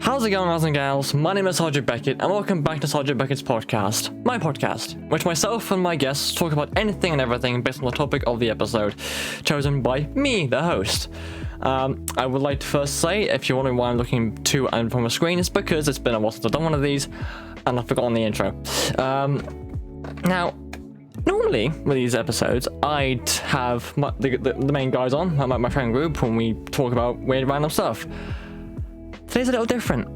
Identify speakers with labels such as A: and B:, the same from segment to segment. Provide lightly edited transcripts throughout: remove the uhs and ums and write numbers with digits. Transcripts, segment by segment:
A: How's it going, guys and gals? My name is Sergeant Beckett, and welcome back to Sergeant Beckett's podcast, my podcast, which myself and my guests talk about anything and everything based on the topic of the episode, chosen by me, the host. I would like to first say, if you're wondering why I'm looking to and from a screen, it's because it's been a while since I've done one of these, and I've forgotten the intro. Now, normally with these episodes, I'd have the main guys on, my friend group, when we talk about weird random stuff. Today's a little different,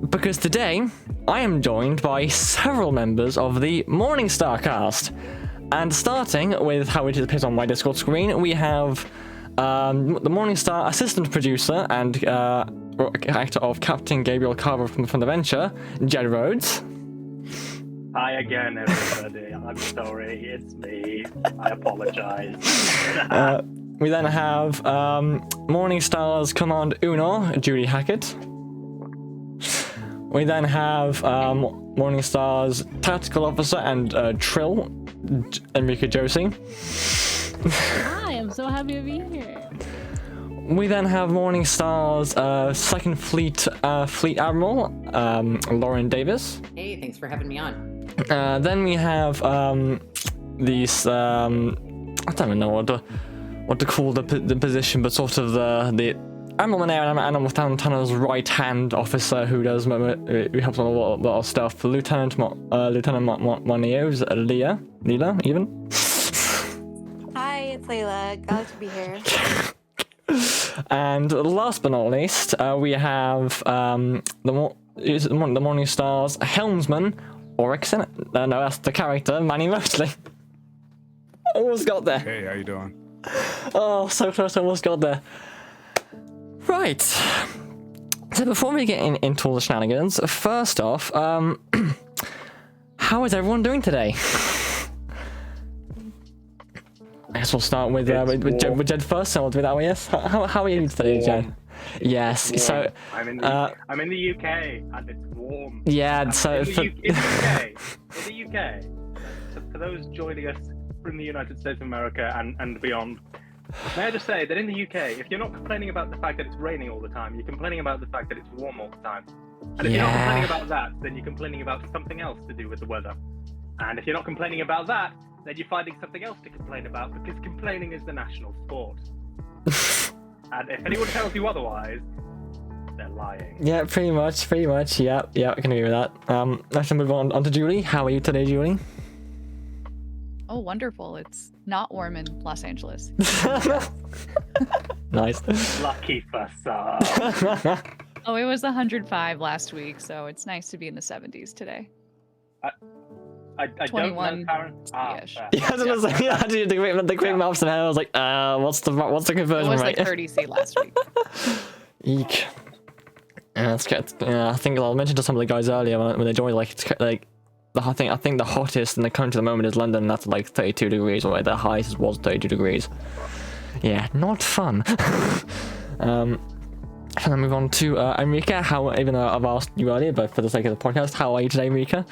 A: because today I am joined by several members of the Morningstar cast, and starting with how it appears on my Discord screen, we have the Morningstar assistant producer and actor of Captain Gabriel Carver from the Venture, Jed Rhodes.
B: Hi again, everybody. I'm sorry, it's me. I apologize.
A: We then have Morningstar's Command Uno, Judy Hackett. We then have Morningstar's Tactical Officer and Trill, Enrique Josie.
C: Hi, I'm so happy to be here.
A: We then have Morningstar's Second Fleet Admiral, Lauren Davis.
D: Hey, thanks for having me on.
A: Then we have these I don't even know what to call the position, but sort of the Admiral Monair and Admiral Montana's right-hand officer who helps on a lot of stuff. Lieutenant Monio's Leela, even.
E: Hi, it's Layla. Glad to be here.
A: And last but not least, we have the Morningstar's helmsman, Oryx. No, that's the character, Manny Mosley. Almost got there.
F: Hey, how you doing?
A: Oh, so close, almost got there. Right. So before we get into all the shenanigans, first off, how is everyone doing today? I guess we'll start with Jed first, so I'll do it that way, yes? How are you today, Jed? Yes, so...
B: I'm in the UK, and it's warm.
A: Yeah,
B: and
A: so...
B: In the UK, for those joining us from the United States of America and beyond, may I just say that in the UK, if you're not complaining about the fact that it's raining all the time, you're complaining about the fact that it's warm all the time. And if you're not complaining about that, then you're complaining about something else to do with the weather. And if you're not complaining about that, then you're finding something else to complain about, because complaining is the national sport. And if anyone tells you otherwise, they're lying.
A: Yeah, pretty much, yeah, I can agree with that. Let's move on to Julie. How are you today, Julie?
C: Oh, wonderful. It's not warm in Los Angeles.
A: Nice.
B: Lucky for some.
C: Oh, it was 105 last week, so it's nice to be in the 70s today.
B: I don't
C: 21.
B: know, Karen.
C: Ish.
A: Yeah, I was gonna say, I did the quick maps in my head. I was like, what's the
C: It
A: conversion
C: was
A: rate?
C: like 30C last week.
A: Eek. Yeah, that's good. Yeah, I think I mentioned to some of the guys earlier when they joined, like, it's like, I think the hottest in the country at the moment is London. That's like 32 degrees, or like the highest was 32 degrees. Yeah, not fun. And then move on to Enrica. How, even though I've asked you earlier, but for the sake of the podcast, how are you today, Enrica?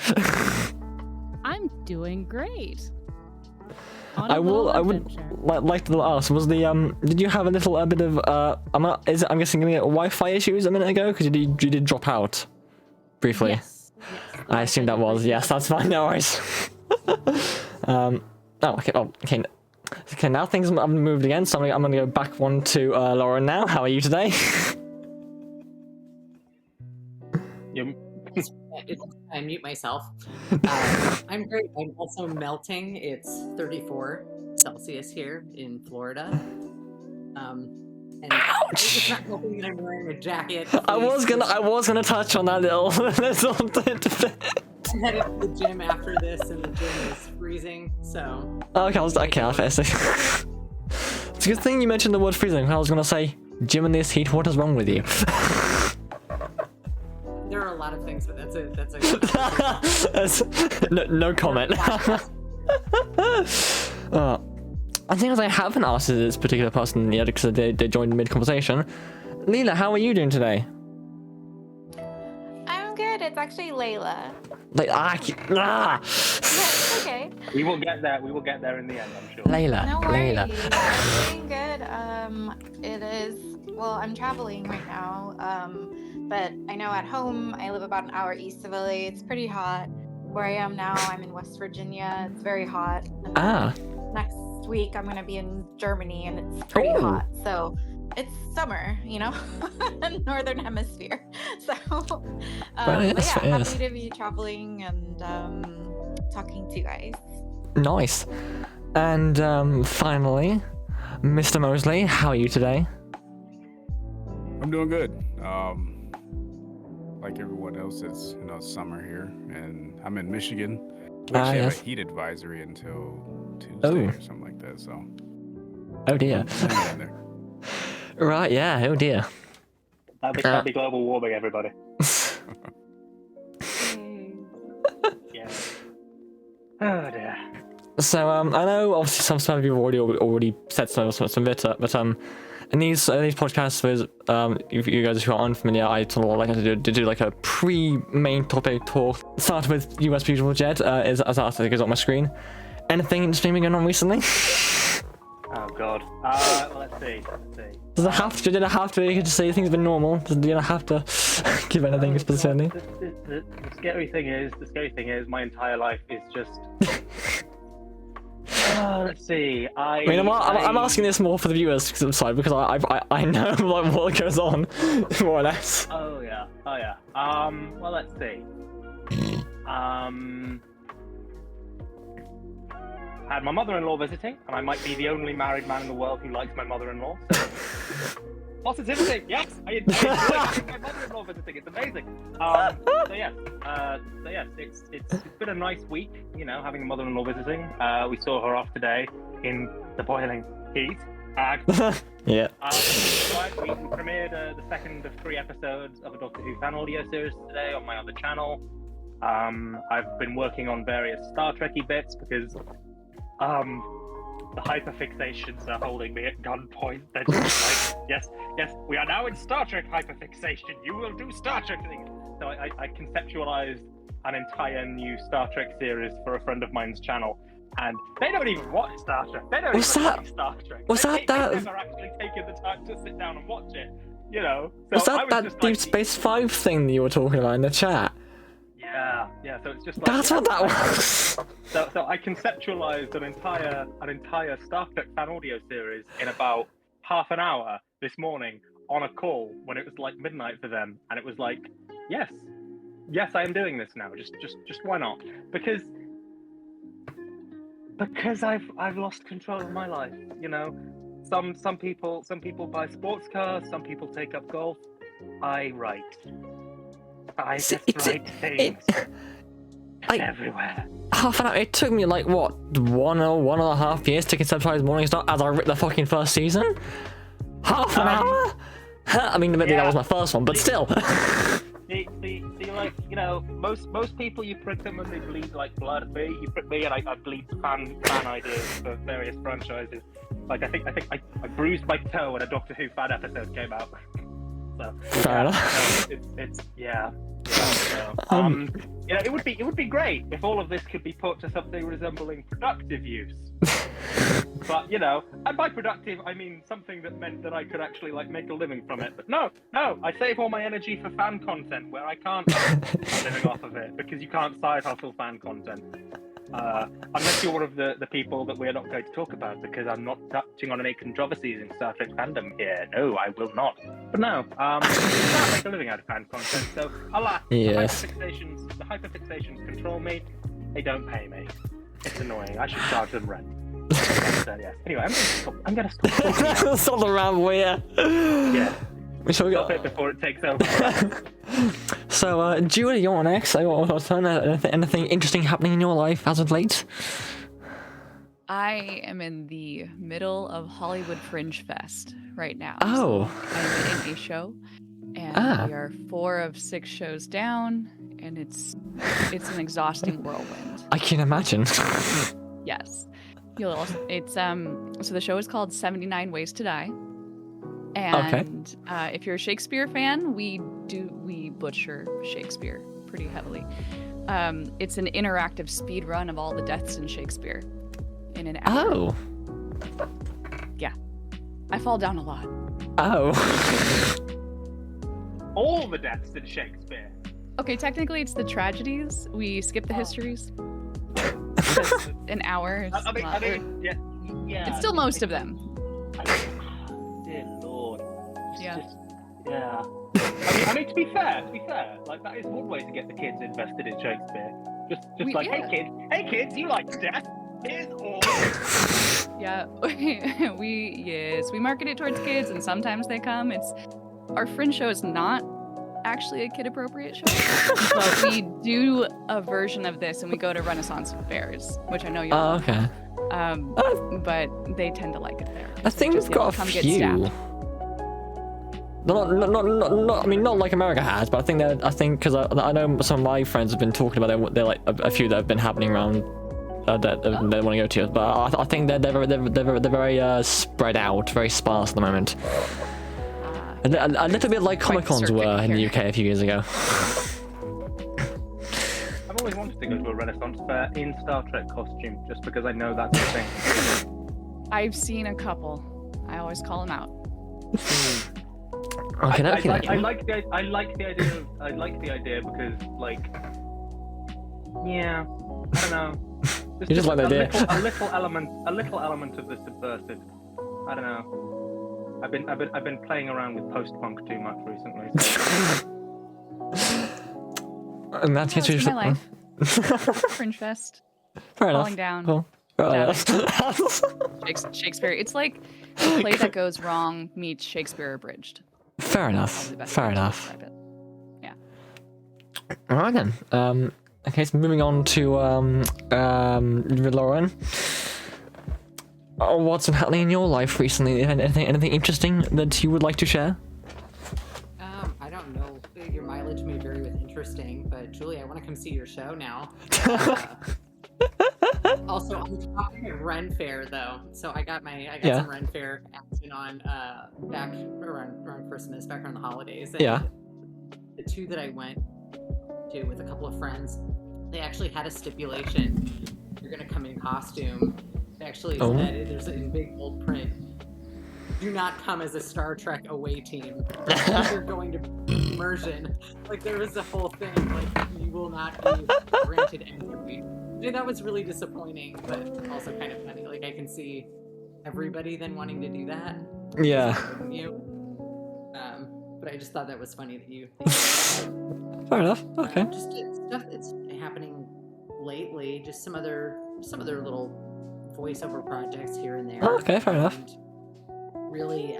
C: I'm doing great.
A: I would like to ask, was the did you have a little bit of I'm guessing Wi-Fi issues a minute ago, because you did drop out briefly.
C: Yes.
A: I assume that was, yes, that's fine, no worries. Okay, now things have moved again, so I'm gonna go back one to Lauren now. How are you today?
D: I mute myself. I'm great. I'm also melting. It's 34 Celsius here in Florida. And
A: Ouch!
D: it's not helping that I'm wearing a jacket.
A: I was gonna touch on that little
D: I'm headed to the gym after this, and the gym is freezing. So
A: okay, I'll face it. It's a good thing you mentioned the word freezing. I was gonna say, gym in this heat, what is wrong with you?
D: there are a lot of things, but that's
A: no comment. I think I haven't asked this particular person yet because they joined mid-conversation. Leela, how are you doing today?
E: I'm good. It's actually Layla.
A: Like,
E: Yeah, it's okay.
B: We will get there in the end, I'm sure.
A: Layla,
E: No
A: Layla.
E: worries. I'm doing good. It is well, I'm traveling right now. But I know at home I live about an hour east of LA. It's pretty hot. Where I am now, I'm in West Virginia. It's very hot. And then next week I'm gonna be in Germany, and it's pretty hot. So it's summer, Northern Hemisphere. So, but yeah, happy to be traveling and talking to you guys.
A: Nice. And finally, Mr. Mosley, how are you today?
F: I'm doing good. Like everyone else, it's summer here, and I'm in Michigan. We actually have a heat advisory until Tuesday or something like that. So.
A: Oh dear.
F: Hang in there.
A: Right. Yeah. Oh dear.
B: That'll be global warming, everybody. Yeah. Oh dear.
A: So I know obviously some of you have already said some of it, but in these podcasts with if you guys who are unfamiliar, I sort of like to do like a pre-main topic talk. Start with you as usual, Jed. As it goes on my screen. Anything interesting been going on recently?
B: Oh god. Well, let's see.
A: Did I have to? You could just say things have been normal. Do you have to give anything specifically?
B: The scary thing is, my entire life is just. Let's see.
A: I'm asking this more for the viewers side because I know like what goes on, more or less.
B: Oh yeah. Well, let's see. I had my mother-in-law visiting, and I might be the only married man in the world who likes my mother-in-law. So. Positivity, yes, I enjoy my mother-in-law visiting. It's amazing. So yes, it's been a nice week, having a mother-in-law visiting. We saw her off today in the boiling heat.
A: Yeah.
B: We premiered the second of 3 episodes of a Doctor Who fan audio series today on my other channel. I've been working on various Star Trek-y bits because the hyperfixations are holding me at gunpoint. They're just like, yes, we are now in Star Trek hyperfixation. You will do Star Trek things. So I conceptualized an entire new Star Trek series for a friend of mine's channel, and they don't even watch Star Trek. They don't even like Star Trek. They've never actually taken the time to sit down and watch it. So
A: was that Deep Space 5 thing that you were talking about in the chat?
B: Yeah. So it's just like
A: that's what that was.
B: So I conceptualized an entire Star Trek fan audio series in about half an hour this morning on a call when it was like midnight for them, and it was like, yes, I am doing this now. Just why not? Because I've lost control of my life. Some people buy sports cars, some people take up golf. I write. I just write things everywhere.
A: Half an hour. It took me like what, 1.5 years to conceptualize Morningstar as I wrote the fucking first season. Half an hour. I mean, maybe that was my first one, but still.
B: See, like most people, you prick them and they bleed like blood. You prick me and I bleed fan ideas for various franchises. Like I think I bruised my toe when a Doctor Who fan episode came out. So,
A: fair enough.
B: It would be great if all of this could be put to something resembling productive use. But and by productive I mean something that meant that I could actually like make a living from it. But no, I save all my energy for fan content where I can't make a living off of it, because you can't side hustle fan content. Unless you're one of the people that we're not going to talk about, because I'm not touching on any controversies in Star Trek fandom here. No, I will not. But no, you can't make a living out of fan content. So, alas,
A: yes.
B: The hyperfixations control me. They don't pay me. It's annoying. I should charge them rent. Yes. Anyway, I'm gonna stop talking now.
A: That's all the ramble, yeah.
B: Yeah.
A: Shall we
B: Stop it before it takes over.
A: So, Julie, you're next. Anything interesting happening in your life as of late?
C: I am in the middle of Hollywood Fringe Fest right now.
A: Oh.
C: So I'm in a show, and we are 4 of 6 shows down, and it's an exhausting whirlwind.
A: I can imagine.
C: Yes. So the show is called 79 Ways to Die. And if you're a Shakespeare fan, we butcher Shakespeare pretty heavily. It's an interactive speed run of all the deaths in Shakespeare in an hour.
A: Oh.
C: Yeah. I fall down a lot.
A: Oh.
B: All the deaths in Shakespeare.
C: Okay, technically it's the tragedies. We skip the histories. Because an hour is
B: I
C: not-
B: mean, yeah.
C: It's still most of them.
B: Dear Lord.
C: Yeah.
B: Yeah. I mean, to be fair, like that is one way to get the kids invested in Shakespeare. Just like, hey kids, you like death? Here's all.
C: Yeah, we market it towards kids, and sometimes they come. Our Fringe show is not actually a kid-appropriate show, but we do a version of this, and we go to Renaissance fairs, which I know you'll.
A: Oh, okay.
C: But they tend to like it there.
A: I think we've got a
C: Get
A: few.
C: stabbed.
A: Not. I mean, not like America has, but I think because I know some of my friends have been talking about they're like a few that have been happening around that they want to go to. But I think they're very spread out, very sparse at the moment. A little bit like Comic Cons were in the UK a few years ago.
B: I've always wanted to go to a Renaissance fair in Star Trek costume, just because I know that's a thing.
C: I've seen a couple. I always call them out.
A: Okay,
B: I like the idea because, like, yeah, I don't know.
A: You just like the idea.
B: A little element of the subversive. I don't know. I've been playing around with post-punk too much recently. So.
A: And that's
C: it's my life. Fringe Fest.
A: Fair
C: Falling
A: enough.
C: down.
A: Cool.
C: Shakespeare. It's like a play that goes wrong meets Shakespeare abridged.
A: Fair enough. Fair enough.
C: Yeah.
A: All right then. Okay, so moving on to Lauren. What's been happening in your life recently? Anything interesting that you would like to share?
D: I don't know. Your mileage may vary with interesting, but Julie, I want to come see your show now. Also, I'm talking at Ren Fair though, so I got some Ren Fair action on back around Christmas, back around the holidays. And the two that I went to with a couple of friends, they actually had a stipulation: you're gonna come in costume. They actually said there's in big bold print: do not come as a Star Trek away team. You're going to immersion. Like there was a whole thing. Like you will not be granted entry. I mean, that was really disappointing, but also kind of funny. Like I can see everybody then wanting to do that.
A: Yeah.
D: But I just thought that was funny that you.
A: Fair enough. Okay.
D: Just stuff that's happening lately. Just some other little voiceover projects here and there.
A: Oh, okay. Fair enough.
D: And really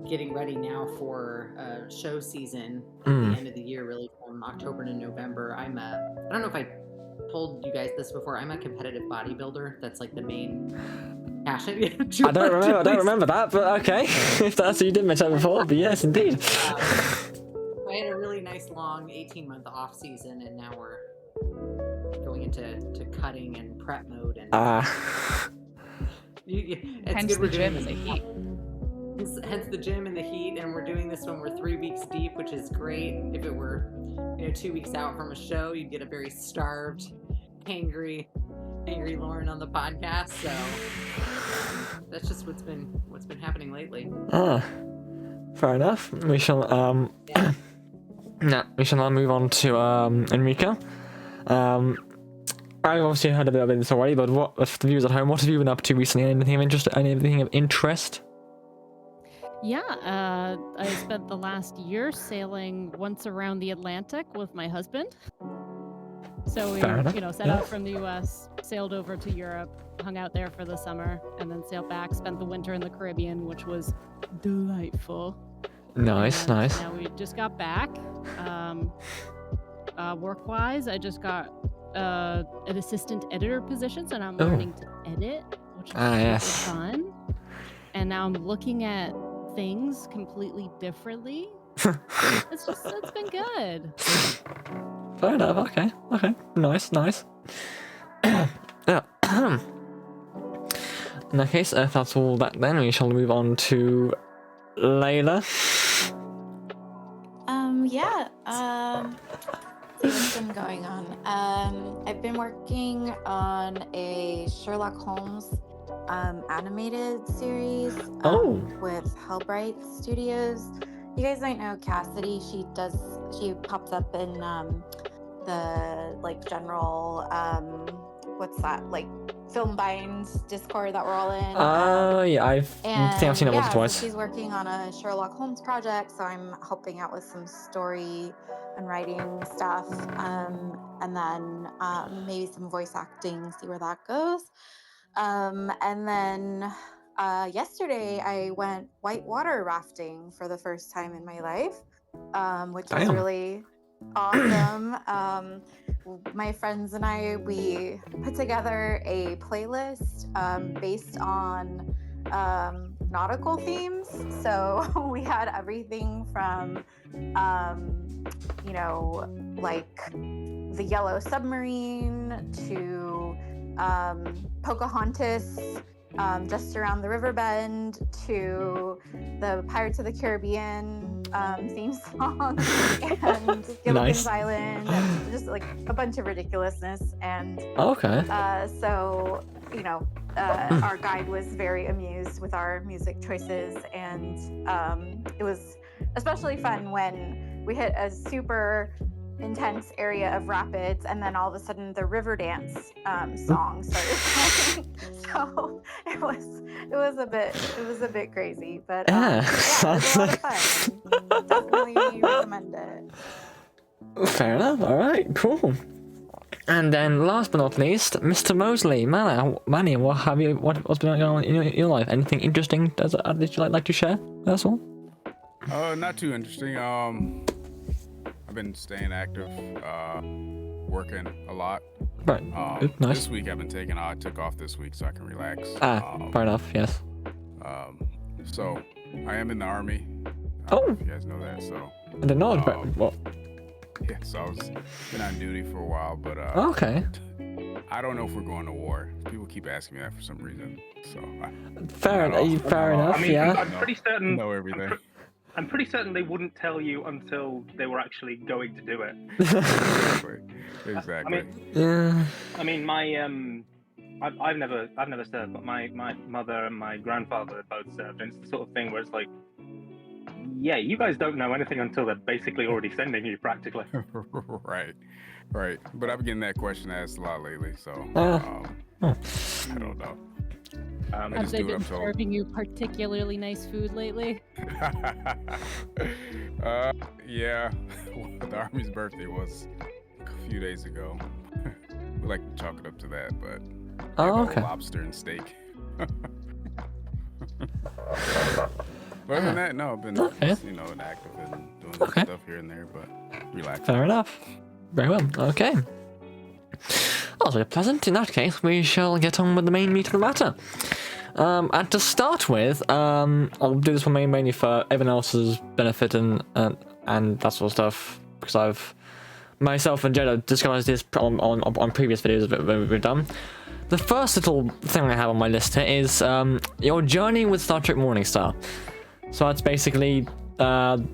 D: getting ready now for show season at the end of the year. Really from October to November. I don't know if I told you guys this before. I'm a competitive bodybuilder. That's like the main passion.
A: I don't remember that, but okay. If that's what you did mention before, but yes, indeed.
D: I had a really nice long 18-month off season, and now we're going into cutting and prep mode. And
C: hence the gym and the heat.
D: Hence the gym and the heat, and we're doing this when we're 3 weeks deep, which is great. If it were 2 weeks out from a show, you'd get a very starved, angry Lauren on the podcast. So that's just what's been happening lately.
A: Fair enough. We shall we shall now move on to Enrica. I've obviously heard a bit of this already, but what for the viewers at home? What have you been up to recently? Anything of interest?
G: Yeah, I spent the last year sailing once around the Atlantic with my husband. So we, set out from the U.S., sailed over to Europe, hung out there for the summer, and then sailed back, spent the winter in the Caribbean, which was delightful.
A: Nice.
G: Now we just got back. Work-wise, I just got an assistant editor position, so now I'm learning to edit, which is super fun. And now I'm looking at things completely differently. It's been good.
A: Fair enough. Okay. Nice. Yeah. In that case, if that's all that, then we shall move on to Layla.
E: See what's been going on. I've been working on a Sherlock Holmes animated series with Hellbright Studios. You guys might know Cassidy. She pops up in the like general what's that, like Film Binds Discord that we're all in.
A: Yeah, I think I've seen it once or twice.
E: So she's working on a Sherlock Holmes project, so I'm helping out with some story and writing stuff, and then maybe some voice acting, see where that goes. And then yesterday I went whitewater rafting for the first time in my life, which was really awesome. My friends and I, we put together a playlist based on nautical themes. So we had everything from, like the Yellow Submarine to Pocahontas, Just Around the River Bend, to the Pirates of the Caribbean theme song, and Gilligan's Island, and just like a bunch of ridiculousness. And so our guide was very amused with our music choices, and it was especially fun when we hit a super intense area of rapids, and then all of a sudden the river dance song started playing. So it was a bit crazy, but yeah, it was a lot of fun. Definitely recommend it.
A: Fair enough. All right, cool. And then last but not least, Mr. Mosley, Manny, what's been going on in your life? Anything interesting that you like to share? That's all.
F: Not too interesting. I've been staying active, working a lot.
A: Right. Nice.
F: This week I took off this week so I can relax.
A: Fair enough. Yes.
F: So I am in the Army. If you guys know that. So
A: I didn't know.
F: Yeah. So I was been on duty for a while, but I don't know if we're going to war. People keep asking me that for some reason. So
A: fair enough.
B: I mean,
A: yeah.
B: I'm pretty certain.
F: Know everything.
B: I'm pretty certain they wouldn't tell you until they were actually going to do it.
F: Exactly.
B: I mean, my I've never served, but my mother and my grandfather both served, and it's the sort of thing where it's like, yeah, you guys don't know anything until they're basically already sending you, practically.
F: Right. But I've been getting that question asked a lot lately, so I don't know.
G: Have they been serving you particularly nice food lately?
F: Yeah. The Army's birthday was a few days ago. We like to chalk it up to that, but lobster and steak. But other than that, no, I've been inactive and doing stuff here and there, but relaxing.
A: Fair enough. Very well. Okay. Also pleasant. In that case, we shall get on with the main meat of the matter. And to start with, I'll do this one mainly for everyone else's benefit and that sort of stuff, because I've myself and Jed discussed this on previous videos that we've done. The first little thing I have on my list here is your journey with Star Trek Morningstar. So that's basically the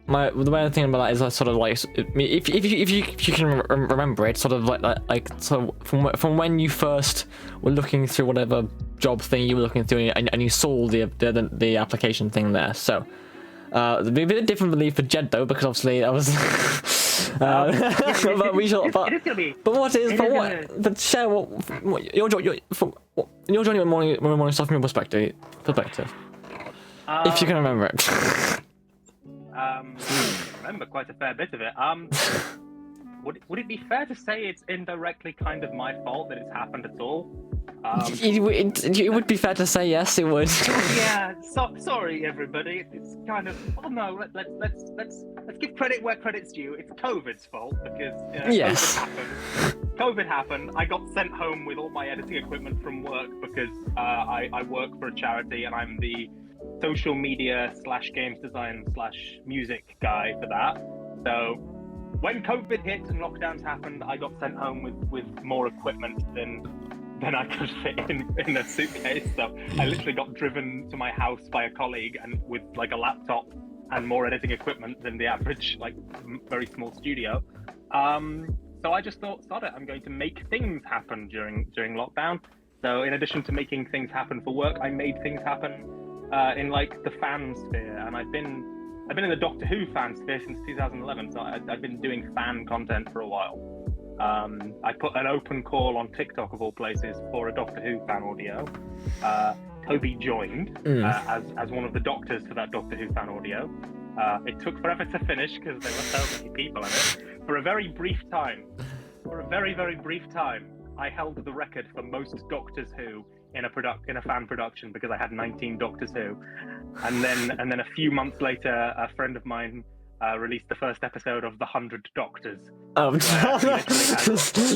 A: way I'm thinking about that is sort of like, if you can remember it, sort of like so from when you first were looking through whatever job thing you were looking through, and you saw the application thing there. So it'd be a bit different belief for Jed though, because obviously I was. But share what your journey with Morningstar from your perspective. If you can remember it.
B: I remember quite a fair bit of it. Would it be fair to say it's indirectly kind of my fault that it's happened at all?
A: It would be fair to say yes, it would.
B: Yeah. Sorry, everybody. It's kind of. Oh no. Let's give credit where credit's due. It's COVID's fault because
A: yes.
B: COVID happened. I got sent home with all my editing equipment from work because I work for a charity and I'm the social media / games design / music guy for that. So when COVID hit and lockdowns happened, I got sent home with more equipment than I could fit in a suitcase. So I literally got driven to my house by a colleague and with like a laptop and more editing equipment than the average like very small studio. So I just thought, sod it, I'm going to make things happen during lockdown. So in addition to making things happen for work, I made things happen in like the fan sphere, and I've been in the Doctor Who fan sphere since 2011. So I've been doing fan content for a while. I put an open call on TikTok of all places for a Doctor Who fan audio. Toby joined as one of the doctors for that Doctor Who fan audio. It took forever to finish because there were so many people in it. For a very brief time, very brief time, I held the record for most Doctors Who in a fan production because I had 19 Doctors Who. And then a few months later, a friend of mine released the first episode of The 100 Doctors.
A: Oh,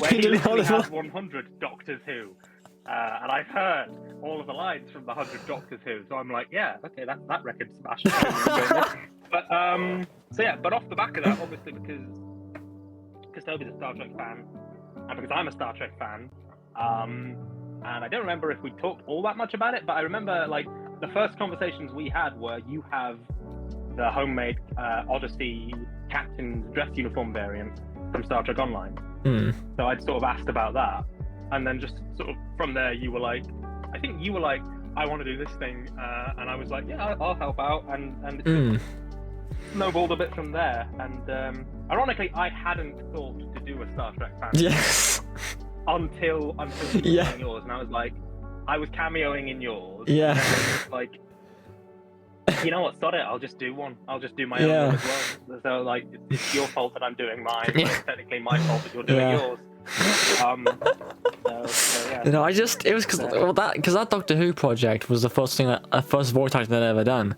B: where he literally has 100 Doctors Who. And I've heard all of the lines from the 100 Doctors Who, so I'm like, yeah, okay, that record smashed. But but off the back of that, obviously because Toby's a Star Trek fan, and because I'm a Star Trek fan, and I don't remember if we talked all that much about it, but I remember like the first conversations we had were you have the homemade Odyssey captain's dress uniform variant from Star Trek Online. So I'd sort of asked about that. And then just sort of from there, you were like, I think you were like, I want to do this thing. And I was like, yeah, I'll help out. And it just snowballed a bit from there. And ironically, I hadn't thought to do a Star Trek fan until you were doing yours. And I was like, I was cameoing in yours. Yeah. And I was just like, you know what, sod it, I'll just do one. I'll just do my own one as well. So like, it's your fault that I'm doing mine, but it's technically my fault that you're doing yours.
A: You know, it was because that Doctor Who project was the first voice acting I'd ever done.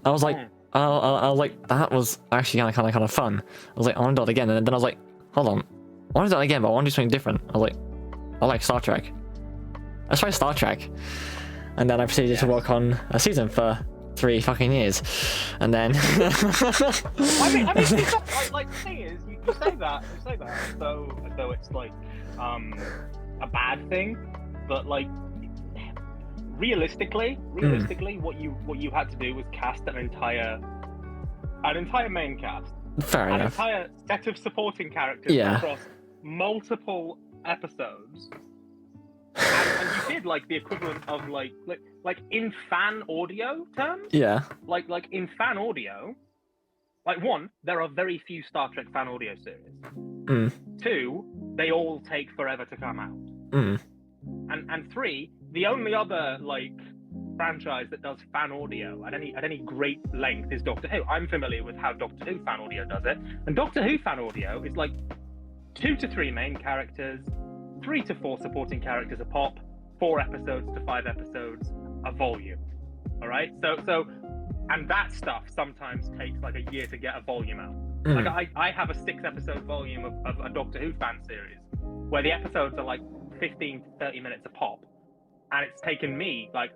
A: I was like, I was like, that was actually kind of fun. I was like, I want to do it again, and then I was like, hold on, I want to do it again, but I want to do something different. I was like, I like Star Trek. Let's try Star Trek, and then I proceeded to work on a season for 3 fucking years, and then.
B: I mean, like the thing is, you say that, so it's like a bad thing, but like realistically, what you had to do was cast an entire main cast, an entire set of supporting characters across multiple episodes. And you did like the equivalent of like in fan audio terms. Yeah. Like in fan audio, like 1, there are very few Star Trek fan audio series. 2, they all take forever to come out. And 3, the only other like franchise that does fan audio at any great length is Doctor Who. I'm familiar with how Doctor Who fan audio does it, and Doctor Who fan audio is like 2 to 3 main characters, 3 to 4 supporting characters a pop, 4 episodes to 5 episodes a volume. All right, so and that stuff sometimes takes like a year to get a volume out. Like I have a 6-episode volume of a Doctor Who fan series where the episodes are like 15 to 30 minutes a pop, and it's taken me like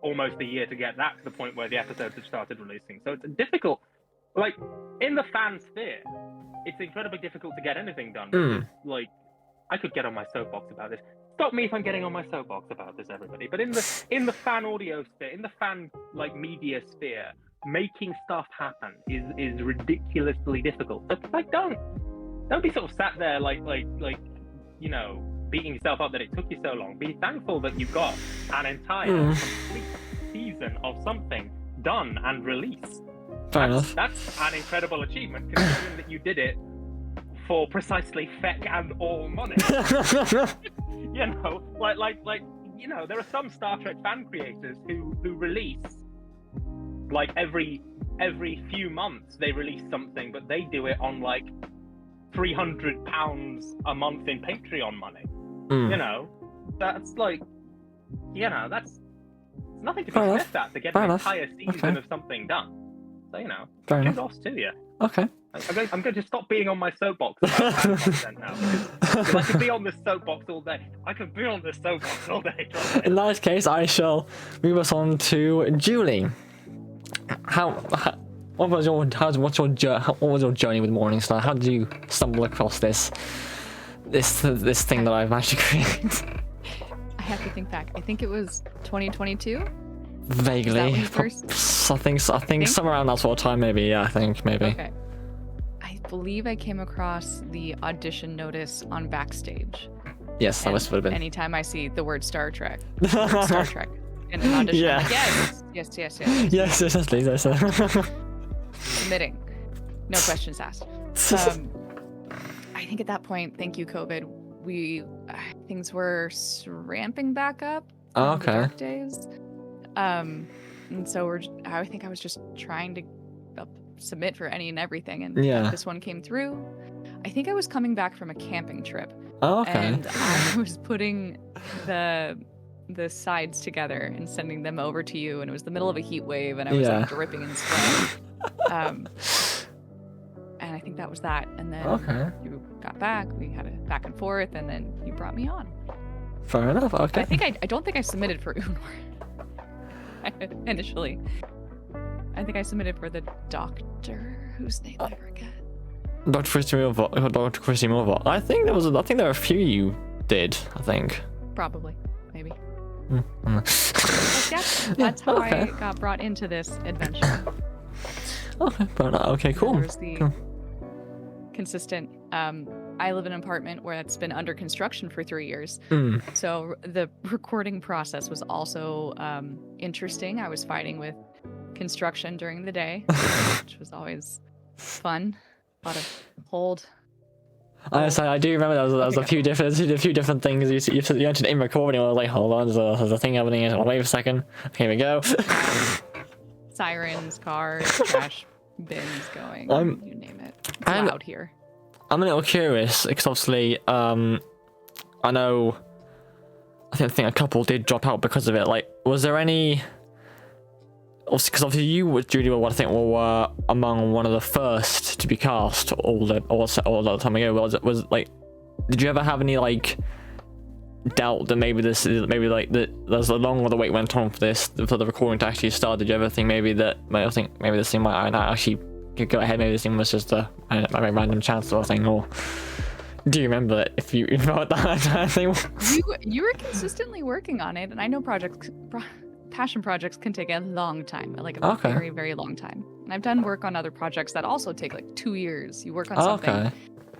B: almost a year to get that to the point where the episodes have started releasing. So it's difficult. Like in the fan sphere, it's incredibly difficult to get anything done. Because, like, I could get on my soapbox about this. Stop me if I'm getting on my soapbox about this, everybody. But in the fan audio sphere, in the fan like media sphere, making stuff happen is ridiculously difficult. So like, don't be sort of sat there like you know, beating yourself up that it took you so long. Be thankful that you've got an entire complete season of something done and released. That's an incredible achievement, considering that you did it for precisely feck and all money. You know, like you know, there are some Star Trek fan creators who release like every few months they release something, but they do it on like £300 a month in Patreon money. You know, that's like, you know, that's nothing to be sniffed at to get an entire season of something done. So, you know, kudos to you. Okay. I'm going to stop being on my soapbox about fan content now, because I could be on this soapbox all day.
A: In that case, I shall move us on to Julie. What was your journey with Morningstar? How did you stumble across this thing that I've managed to create?
C: I have to think back. I think it was 2022.
A: Vaguely. I think somewhere around that sort of time, maybe. Yeah, I think maybe.
C: Okay. I believe I came across the audition notice on Backstage.
A: Yes, that must have been.
C: Anytime I see the word Star Trek in an audition, I'm like, yes.
A: Yes, please.
C: Submitting. No questions asked. I think at that point, thank you, COVID, things were ramping back up. The dark days. And so I think I was just trying to submit for any and everything, and this one came through. I think I was coming back from a camping trip. And I was putting the sides together and sending them over to you, and it was the middle of a heat wave, and I was like dripping in sweat. And I think that was that. And then you got back, we had a back and forth, and then you brought me on.
A: Fair enough. Okay.
C: But I don't think I submitted for Unor initially. I think I submitted for the doctor whose name I forget.
A: Dr. Christy Morval. I think there were a few you did. I think.
C: Probably, maybe. That's how I got brought into this adventure.
A: Okay, cool.
C: There was the consistent. I live in an apartment where it's been under construction for 3 years. So the recording process was also interesting. I was fighting with construction during the day, which was always fun. A lot of hold.
A: I do remember there was a few different things you mentioned in recording. I was like, hold on, there's a thing happening. Wait a second. Here we go.
C: Sirens, cars, trash bins going. You name it. It's loud here.
A: I'm a little curious because obviously, I know. I think a couple did drop out because of it. Like, was there any? Because obviously you, Judy, were among one of the first to be cast all the time ago. Was like, did you ever have any like doubt that maybe there's the longer the wait went on for the recording to actually start? Did you ever think maybe this thing might not actually go ahead? Maybe this thing was just a random chance sort of thing, or do you remember it if you know that thing?
C: You were consistently working on it, and I know passion projects can take a long time, like a very, very long time. And I've done work on other projects that also take like 2 years. You work on something,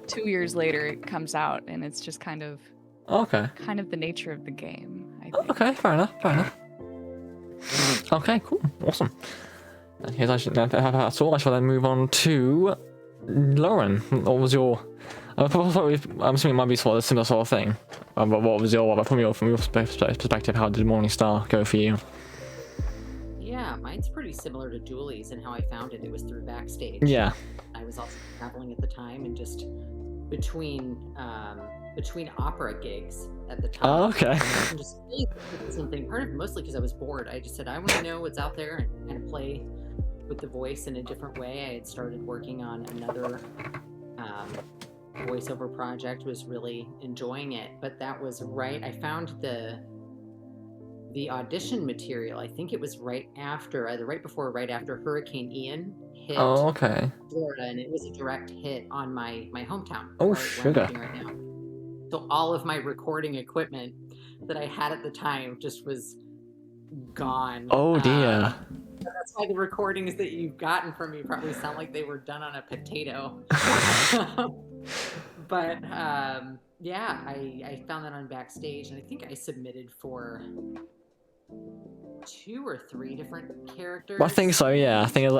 C: 2 years later it comes out, and it's just kind of the nature of the game, I think.
A: Okay, fair enough. Okay, cool, awesome. That's all. I shall then move on to Lauren. What was your? I'm assuming it might be sort of a similar sort of thing. But what was from your perspective? How did Morningstar go for you?
D: Yeah, mine's pretty similar to Julie's, and how I found it. It was through Backstage.
A: Yeah.
D: I was also traveling at the time, and just between opera gigs at the time.
A: Oh, okay.
D: And just something. Mostly because I was bored. I just said I want to know what's out there and kind of play with the voice in a different way. I had started working on another voiceover project, was really enjoying it, but that was right. I found the audition material. I think it was right after Hurricane Ian hit Florida, and it was a direct hit on my hometown.
A: Sugar.
D: Right now. So all of my recording equipment that I had at the time just was gone.
A: Oh dear.
D: That's why the recordings that you've gotten from me probably sound like they were done on a potato. But yeah, I found that on Backstage, and I think I submitted for 2 or 3 different characters.
A: I think so. Yeah, I think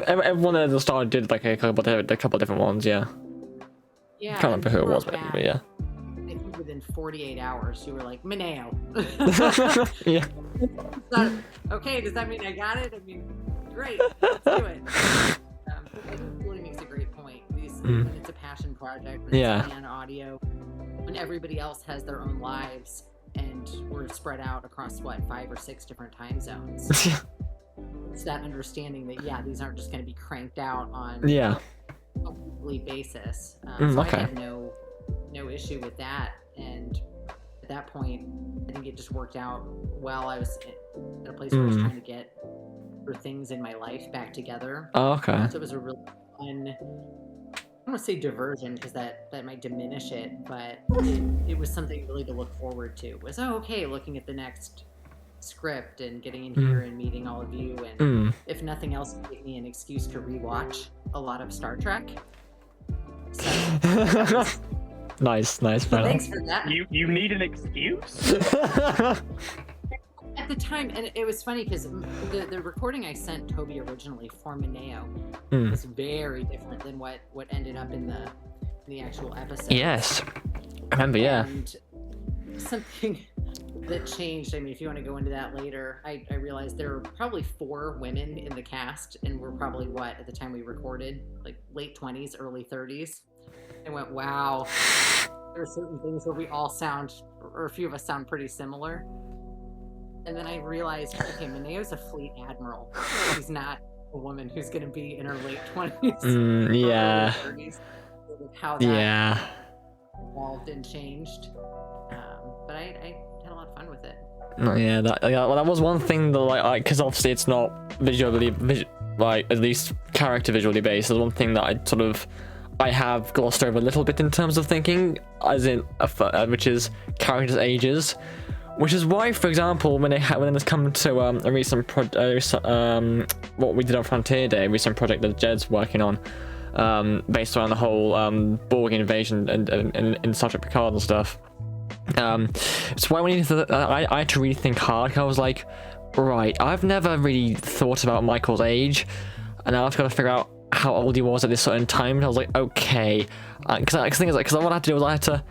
A: everyone at the start did like a couple different ones. Yeah.
D: Yeah.
A: I can't remember who it was, but yeah.
D: I think within 48 hours, you were like, Mineo.
A: Yeah.
D: Okay, does that mean I got it? I mean, great, let's do it. It really makes a great point. When it's a passion project, when it's fan audio, when everybody else has their own lives, and we're spread out across 5 or 6 different time zones. It's that understanding that these aren't just going to be cranked out on a weekly basis. So I had no issue with that, and at that point, I think it just worked out well. I was at a place where I was trying to get things in my life back together.
A: Oh, okay.
D: So it was a really fun, I don't want to say diversion because that might diminish it, but it was something really to look forward to. It was looking at the next script and getting in here and meeting all of you, and if nothing else, it gave me an excuse to rewatch a lot of Star Trek. So
A: Nice.
D: Thanks for that.
B: You need an excuse?
D: At the time, and it was funny because the recording I sent Toby originally for Mineo was very different than what ended up in the actual episode.
A: Yes, I remember. Yeah.
D: And something that changed. I mean, if you want to go into that later, I realized there were probably 4 women in the cast, and we're probably at the time we recorded, like late 20s, early 30s. I went, wow. There are certain things where we all sound, or a few of us sound pretty similar. And then I realized, okay, Mineo's a fleet admiral. She's not a woman who's going to be in her late 20s.
A: Yeah.
D: Or early 30s. How that evolved and changed. But I had a lot of fun with it.
A: Yeah, that was one thing that because obviously it's not visually, at least character visually based. There's one thing that I have glossed over a little bit in terms of thinking, as in which is characters' ages. Which is why, for example, when it's come to a recent what we did on Frontier Day, a recent project that Jed's working on, based around the whole Borg invasion and in Star Trek Picard and stuff. It's why I had to really think hard. I was like, right, I've never really thought about Michael's age, and now I've got to figure out how old he was at this certain time. And I was like, okay, because what I had to do was I had to.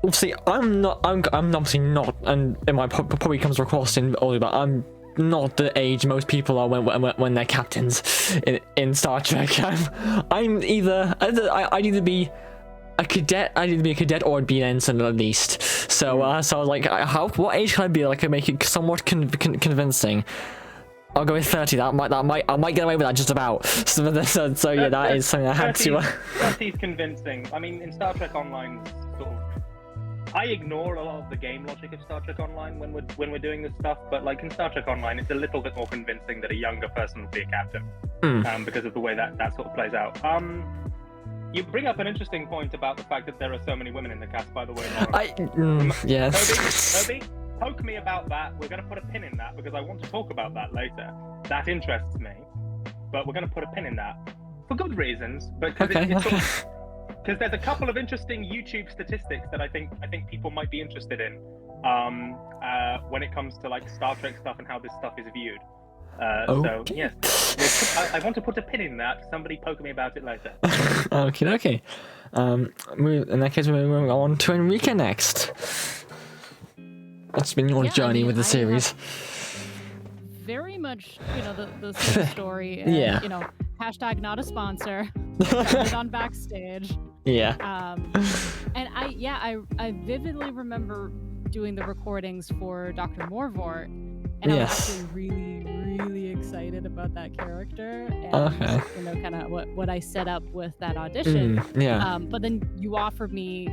A: Obviously, I'm obviously not, and it might probably comes across in older, but I'm not the age most people are when they're captains in Star Trek. I'd either be a cadet, or I'd be an ensign at least. So I was like, what age can I be? Like, I make it somewhat convincing. I'll go with 30. I might get away with that just about. So yeah, that is something I had to.
B: 30's convincing. I mean, in Star Trek Online, sort of. I ignore a lot of the game logic of Star Trek Online when we're doing this stuff, but like in Star Trek Online, it's a little bit more convincing that a younger person would be a captain, because of the way that sort of plays out. You bring up an interesting point about the fact that there are so many women in the cast, by the way.
A: Yes.
B: Toby, poke me about that. We're going to put a pin in that because I want to talk about that later. That interests me, but we're going to put a pin in that for good reasons. Because because there's a couple of interesting YouTube statistics that I think people might be interested in when it comes to like Star Trek stuff and how this stuff is viewed. So yes, I want to put a pin in that. Somebody poke me about it later.
A: Okay. In that case, we're moving on to Enrique next. What's been your journey with the series?
G: Very much, the same story. And, hashtag not a sponsor. It on Backstage.
A: Yeah.
G: And I vividly remember doing the recordings for Dr. Morvort, and I was actually really, really excited about that character. And, kind of what I set up with that audition. But then you offered me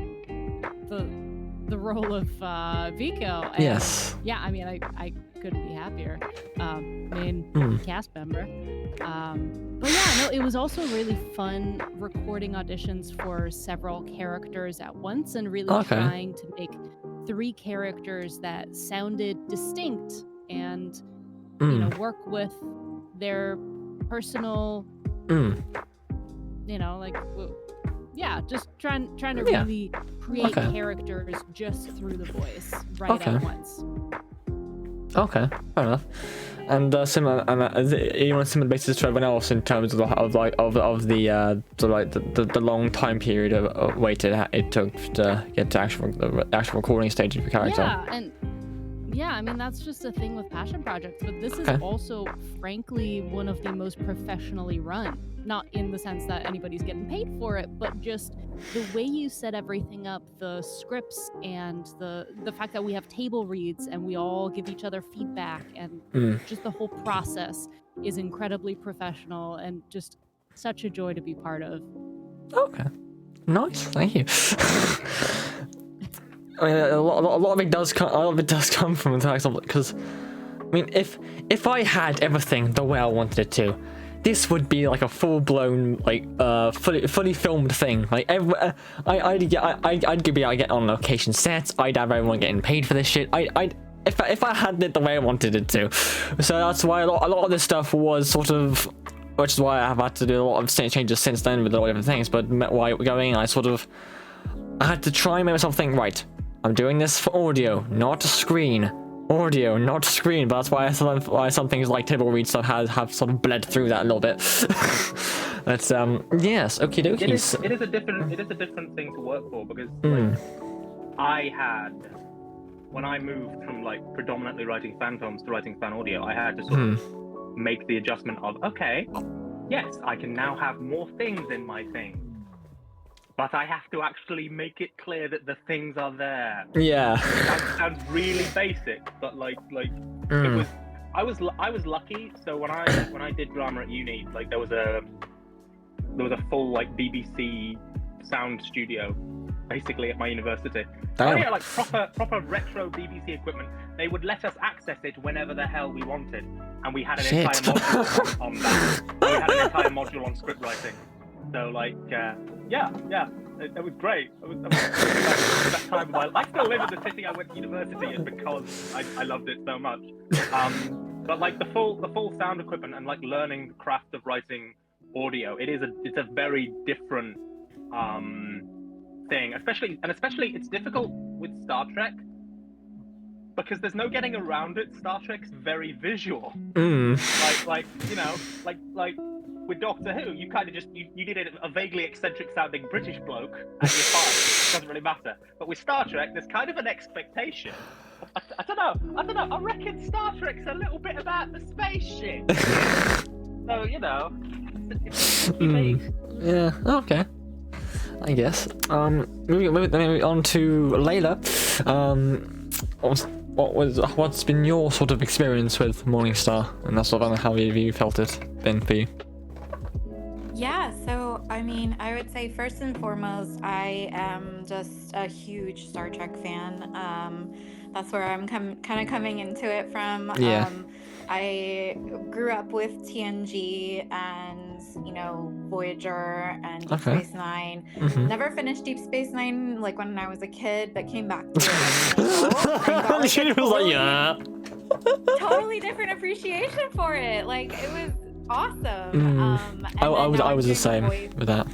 G: the role of Vico. And yeah, I mean, I couldn't be happier. Main cast member. But yeah, no, it was also really fun recording auditions for several characters at once and really trying to make 3 characters that sounded distinct and work with their personal just trying to really create characters just through the voice at once.
A: Okay, fair enough. And similar, you want a similar basis to everyone else in terms of the long time period of wait it took to get to the actual recording stage of your character.
G: Yeah, I mean that's just a thing with passion projects, but this is also, frankly, one of the most professionally run. Not in the sense that anybody's getting paid for it, but just the way you set everything up, the scripts and the fact that we have table reads and we all give each other feedback, and just the whole process is incredibly professional and just such a joy to be part of.
A: Okay, nice, thank you. I mean, a lot of it does come from the fact of, because I mean, if I had everything the way I wanted it to, this would be like a full-blown, like, fully filmed thing. Like, I'd get on location sets. I'd have everyone getting paid for this shit. If I had it the way I wanted it to. So that's why a lot of this stuff was sort of, which is why I've had to do a lot of changes since then with a lot of different things. But while going, I I had to try and make myself think, right, I'm doing this for audio, not screen. Audio, not screen, but that's why some things like table read stuff have sort of bled through that a little bit. But yes, okie dokie.
B: It is a different thing to work for, because like, I had, when I moved from like predominantly writing fan films to writing fan audio, I had to sort of make the adjustment of, okay, yes, I can now have more things in my thing, but I have to actually make it clear that the things are there.
A: Yeah.
B: That sounds really basic, but like it was. I was lucky. So when I did drama at uni, like there was a full like BBC sound studio, basically at my university.
A: Damn.
B: Oh yeah, like proper retro BBC equipment. They would let us access it whenever the hell we wanted, and we had an entire module on that. We had an entire module on script writing. So like, it was great. It was that time of my life. I still live in the city I went to university in because I loved it so much. But like the full sound equipment and like learning the craft of writing audio, it's a very different thing. Especially it's difficult with Star Trek because there's no getting around it. Star Trek's very visual. Like you know, like. With Doctor Who, you kind of just you needed a vaguely eccentric sounding British bloke and you're fine. It doesn't really matter. But with Star Trek, there's kind of an expectation. I don't know. I reckon Star Trek's a little bit about the spaceship. So you know, it's unique.
A: Yeah. Okay. I guess. Moving on to Layla. What's been your sort of experience with Morningstar, and that's sort of how you felt it been for you?
E: Yeah, so I mean, I would say first and foremost, I am just a huge Star Trek fan. That's where I'm kind of coming into it from.
A: Yeah.
E: I grew up with TNG and, you know, Voyager and Deep Space Nine. Never finished Deep Space Nine like when I was a kid, but came back to it.
A: She was like, yeah.
E: Totally different appreciation for it. Like it was awesome.
A: I was the same with that.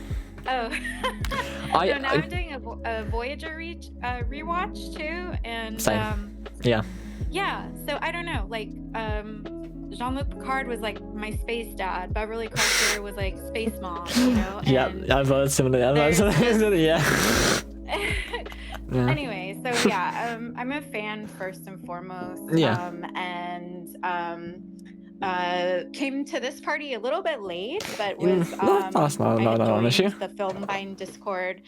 E: Oh. So now I'm doing a Voyager rewatch too, and
A: same. Yeah.
E: So I don't know, like Jean-Luc Picard was like my space dad. Beverly Crusher was like space mom, you know.
A: Yeah, I've heard similar. Yeah.
E: Anyway, so yeah, I'm a fan first and foremost.
A: Yeah.
E: Came to this party a little bit late, but was
A: that's not an issue.
E: The Film Bind Discord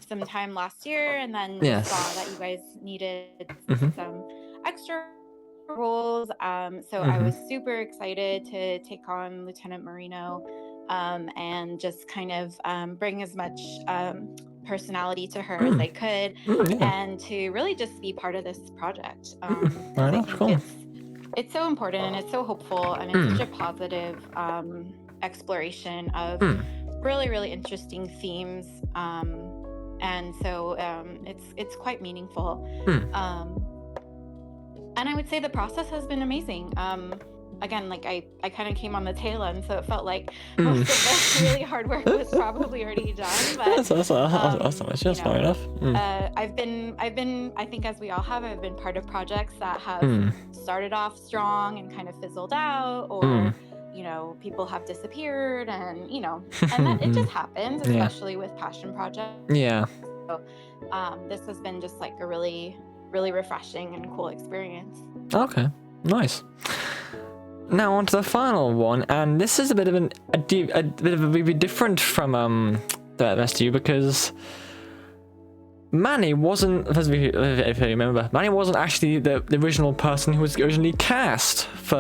E: sometime last year, and then saw that you guys needed some extra roles. So I was super excited to take on Lieutenant Marino, and just kind of bring as much personality to her as I could, and to really just be part of this project.
A: Cool.
E: It's so important and it's so hopeful, and it's such a positive exploration of really, really interesting themes. And so it's quite meaningful. And I would say the process has been amazing. Again, like I kind of came on the tail end, so it felt like most of the really hard work was probably already done. But
A: that's fair enough.
E: I've been, I think as we all have, I've been part of projects that have started off strong and kind of fizzled out, or you know, people have disappeared, and you know, and that it just happens, especially with passion projects.
A: Yeah.
E: So this has been just like a really, really refreshing and cool experience.
A: Okay, nice. Now on to the final one, and this is a bit of a bit different from the rest of you, because Manny wasn't, if you remember, Manny wasn't actually the original person who was originally cast for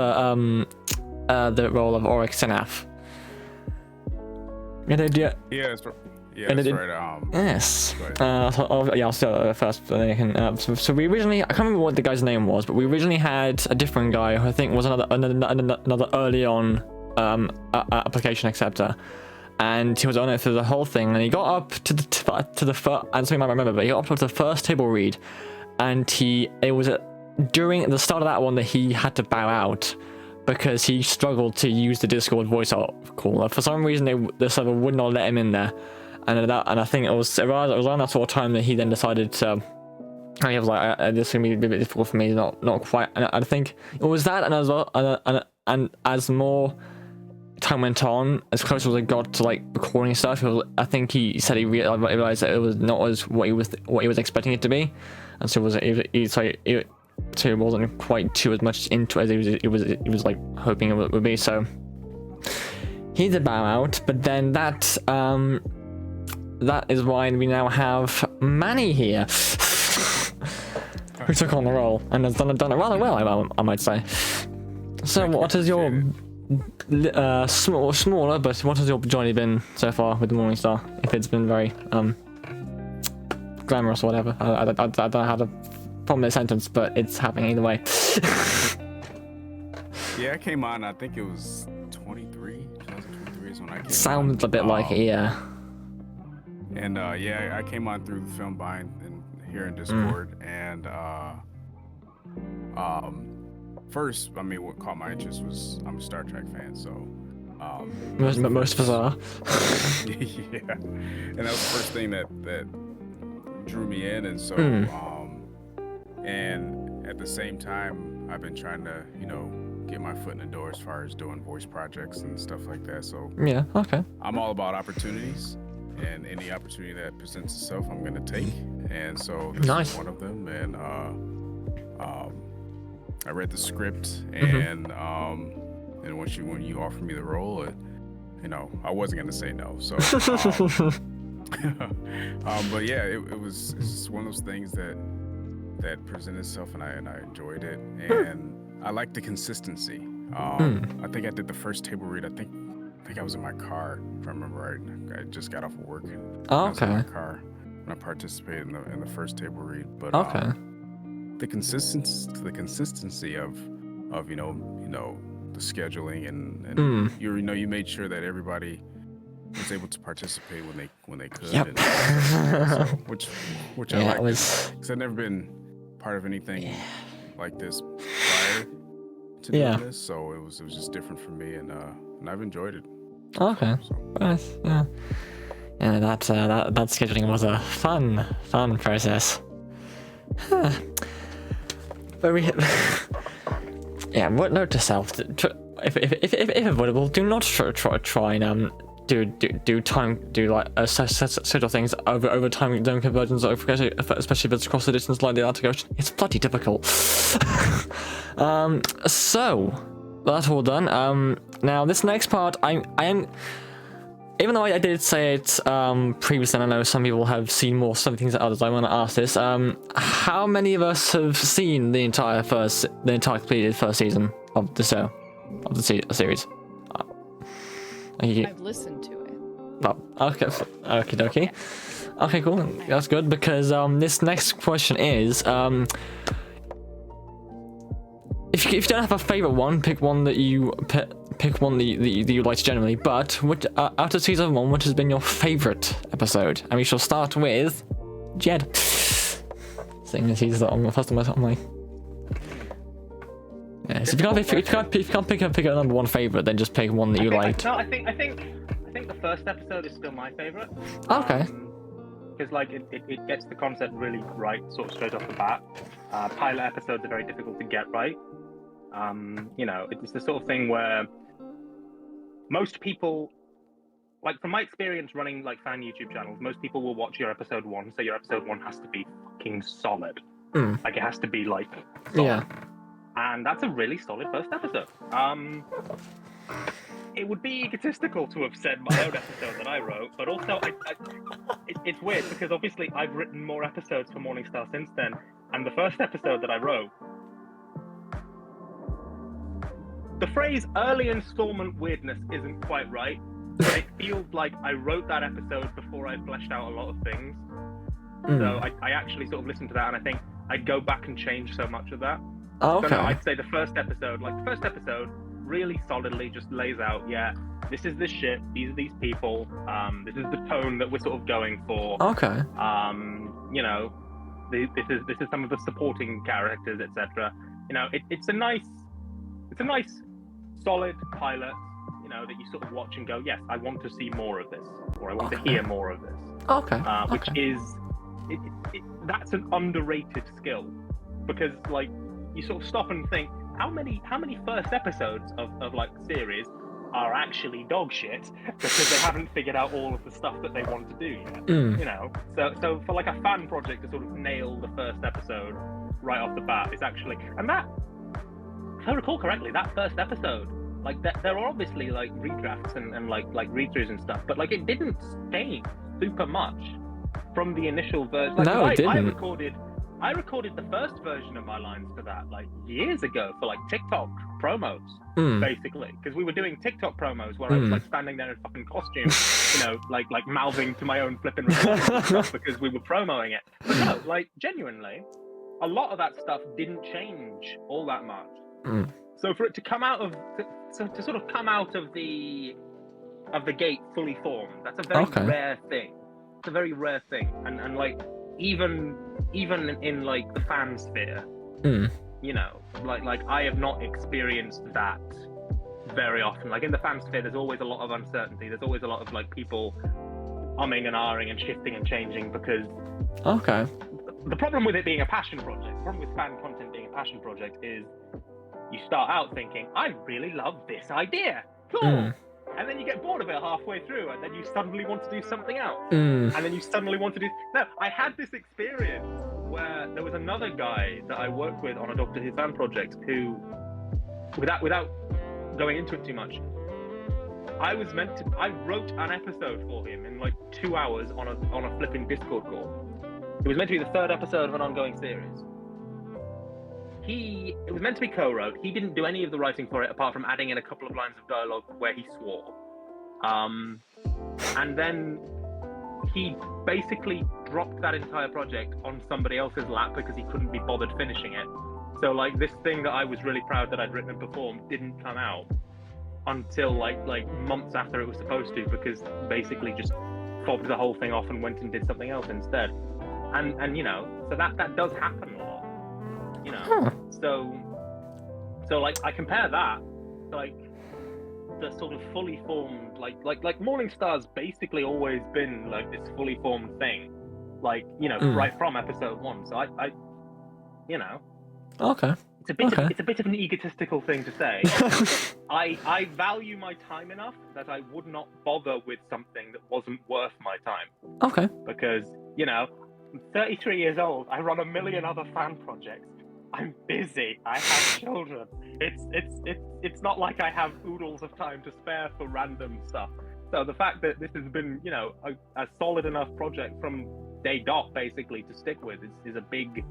A: the role of Oryx Senaf.
F: That's right.
A: Yes. I'll start first. So we originally, I can't remember what the guy's name was, but we originally had a different guy who I think was another early on application acceptor, and he was on it through the whole thing. And he got up to the first, and something I might remember, but he got up to the first table read, and it was during the start of that one that he had to bow out, because he struggled to use the Discord voice caller. For some reason, the server would not let him in there. and I think it was around that sort of time that he then decided to. He was like, "This is gonna be a bit difficult for me, not quite." And I think it was that, and as well, and as more time went on, as closer as it got to like recording stuff, I think he said he realized that it was not as what he was expecting it to be, and so it wasn't quite too as much into as he was like hoping it would be. So he did bow out, but then that is why we now have Manny here, who took on the role and has done it rather well, I might say. So what is your smaller, but what has your journey been so far with the Morningstar? If it's been very glamorous or whatever, I don't know how to form that sentence, but it's happening either way.
F: Yeah, I came on. I think it was 2023 is when I came.
A: Sounds a bit like it, yeah.
F: And yeah, I came on through the film Bind and here in Discord, and first, I mean, what caught my interest was I'm a Star Trek fan, so
A: most of us are.
F: Yeah, and that was the first thing that drew me in, and so and at the same time, I've been trying to get my foot in the door as far as doing voice projects and stuff like that. So
A: yeah, okay.
F: I'm all about opportunities, and any opportunity that presents itself, I'm gonna take. And so this is one of them. And I read the script, and and when you offered me the role, I wasn't gonna say no. So, but yeah, it's one of those things that presented itself, and I enjoyed it, and I like the consistency. I think I did the first table read. I think I was in my car, if I remember right. I just got off of work. I was in my car when I participated in the first table read. But the consistency of the scheduling and you made sure that everybody was able to participate when they could.
A: Yep.
F: And, so, which I like, because I've never been part of anything like this prior to doing this, so it was just different for me, and I've enjoyed it.
A: Okay.
F: So.
A: Nice. Yeah. Yeah, that scheduling was a fun process. Huh. But we, yeah. What note to self? If avoidable, do not try and do like sort of things over time zone conversions, especially if it's across the distance like the Atlantic Ocean. It's bloody difficult. So that's all done. Now this next part, I am. Even though I did say it previously, and I know some people have seen more some things than others, I want to ask this: how many of us have seen the entire completed first season of the show, of the series?
C: I've listened to it.
A: Oh, okay, okie dokie. Okay, cool. That's good, because this next question is if you don't have a favorite one, pick one that you pick one that you liked generally. But out of season 1, what has been your favorite episode? And we shall start with Jed, seeing as he's on the first on my. Yeah, so if you can't pick a number one favorite, then just pick one that you liked.
B: No, I think the first episode is still my favorite.
A: Okay.
B: Because like it gets the concept really right, sort of straight off the bat. Pilot episodes are very difficult to get right. It's the sort of thing where most people, like from my experience running like fan YouTube channels, most people will watch your episode 1, so your episode 1 has to be fucking solid. Like it has to be like solid.
A: Yeah.
B: And that's a really solid first episode. It would be egotistical to have said my own episode that I wrote, but also it's weird because obviously I've written more episodes for Morningstar since then, and the first episode that I wrote, the phrase early installment weirdness isn't quite right, but it feels like I wrote that episode before I fleshed out a lot of things. So I actually sort of listened to that, and I think I'd go back and change so much of that.
A: Oh, okay.
B: So no, I'd say the first episode really solidly just lays out, this is this shit, these are these people, this is the tone that we're sort of going for.
A: Okay.
B: This is some of the supporting characters, etc. It's a nice solid pilot. know, that you sort of watch and go, yes, I want to see more of this, or I want to hear more of this. Which is, that's an underrated skill, because like you sort of stop and think, how many first episodes of like series are actually dog shit because they haven't figured out all of the stuff that they want to do yet. You know, so for like a fan project to sort of nail the first episode right off the bat is actually, and that, if I recall correctly, that first episode, like there are obviously like redrafts and like read-throughs and stuff, but like it didn't change super much from the initial version. Like,
A: no, it didn't.
B: I recorded the first version of my lines for that like years ago for like TikTok promos, basically, because we were doing TikTok promos where I was like standing there in fucking costume, you know, like mouthing to my own flipping stuff because we were promoting it. But no, like genuinely, a lot of that stuff didn't change all that much. So for it to come out of to sort of come out of the gate fully formed, that's a very rare thing. It's a very rare thing, and like even in like the fan sphere, you know, like I have not experienced that very often. Like in the fan sphere, there's always a lot of uncertainty. There's always a lot of like people umming and ahhing and shifting and changing because the problem with it being a passion project, the problem with fan content being a passion project is you start out thinking, I really love this idea, cool. And then you get bored of it halfway through, and then you suddenly want to do something else. And then you suddenly want to do... No, I had this experience where there was another guy that I worked with on a Doctor Who fan project who, without going into it too much, I wrote an episode for him in like 2 hours on a flipping Discord call. It was meant to be the third episode of an ongoing series. It was meant to be co-wrote. He didn't do any of the writing for it apart from adding in a couple of lines of dialogue where he swore. And then he basically dropped that entire project on somebody else's lap because he couldn't be bothered finishing it. So like this thing that I was really proud that I'd written and performed didn't come out until like months after it was supposed to, because basically just fobbed the whole thing off and went and did something else instead. And you know, so that does happen a lot. You know, so like I compare that to like the sort of fully formed like Morningstar's basically always been like this fully formed thing, like, you know, right from episode 1. So I you know, it's a bit of an egotistical thing to say. I value my time enough that I would not bother with something that wasn't worth my time. Because, you know, I'm 33 years old. I run a million other fan projects. I'm busy. I have children. It's not like I have oodles of time to spare for random stuff. So the fact that this has been, you know, a solid enough project from day dot basically to stick with is a big.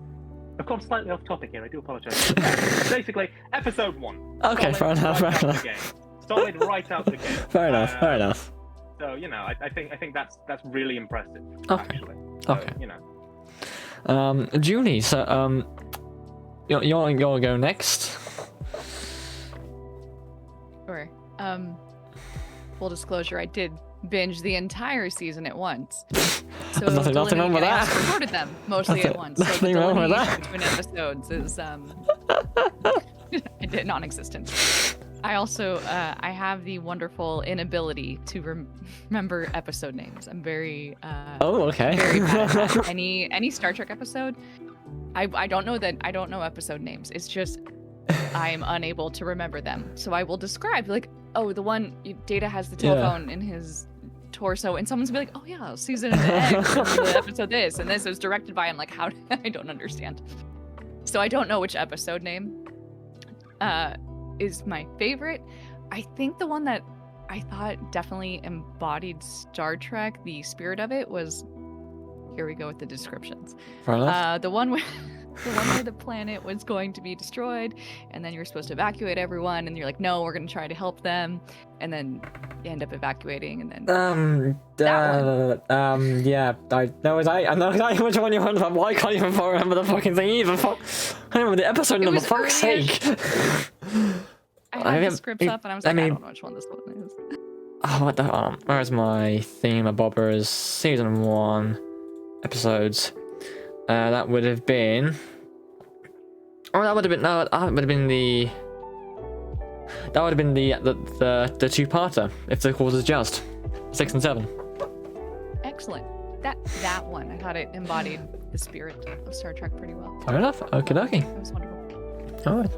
B: I've gone slightly off topic here. I do apologize. Basically, episode 1.
A: Okay, fair enough.
B: Solid right out the gate.
A: Fair enough.
B: So you know, I think that's really impressive. Actually. So, you know.
A: Julie. So you'll go next.
C: Sure. Full disclosure, I did binge the entire season at once. So
A: nothing wrong with that.
C: I recorded them mostly at once. So the delineation between episodes is non-existent. I also I have the wonderful inability to remember episode names. I'm very very bad at that. Any Star Trek episode, I don't know episode names. It's just I am unable to remember them. So I will describe like, oh, the one Data has the telephone in his torso, and someone's gonna be like, oh yeah, season X, the episode this, and this is directed by. I'm like, how? I don't understand. So I don't know which episode name is my favorite. I think the one that I thought definitely embodied Star Trek, the spirit of it, was. Here we go with the descriptions. The one where the planet was going to be destroyed, and then you're supposed to evacuate everyone, and you're like, no, we're going to try to help them, and then you end up evacuating, and then
A: yeah, I know exactly which one you're on about. Why can't you even remember the fucking thing either? I don't remember the episode number, for fuck's sake.
C: I had the scripts up, and I was like, I don't know which one this one is.
A: Oh, what the where's my thingamabobbers? Season 1 episodes. That would have been. Oh, that would have been the. that would have been the two-parter, if the cause is just 6 and 7.
C: Excellent. That one, I thought it embodied the spirit of Star Trek pretty well.
A: Fair enough. Okie dokie.
C: It was wonderful.
A: All right.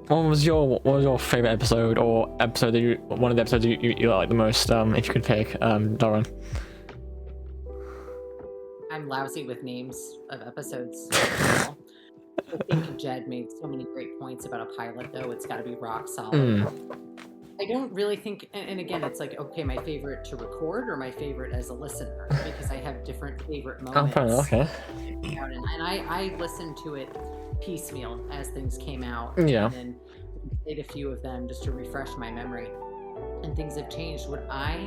A: What was your favorite episode, or one of the episodes you like the most? If you could pick, Lauren.
D: I'm lousy with names of episodes. I think Jed made so many great points about a pilot, though. It's got to be rock solid. I don't really think, and again, it's like, okay, my favorite to record or my favorite as a listener, because I have different favorite moments.
A: Okay.
D: And I listened to it piecemeal as things came out.
A: Yeah.
D: And then played a few of them just to refresh my memory. And things have changed. What I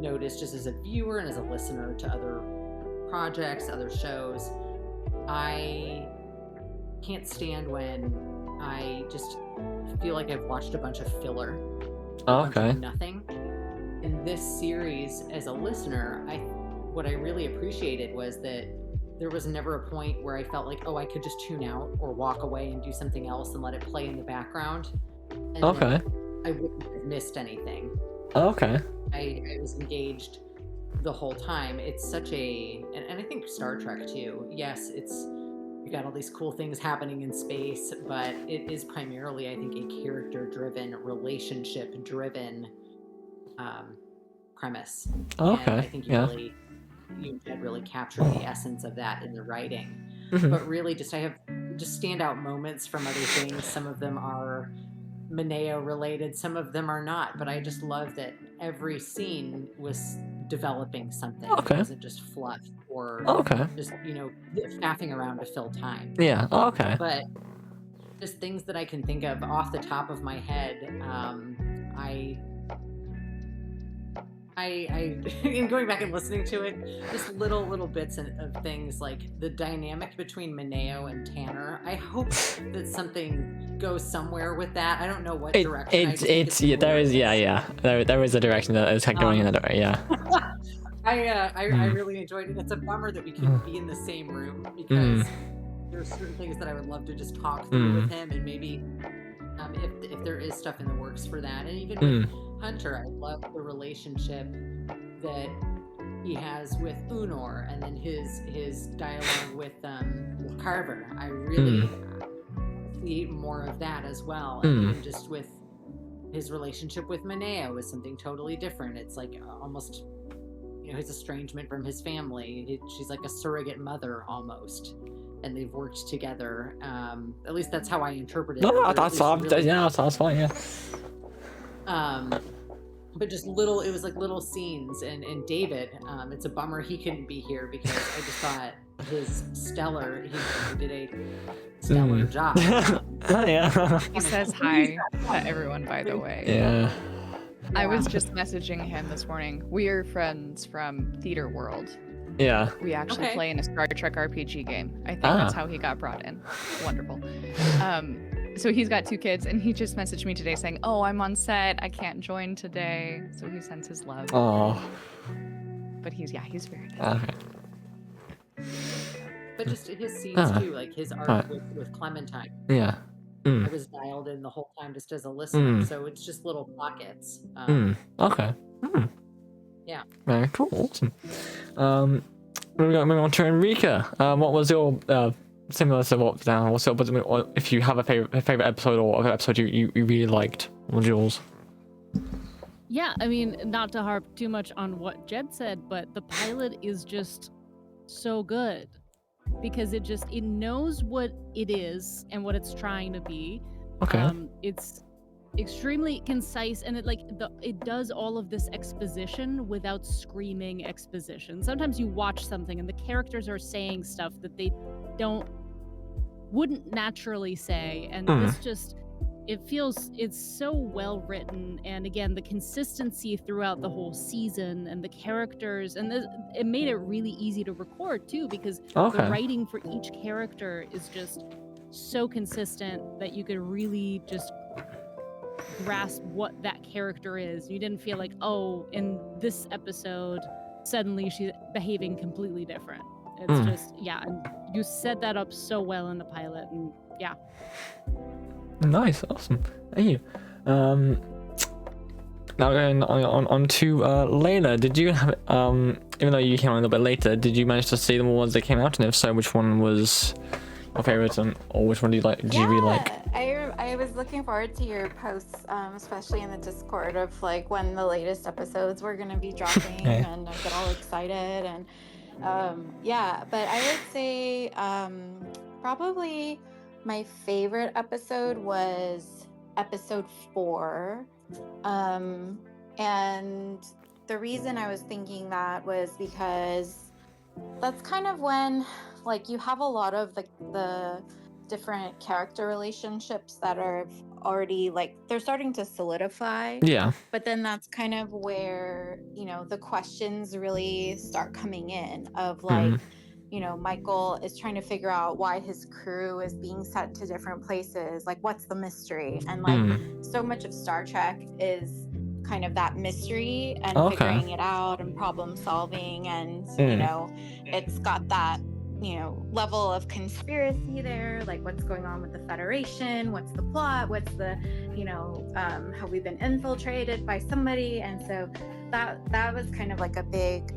D: noticed just as a viewer and as a listener to other projects, other shows, I can't stand when I just feel like I've watched a bunch of filler.
A: Okay.
D: Nothing. In this series, as a listener, what I really appreciated was that there was never a point where I felt like, oh, I could just tune out or walk away and do something else and let it play in the background. And
A: okay.
D: I wouldn't have missed anything.
A: Okay.
D: I was engaged the whole time. It's such and I think Star Trek too. Yes, you've got all these cool things happening in space, but it is primarily, I think, a character-driven, relationship-driven premise.
A: Okay.
D: And I think you had really captured the essence of that in the writing. But really, I have standout moments from other things. Some of them are Mineo related, some of them are not. But I just love that every scene was developing something.
A: Okay.
D: It wasn't just fluff or just faffing around to fill time.
A: Yeah. Okay.
D: But just things that I can think of off the top of my head. I in going back and listening to it, just little bits of things like the dynamic between Mineo and Tanner. I hope that something goes somewhere with that. I don't know what direction.
A: There is a direction that is going in that way. Yeah.
D: I really enjoyed it. It's a bummer that we couldn't be in the same room, because there's certain things that I would love to just talk through with him, and maybe if there is stuff in the works for that. And even with Hunter, I love the relationship that he has with Unor, and then his dialogue with Carver. I really see more of that as well. And even just with his relationship with Mineo is something totally different. It's like almost his estrangement from his family. She's like a surrogate mother almost, and they've worked together. At least that's how I interpret it.
A: No, that's fine. That's fine. Yeah.
D: But just it was like little scenes. And David, it's a bummer he couldn't be here, because I just thought he did a stellar job.
A: Yeah.
C: He says hi to everyone, by the way.
A: Yeah.
C: I was just messaging him this morning. We are friends from Theater World.
A: Yeah.
C: We actually play in a Star Trek RPG game. I think that's how he got brought in. Wonderful. So he's got 2 kids, and he just messaged me today saying, "Oh, I'm on set. I can't join today." So he sends his love.
A: Oh.
C: But he's very nice.
A: Okay.
D: But just his scenes too, like his art with Clementine.
A: Yeah.
D: I was dialed in the whole time just as a listener, so it's just little pockets.
A: Okay.
D: Yeah.
A: Very cool. Awesome. Moving on to Enrica. What was your similar to what if you have a favorite episode or an episode you really liked? What was yours?
G: Yeah, I mean, not to harp too much on what Jed said, but the pilot is just so good, because it knows what it is and what it's trying to be.
A: Okay.
G: It's extremely concise, and it does all of this exposition without screaming exposition. Sometimes you watch something and the characters are saying stuff that they wouldn't naturally say, and it's so well written. And again, the consistency throughout the whole season, and the characters, and it made it really easy to record too, because the writing for each character is just so consistent that you could really just grasp what that character is. You didn't feel like, oh, in this episode suddenly she's behaving completely different. It's just and you set that up so well in the pilot, and
A: Nice, awesome. Thank you. Now going on to Layla, did you have, even though you came on a little bit later, did you manage to see the ones that came out, and if so, which one was your favorite, or which one do you like? Did you really like?
E: I was looking forward to your posts, especially in the Discord, of like when the latest episodes were gonna be dropping, and I get all excited, and but I would say probably my favorite episode was episode 4. And the reason I was thinking that was because that's kind of when, like, you have a lot of the different character relationships that are already, like, they're starting to solidify.
A: Yeah.
E: But then that's kind of where, the questions really start coming in of, like, Michael is trying to figure out why his crew is being sent to different places. Like, what's the mystery? And, like, so much of Star Trek is kind of that mystery and figuring it out and problem solving. And, it's got that, level of conspiracy there. Like, what's going on with the Federation? What's the plot? What's the, have we been infiltrated by somebody? And so that was kind of like a big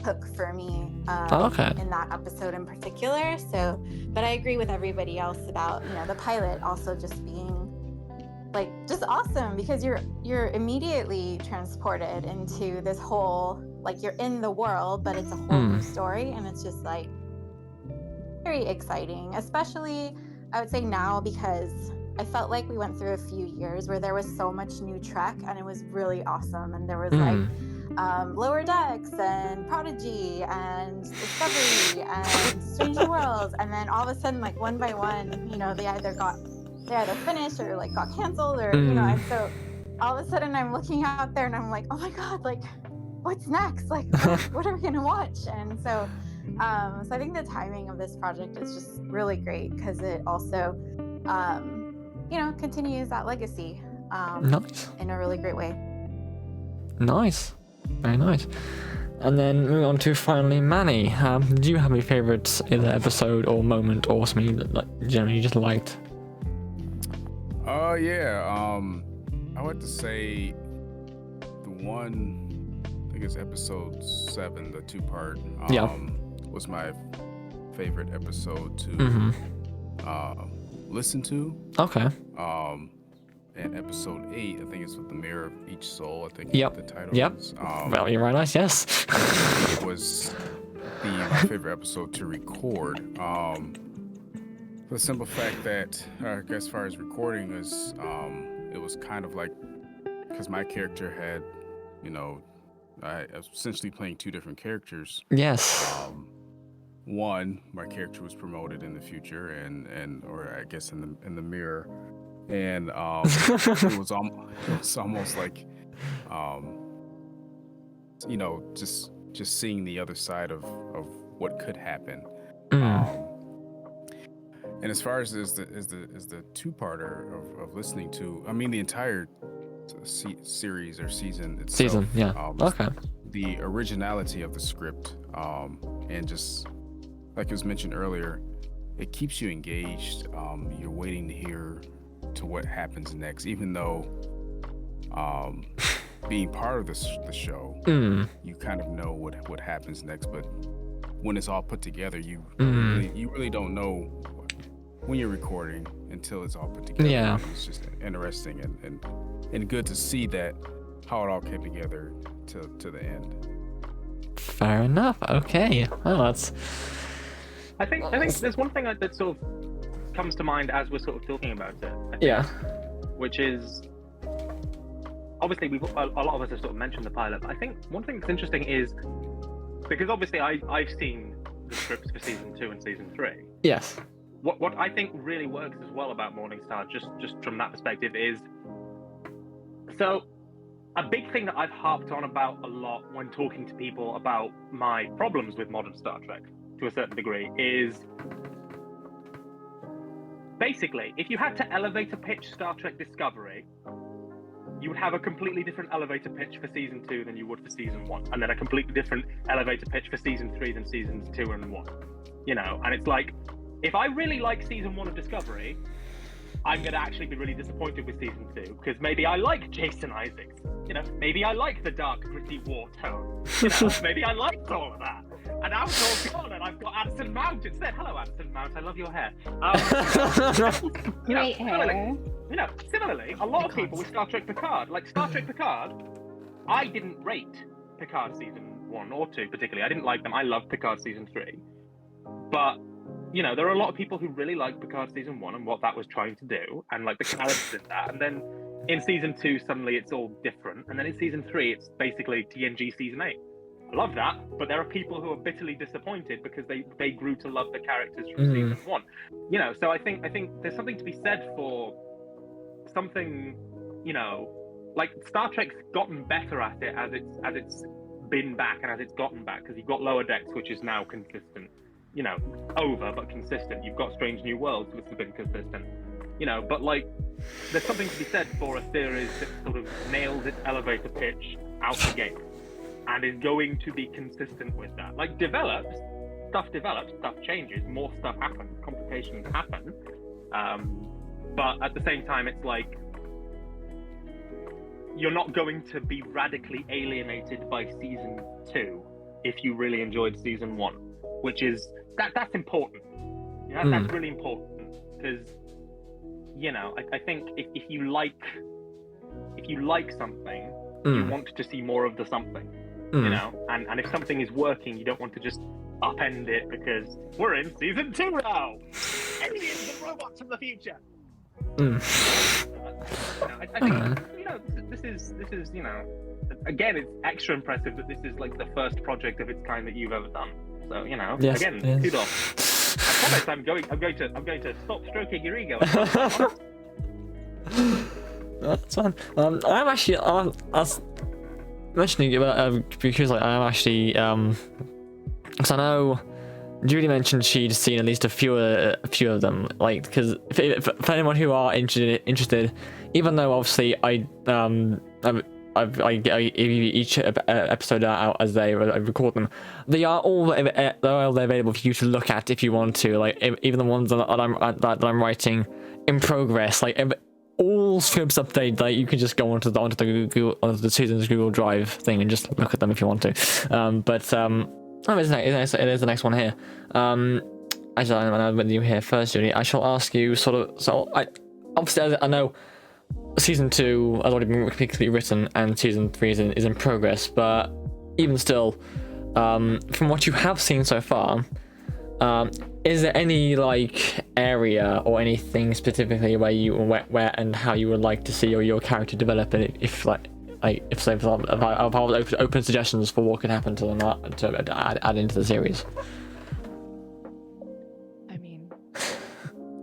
E: hook for me in that episode in particular. So, but I agree with everybody else about, the pilot also just being like just awesome, because you're immediately transported into this whole, like, you're in the world, but it's a whole new story, and it's just like very exciting, especially I would say now, because I felt like we went through a few years where there was so much new Trek, and it was really awesome, and there was like Lower Decks and Prodigy and Discovery and Strange New Worlds, and then all of a sudden, like, one by one, they either finished or like got canceled, or and so all of a sudden I'm looking out there and I'm like, oh my god, like, what's next? Like, what are we gonna watch? And so I think the timing of this project is just really great, because it also continues that legacy
A: Nice.
E: in a really great way.
A: Nice, very nice. And then moving on to finally Manny, do you have any favorites in the episode or moment or something that, like, generally you just liked?
F: I would have to say the one, I think it's episode 7, the 2-part, was my favorite episode to listen to.
A: Okay.
F: And episode 8, I think it's with the Mirror of Each Soul, I think the title is.
A: Well, you're very nice, yes.
F: It was my favorite episode to record. For the simple fact that, as far as recording is, it was kind of like, because my character had, I was essentially playing 2 different characters.
A: Yes.
F: One, my character was promoted in the future, or I guess in the mirror, and it was almost like, just seeing the other side of what could happen. And as far as the 2-parter of listening to, I mean, the entire series or season itself.
A: Okay.
F: The originality of the script, and just like it was mentioned earlier, it keeps you engaged. You're waiting to hear to what happens next, even though being part of the show, you kind of know what happens next. But when it's all put together, you really don't know when you're recording until it's all put together.
A: Yeah.
F: It's just interesting and good to see that how it all came together to the end.
A: Fair enough. Okay. Well, that's.
B: I think there's one thing that sort of comes to mind as we're sort of talking about it. I think, which is obviously a lot of us have sort of mentioned the pilot. But I think one thing that's interesting is, because obviously I've seen the scripts for season 2 and season 3.
A: Yes.
B: What I think really works as well about Morningstar, just from that perspective, is so a big thing that I've harped on about a lot when talking to people about my problems with modern Star Trek, to a certain degree, is basically, if you had to elevator pitch Star Trek Discovery, you would have a completely different elevator pitch for season 2 than you would for season 1, and then a completely different elevator pitch for season 3 than seasons 2 and 1. And it's like, if I really like season 1 of Discovery, I'm going to actually be really disappointed with season 2 because maybe I like Jason Isaacs. You know, maybe I like the dark, gritty war tone. You know, maybe I liked all of that. And now it's all gone, and I've got Anson Mount instead. Hello, Anson Mount. I love your hair.
E: Great hair.
B: Similarly, a lot of people with Star Trek Picard, like Star Trek Picard, I didn't rate Picard season 1 or 2 particularly. I didn't like them. I loved Picard season 3. But, you know, there are a lot of people who really like Picard season 1 and what that was trying to do, and like the characters in that. And then in season 2, suddenly it's all different. And then in season 3, it's basically TNG season 8. I love that, but there are people who are bitterly disappointed because they grew to love the characters from season 1. You know, so I think there's something to be said for something, you know, like Star Trek's gotten better at it as it's been back and as it's gotten back, because you've got Lower Decks, which is now consistent, you know, over but consistent. You've got Strange New Worlds, which has been consistent, you know, but like there's something to be said for a series that sort of nails its elevator pitch out the gate and is going to be consistent with that. Like stuff develops, stuff changes, more stuff happens, complications happen, but at the same time it's like you're not going to be radically alienated by season 2 if you really enjoyed season 1, which is that's important. Yeah, that's really important, because you know, I think if you like something, you want to see more of the something. You know, and if something is working, you don't want to just upend it because we're in season 2 now. Aliens and robots from the future. I think you know this is you know, again, it's extra impressive that this is like the first project of its kind that you've ever done. So you know, again, kudos. I promise I'm going to stop stroking your ego.
A: That's fine. I'm actually I was mentioning about because like I'm actually because I know Julie mentioned she'd seen at least a few of them, like, because for anyone who are interested, even though obviously I give each episode out as I record them, they're all available for you to look at if you want to, like even the ones that I'm writing in progress, like all scripts update, like you can just go onto the season's Google Drive thing and just look at them if you want to. It is the next one here. Actually, I'm with you here first, Julie. I shall ask you sort of. So, obviously, I know season 2 has already been completely written, and season 3 is in progress. But even still, from what you have seen so far, is there any like area or anything specifically where and how you would like to see your character develop, and if say I'll open suggestions for what could happen to them to add into the series.
C: I mean,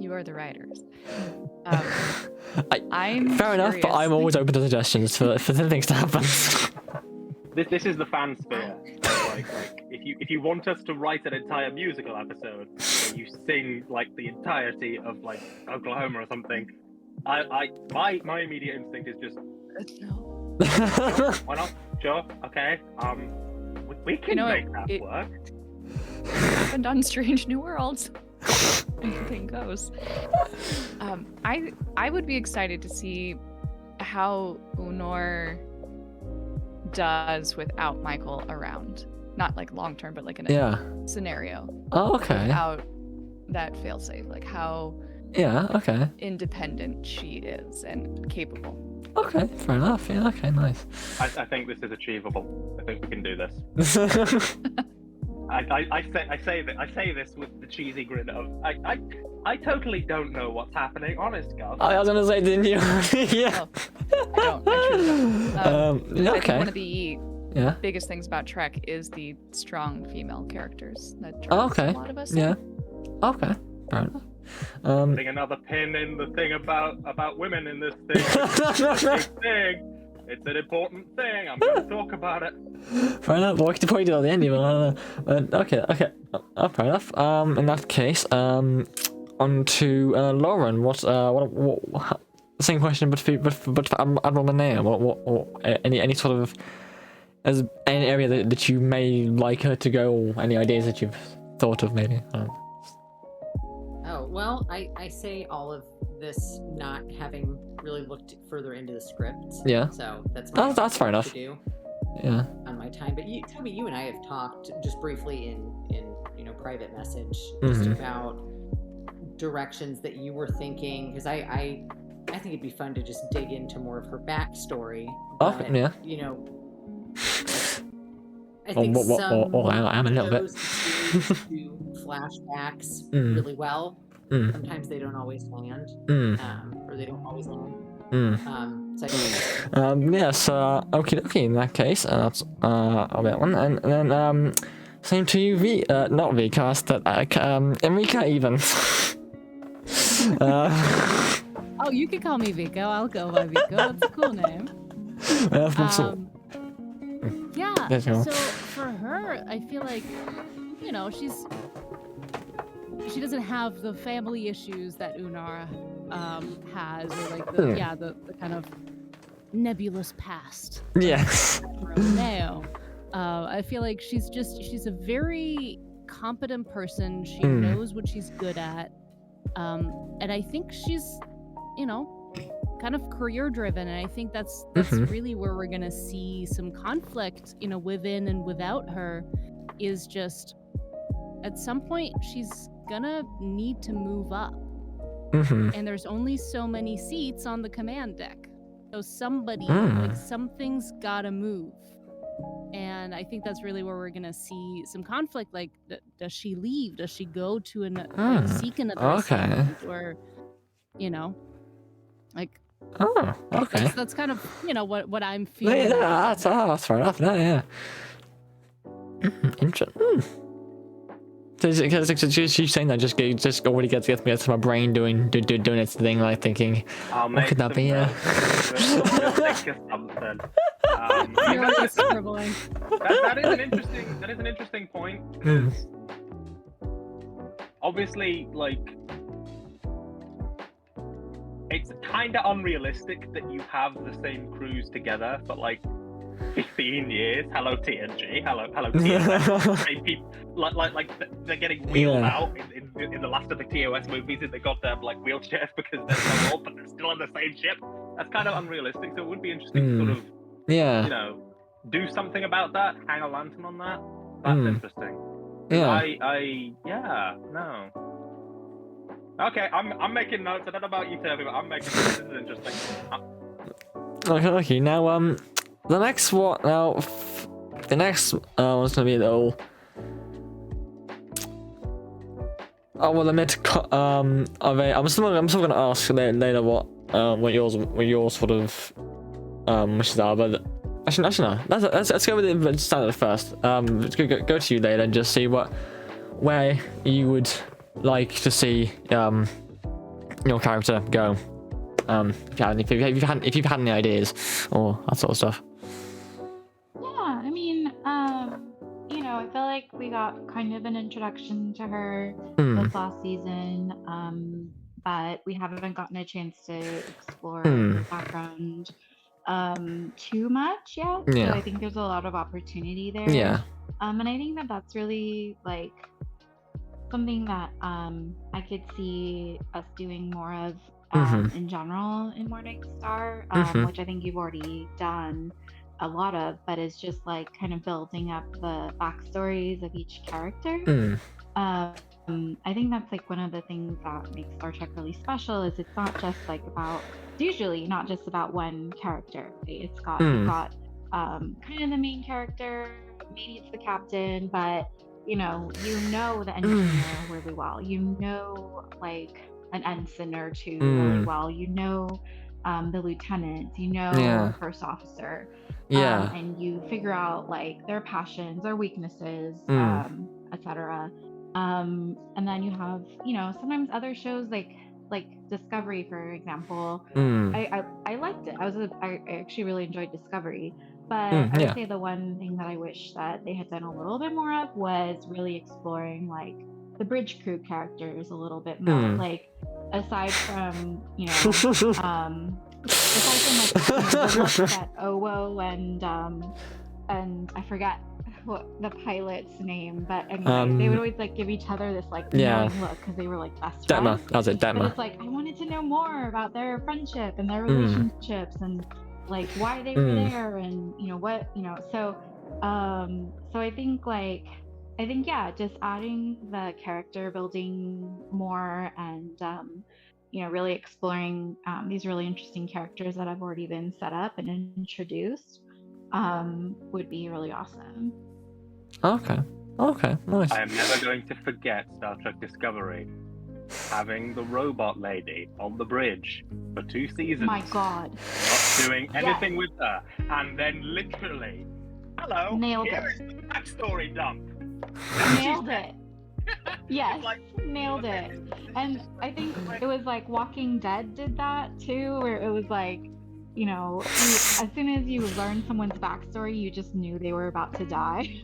C: you are the writers.
A: I'm fair enough, but I'm always open to suggestions for things to happen.
B: This is the fan sphere. Like if you want us to write an entire musical episode where you sing like the entirety of like Oklahoma or something, my immediate instinct is just
C: No.
B: Why not? Sure. Okay. We can make that work.
C: Happened on Strange New Worlds. Anything goes. I would be excited to see how Unor does without Michael around. Not like long term, but like in a scenario.
A: Oh, okay.
C: Without that failsafe, like how independent she is and capable.
A: Okay, fair enough. Yeah, okay, nice.
B: I think this is achievable. I think we can do this. I say this with the cheesy grin of I totally don't know what's happening. Honest God.
A: I was gonna say, didn't you? Yeah.
C: No, I truly don't. I think
A: Okay.
C: one of the biggest things about Trek is the strong female characters that drives a lot of us.
A: Yeah. Okay. Fair enough.
B: Putting another pin in the thing about women in this thing. It's a big thing. It's an important thing. I'm going to talk about it.
A: Fair enough. What could you do at the end? Even I don't know. Okay. Oh, fair enough. In that case, on to Lauren. What? Same question, but for Admiral Linnea. What? Any sort of any area that you may like her to go, or any ideas that you've thought of, maybe?
D: Oh, well, I say all of this not having really looked further into the script.
A: Yeah.
D: So that's
A: that's fair enough.
D: To do.
A: Yeah.
D: On my time, but Toby, you and I have talked just briefly in private message just about directions that you were thinking, because I think it'd be fun to just dig into more of her backstory.
A: Okay, yeah.
D: I think
A: I am a little bit.
D: do flashbacks really well. Sometimes they don't always land, or they don't always land.
A: Okay, in that case, that's that one, and then same to you, not Vcast, Enrica even.
G: Oh, you can call me Vico. I'll go by Vico. That's a cool name. Yeah. So for her, I feel like, she doesn't have the family issues that Unara has, or like the kind of nebulous past.
A: Yes.
G: Romeo. I feel like she's a very competent person. She knows what she's good at. And I think she's, kind of career driven. And I think that's really where we're going to see some conflict, within and without her, is just at some point she's gonna need to move up. And there's only so many seats on the command deck. So something's gotta move. And I think that's really where we're gonna see some conflict. Like, does she leave? Does she go to seek another assignment? Or, like.
A: Oh, okay.
G: That's kind of what I'm feeling.
A: Yeah, that's fair enough. Yeah. Interesting. Because she's saying that just already gets me to my brain doing its thing, like thinking, what could that be?
B: We'll think of something.
G: You're really scribbling.
B: That is an interesting point, because obviously, like, it's kind of unrealistic that you have the same crews together for like 15 years. Hello TNG, hello TOS. like they're getting wheeled out in the last of the TOS movies in the goddamn like wheelchairs because they're so old, but they're still on the same ship. That's kind of unrealistic. So it would be interesting to sort of do something about that. Hang a lantern on that. That's interesting. No. Okay, I'm making notes. I don't know about you, Toby, but I'm making notes. This is interesting.
A: Okay. Now, the next one. Now, the next one's gonna be a little. I'm still gonna ask later what your sort of wishes are, but actually no. Let's go with the standard first. Go to you later and just see where you would like to see your character go. If you've had any ideas or that sort of stuff.
E: Yeah, I mean, I feel like we got kind of an introduction to her this last season, but we haven't gotten a chance to explore her background too much yet.
A: Yeah.
E: So I think there's a lot of opportunity there.
A: Yeah.
E: And I think that's really like something that I could see us doing more of in general in Morningstar, which I think you've already done a lot of, but it's just like kind of building up the backstories of each character. I think that's like one of the things that makes Star Trek really special, is it's not just like it's usually not just about one character, right? It's got you've got kind of the main character, maybe it's the captain, but you know the engineer really well, like an ensign or two really well, the lieutenant, the first officer, and you figure out like their passions, their weaknesses, etc. And then you have sometimes other shows like Discovery, for example. I liked it. I actually really enjoyed Discovery, but I would say the one thing that I wish that they had done a little bit more of was really exploring like the bridge crew characters a little bit more. Like aside from the look that Owo and I forget the pilot's name, but anyway, they would always like give each other this like knowing look because they were like best friends.
A: Detmer. That was it, Detmer.
E: But it's like I wanted to know more about their friendship and their relationships and like why they were there and what so I think just adding the character building more and really exploring these really interesting characters that have already been set up and introduced would be really awesome.
A: Okay, nice.
B: I am never going to forget Star Trek Discovery having the robot lady on the bridge for 2 seasons.
E: My God.
B: Not doing anything with her. And then literally, hello, here is the backstory dump.
E: Nailed it. Yes, nailed it. And I think it was like Walking Dead did that too, where it was like, as soon as you learn someone's backstory, you just knew they were about to die.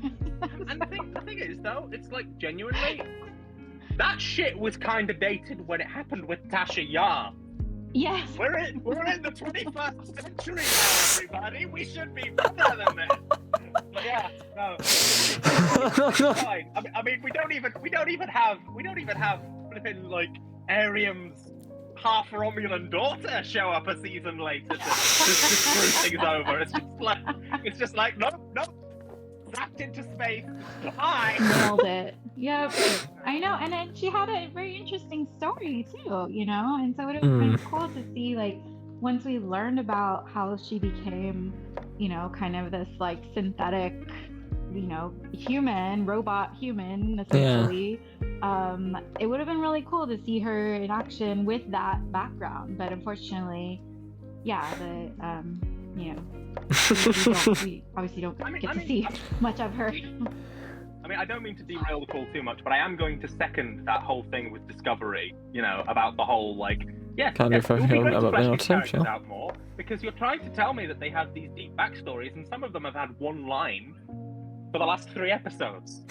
B: And the thing is, though, it's like genuinely, that shit was kind of dated when it happened with Tasha Yar.
E: Yes.
B: We're in the 21st century now, everybody. We should be better than this. But yeah, no. It's fine. I mean, we don't even have flipping like Ariam's half Romulan daughter show up a season later to screw things over. It's just like nope. Zapped into space. Hi.
E: Nailed it. Yep. I know, and then she had a very interesting story too, and so it was kind of cool to see like once we learned about how she became, kind of this like synthetic, robot human essentially. It would have been really cool to see her in action with that background, but unfortunately, we obviously don't get to see much of her.
B: I mean, I don't mean to derail the call too much, but I am going to second that whole thing with Discovery, about the whole, like, it would be great to flesh these characters out more, because you're trying to tell me that they have these deep backstories, and some of them have had one line for the last 3 episodes.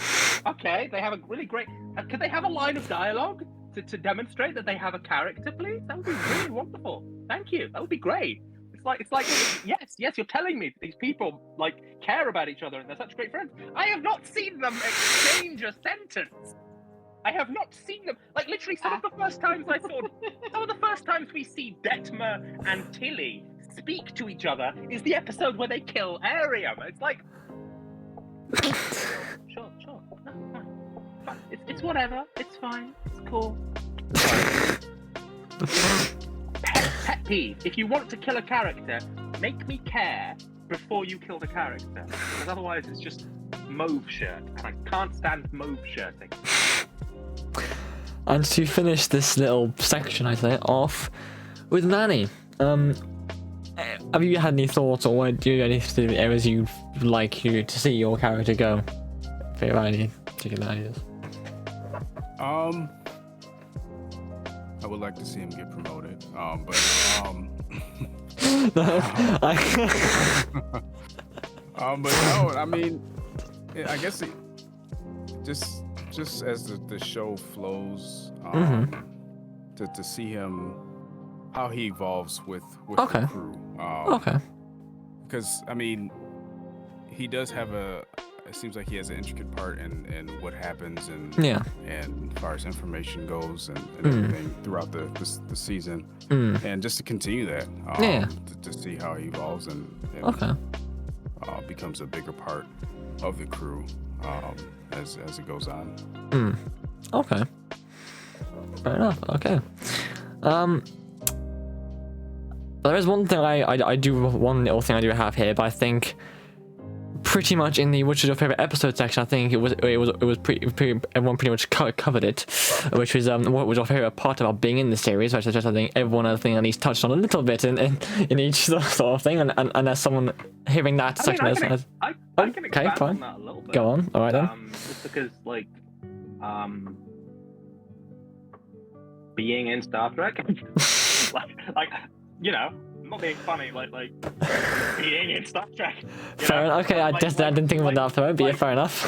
B: Okay, they have a really great... could they have a line of dialogue to demonstrate that they have a character, please? That would be really wonderful. Thank you. That would be great. It's like, yes, you're telling me that these people, like, care about each other and they're such great friends. I have not seen them exchange a sentence. I have not seen them. Like, literally, some of the first times we see Detmer and Tilly speak to each other is the episode where they kill Ariam. It's like... Sure. No, fine. It's whatever. It's fine. It's cool. Pet peeve. If you want to kill a character, make me care before you kill the character. Because otherwise it's just mauve shirt. And I can't stand mauve shirting.
A: And to finish this little section, I say, off with Manny. Have you had any thoughts or do you have any specific areas you'd like to see your character go? If you have any particular ideas.
F: I would like to see him get promoted. But no, I mean, I guess just as the show flows, to see him how he evolves with the crew. Because I mean, he does have it seems like he has an intricate part in what happens and as far as information goes and everything throughout the season, and just to continue that, to see how he evolves and becomes a bigger part of the crew as it goes on.
A: Okay. Fair enough. Okay. There is one thing one little thing I do have here, but I think pretty much in the which is your favorite episode section, I think it was pretty everyone pretty much covered it, which was what was your favorite part about being in the series, which is just I think everyone at least touched on a little bit in each sort of thing, and as someone hearing that section
B: I can expand on that a little bit.
A: Go on. All right then.
B: Just because being in Star Trek, like I'm not being funny, like being in Star Trek.
A: Fair enough. Okay, I didn't think about that though, but yeah, fair enough.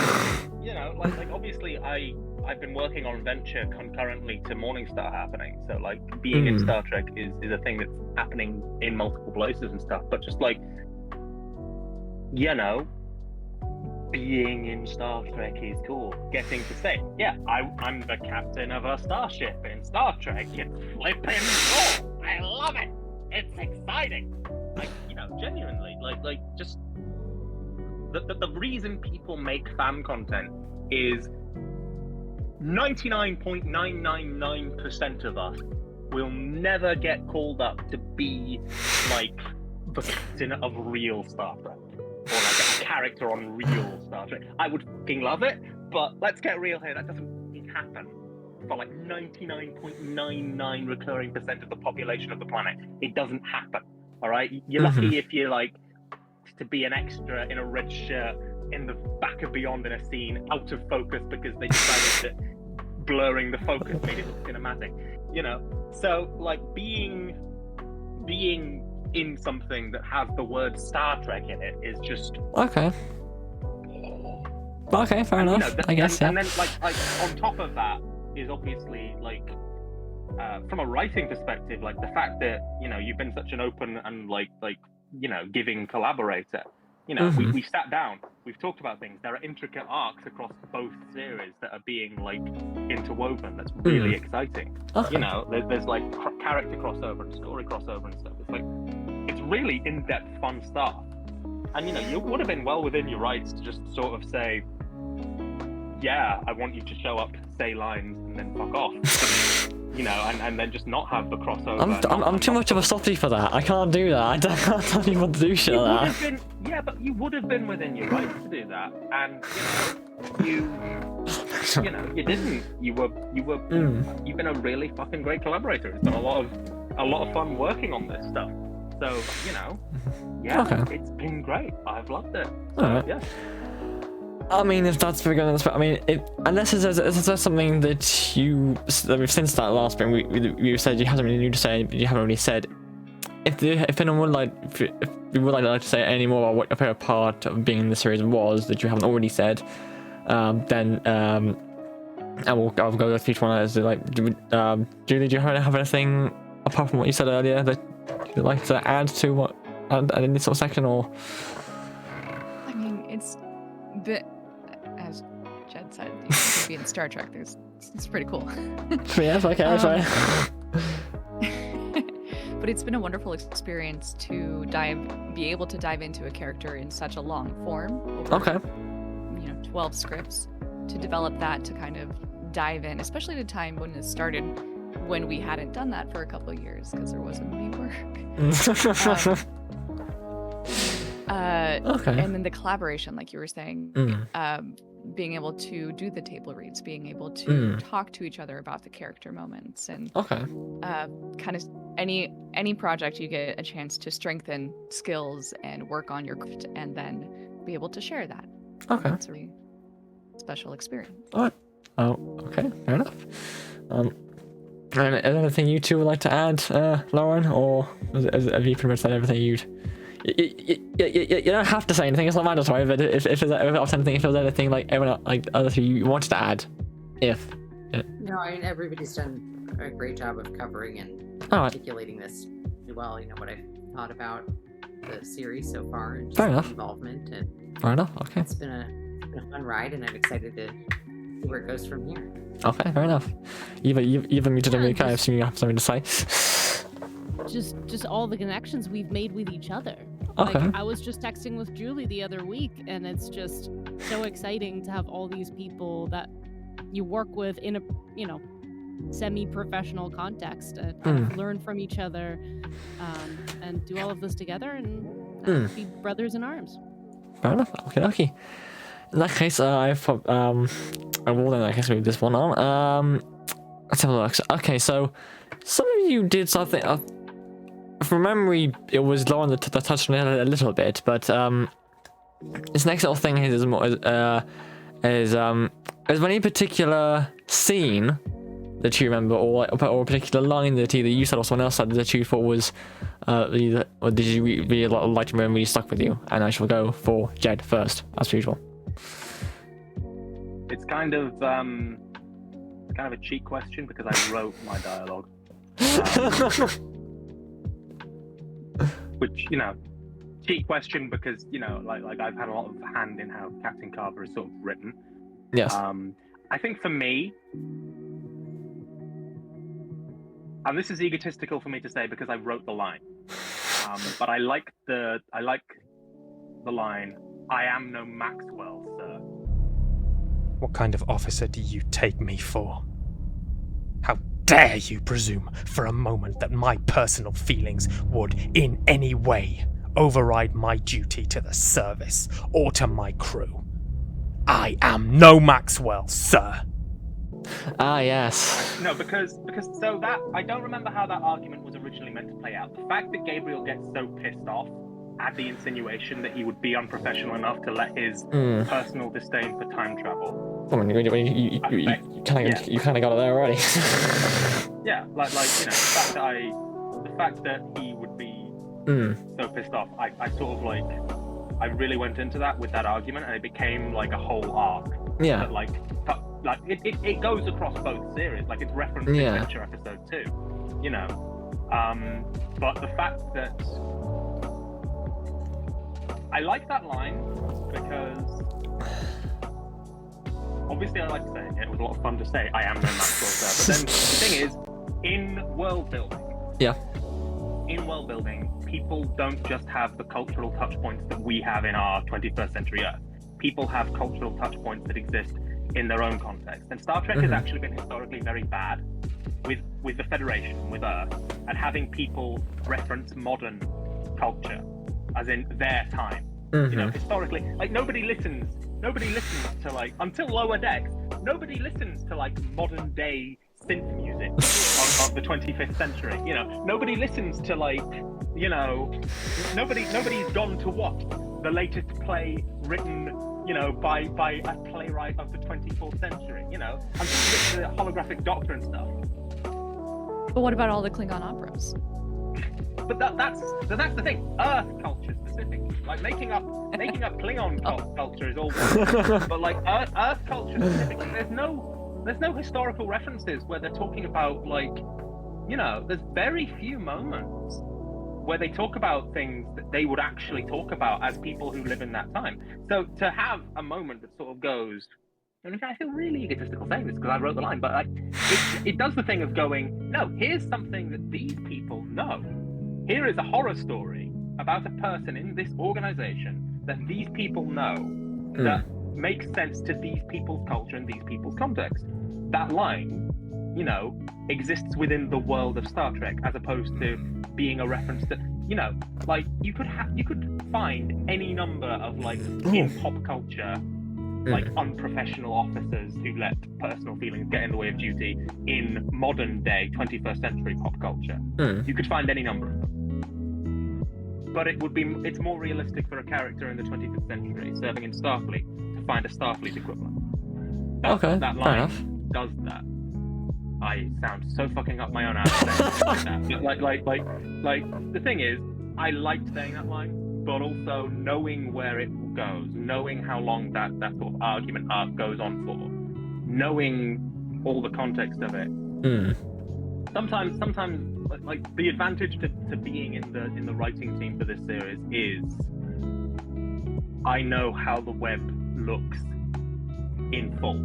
B: Obviously I've been working on Venture concurrently to Morningstar happening, so being in Star Trek is a thing that's happening in multiple places and stuff. But just being in Star Trek is cool. Getting to say, yeah, I'm the captain of a starship in Star Trek. It's flipping cool. I love it. It's exciting. Like, you know, genuinely, like just the reason people make fan content is 99.999% of us will never get called up to be like the captain of real Star Trek or like a character on real Star Trek. I would fucking love it, but let's get real here. That doesn't happen for like 99.99 recurring percent of the population of the planet. It doesn't happen. All right, you're lucky if you're like to be an extra in a red shirt in the back of Beyond in a scene out of focus because they decided that blurring the focus made it look cinematic. You know, so like being in something that has the word Star Trek in it is just
A: okay. Okay, fair enough.
B: You know,
A: I guess.
B: And then like on top of that is obviously like from a writing perspective, like the fact that you know you've been such an open and like you know giving collaborator. You know, we sat down, we've talked about things. There are intricate arcs across both series that are being like interwoven. That's really exciting. Okay. You know, there's like character crossover and story crossover and stuff. It's like it's really in-depth, fun stuff. And you know, you would have been well within your rights to just sort of say, yeah, I want you to show up, say lines, and then fuck off. You know, and then just not have the crossover.
A: I'm too much of a softie for that. I can't do that. I can't tell you what to do shit like that.
B: Yeah, but you would have been within your rights to do that, and you know, you didn't. You've been a really fucking great collaborator. It's been a lot of fun working on this stuff. So you know, yeah, It's been great. I've loved it. So,
A: right.
B: Yeah.
A: I mean, if that's bigger than I mean, unless there's something that you since that last bit we said you haven't really new to say, but you haven't really said. If anyone would like, if you would like to say any more about what your favorite part of being in the series was that you haven't already said, then I'll go with each one. As like, Julie, do you have anything apart from what you said earlier that you'd like to add to what in this sort of section, or?
C: I mean, it's as Jed said, you can be in Star Trek. It's pretty cool.
A: Yes, okay, sorry.
C: But it's been a wonderful experience to be able to dive into a character in such a long form. Over, 12 scripts, to develop that, to kind of dive in, especially at a time when it started, when we hadn't done that for a couple of years because there wasn't any work. And then the collaboration, like you were saying, being able to do the table reads, being able to talk to each other about the character moments, and kind of any project you get a chance to strengthen skills and work on your craft, and then be able to share that. It's a really special experience.
A: Okay, fair enough. And is there anything you two would like to add, Lauren, or have you pretty much said everything you don't have to say anything, it's not mandatory, but if there's anything like everyone like others you wanted to add,
D: No, I mean, everybody's done a great job of covering and articulating this really well. You know what I've thought about the series so far and just involvement, and
A: fair enough. Okay,
D: it's been a fun ride, and I'm excited to see where it goes from here.
A: Okay, fair enough. Even muted America, I assume you have something to say.
G: Just all the connections we've made with each other.
A: Okay.
G: Like, I was just texting with Julie the other week, and it's just so exciting to have all these people that you work with in a semi-professional context and learn from each other, and do all of this together and be brothers in arms.
A: Fair enough. Okay. In that case, I will then I guess move this one on. Let's have a look. Okay, so some of you did something. From memory, it was Lauren that touched on it a little bit, but this next little thing is there any particular scene that you remember, or a particular line that either you said or someone else said that you thought was or did you really like to remember really stuck with you? And I shall go for Jed first, as usual.
B: It's kind of a cheat question because I wrote my dialogue. Which, cheat question because like I've had a lot of hand in how Captain Carver is sort of written.
A: Yes.
B: I think for me, and this is egotistical for me to say because I wrote the line, but I like the line, "I am no Maxwell, sir."
H: What kind of officer do you take me for? How dare you presume for a moment that my personal feelings would in any way override my duty to the service or to my crew? I am no Maxwell, sir.
A: Ah, yes.
B: No, because so that I don't remember how that argument was originally meant to play out. The fact that Gabriel gets so pissed off at the insinuation that he would be unprofessional enough to let his personal disdain for time travel.
A: I mean, you kind of got it there already.
B: Yeah, like the fact that he would be so pissed off. I sort of like I really went into that with that argument, and it became like a whole arc.
A: Yeah.
B: That, like it goes across both series. Like it's referenced in Adventure Episode 2. But the fact that I like that line because obviously I like saying it. It was a lot of fun to say, "I am no Maxwell, sir." But then the thing is, in world building, people don't just have the cultural touch points that we have in our 21st century Earth. People have cultural touch points that exist in their own context. And Star Trek has actually been historically very bad with the Federation, with Earth, at having people reference modern culture, as in their time. Historically, like nobody listens to like, until Lower Decks, nobody listens to like modern day synth music of the 25th century. Nobody listens to like, nobody's gone to watch the latest play written, by a playwright of the 24th century. I'm just the holographic Doctor and stuff.
C: But what about all the Klingon operas?
B: But that's the thing. Earth culture specifically, like making up Klingon culture is all good, but like Earth culture specifically, there's no historical references where they're talking about like, there's very few moments where they talk about things that they would actually talk about as people who live in that time. So to have a moment that sort of goes, and I feel really egotistical saying this because I wrote the line, but like it does the thing of going, no, here's something that these people know. Here is a horror story about a person in this organization that these people know that makes sense to these people's culture and these people's context. That line, exists within the world of Star Trek as opposed to being a reference that, like you could find any number of like in pop culture, like unprofessional officers who let personal feelings get in the way of duty in modern day 21st century pop culture. You could find any number of them. But it's more realistic for a character in the 25th century serving in Starfleet to find a Starfleet equivalent. That line does that. I sound so fucking up my own ass saying that. Like the thing is, I liked saying that line, but also knowing where it goes, knowing how long that sort of argument arc goes on for, knowing all the context of it. Sometimes like the advantage to being in the writing team for this series is I know how the web looks in full,